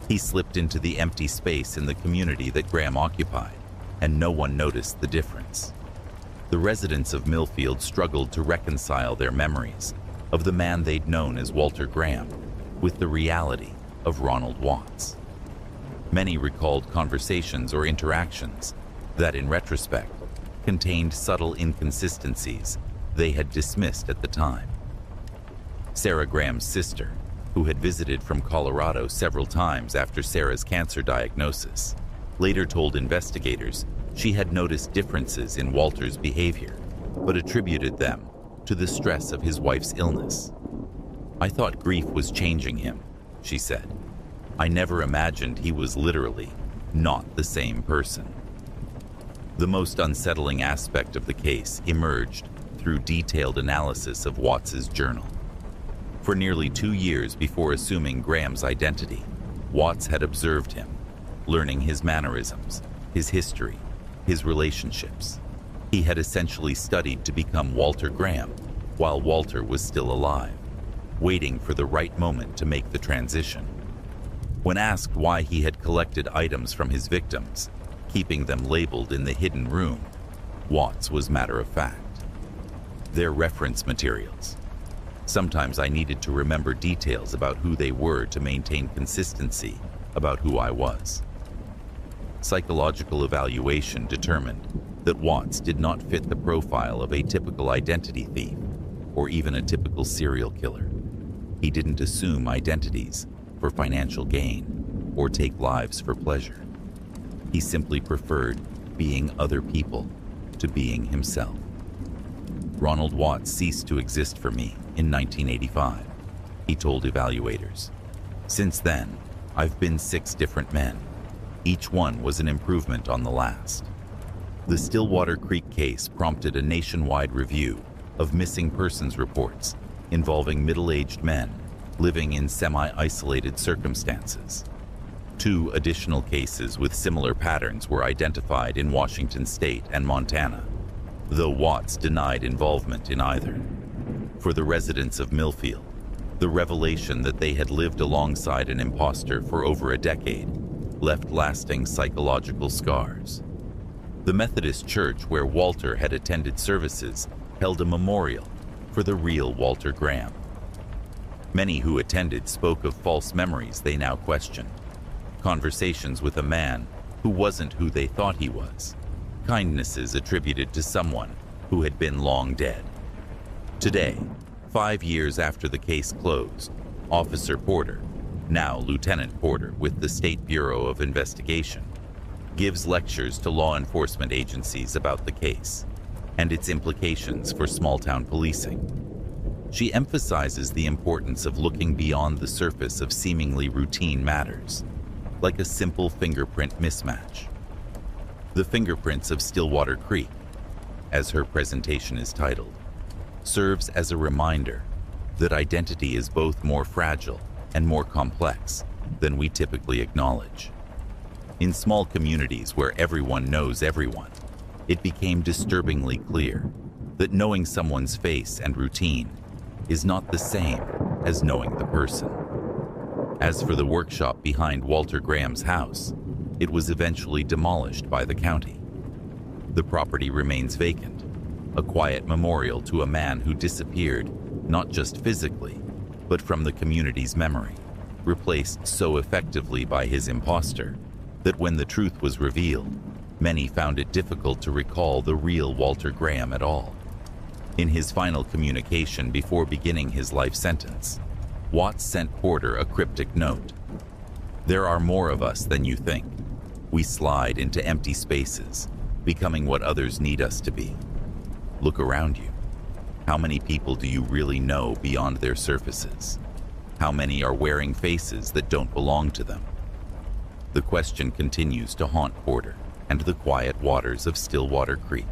He slipped into the empty space in the community that Graham occupied, and no one noticed the difference. The residents of Millfield struggled to reconcile their memories of the man they'd known as Walter Graham with the reality of Ronald Watts. Many recalled conversations or interactions that, in retrospect, contained subtle inconsistencies they had dismissed at the time. Sarah Graham's sister, who had visited from Colorado several times after Sarah's cancer diagnosis, later told investigators she had noticed differences in Walter's behavior, but attributed them to the stress of his wife's illness. I thought grief was changing him, she said. I never imagined he was literally not the same person. The most unsettling aspect of the case emerged through detailed analysis of Watts's journal. For nearly 2 years before assuming Graham's identity, Watts had observed him, learning his mannerisms, his history, his relationships. He had essentially studied to become Walter Graham while Walter was still alive, waiting for the right moment to make the transition. When asked why he had collected items from his victims, keeping them labeled in the hidden room, Watts was matter-of-fact. They're reference materials. Sometimes I needed to remember details about who they were to maintain consistency about who I was. Psychological evaluation determined that Watts did not fit the profile of a typical identity thief or even a typical serial killer. He didn't assume identities for financial gain or take lives for pleasure. He simply preferred being other people to being himself. Ronald Watts ceased to exist for me in 1985, he told evaluators. Since then, I've been 6 different men. Each one was an improvement on the last. The Stillwater Creek case prompted a nationwide review of missing persons reports involving middle-aged men living in semi-isolated circumstances. 2 additional cases with similar patterns were identified in Washington State and Montana, though Watts denied involvement in either. For the residents of Millfield, the revelation that they had lived alongside an imposter for over a decade left lasting psychological scars. The Methodist Church where Walter had attended services held a memorial for the real Walter Graham. Many who attended spoke of false memories they now questioned, conversations with a man who wasn't who they thought he was, kindnesses attributed to someone who had been long dead. Today, 5 years after the case closed, Officer Porter, now Lieutenant Porter with the State Bureau of Investigation, gives lectures to law enforcement agencies about the case and its implications for small-town policing. She emphasizes the importance of looking beyond the surface of seemingly routine matters, like a simple fingerprint mismatch. The Fingerprints of Stillwater Creek, as her presentation is titled, serves as a reminder that identity is both more fragile and more complex than we typically acknowledge. In small communities where everyone knows everyone, it became disturbingly clear that knowing someone's face and routine is not the same as knowing the person. As for the workshop behind Walter Graham's house, it was eventually demolished by the county. The property remains vacant, a quiet memorial to a man who disappeared not just physically, but from the community's memory, replaced so effectively by his imposter that when the truth was revealed, many found it difficult to recall the real Walter Graham at all. In his final communication before beginning his life sentence, Watts sent Porter a cryptic note. "There are more of us than you think. We slide into empty spaces, becoming what others need us to be. Look around you. How many people do you really know beyond their surfaces? How many are wearing faces that don't belong to them?" The question continues to haunt Porter and the quiet waters of Stillwater Creek.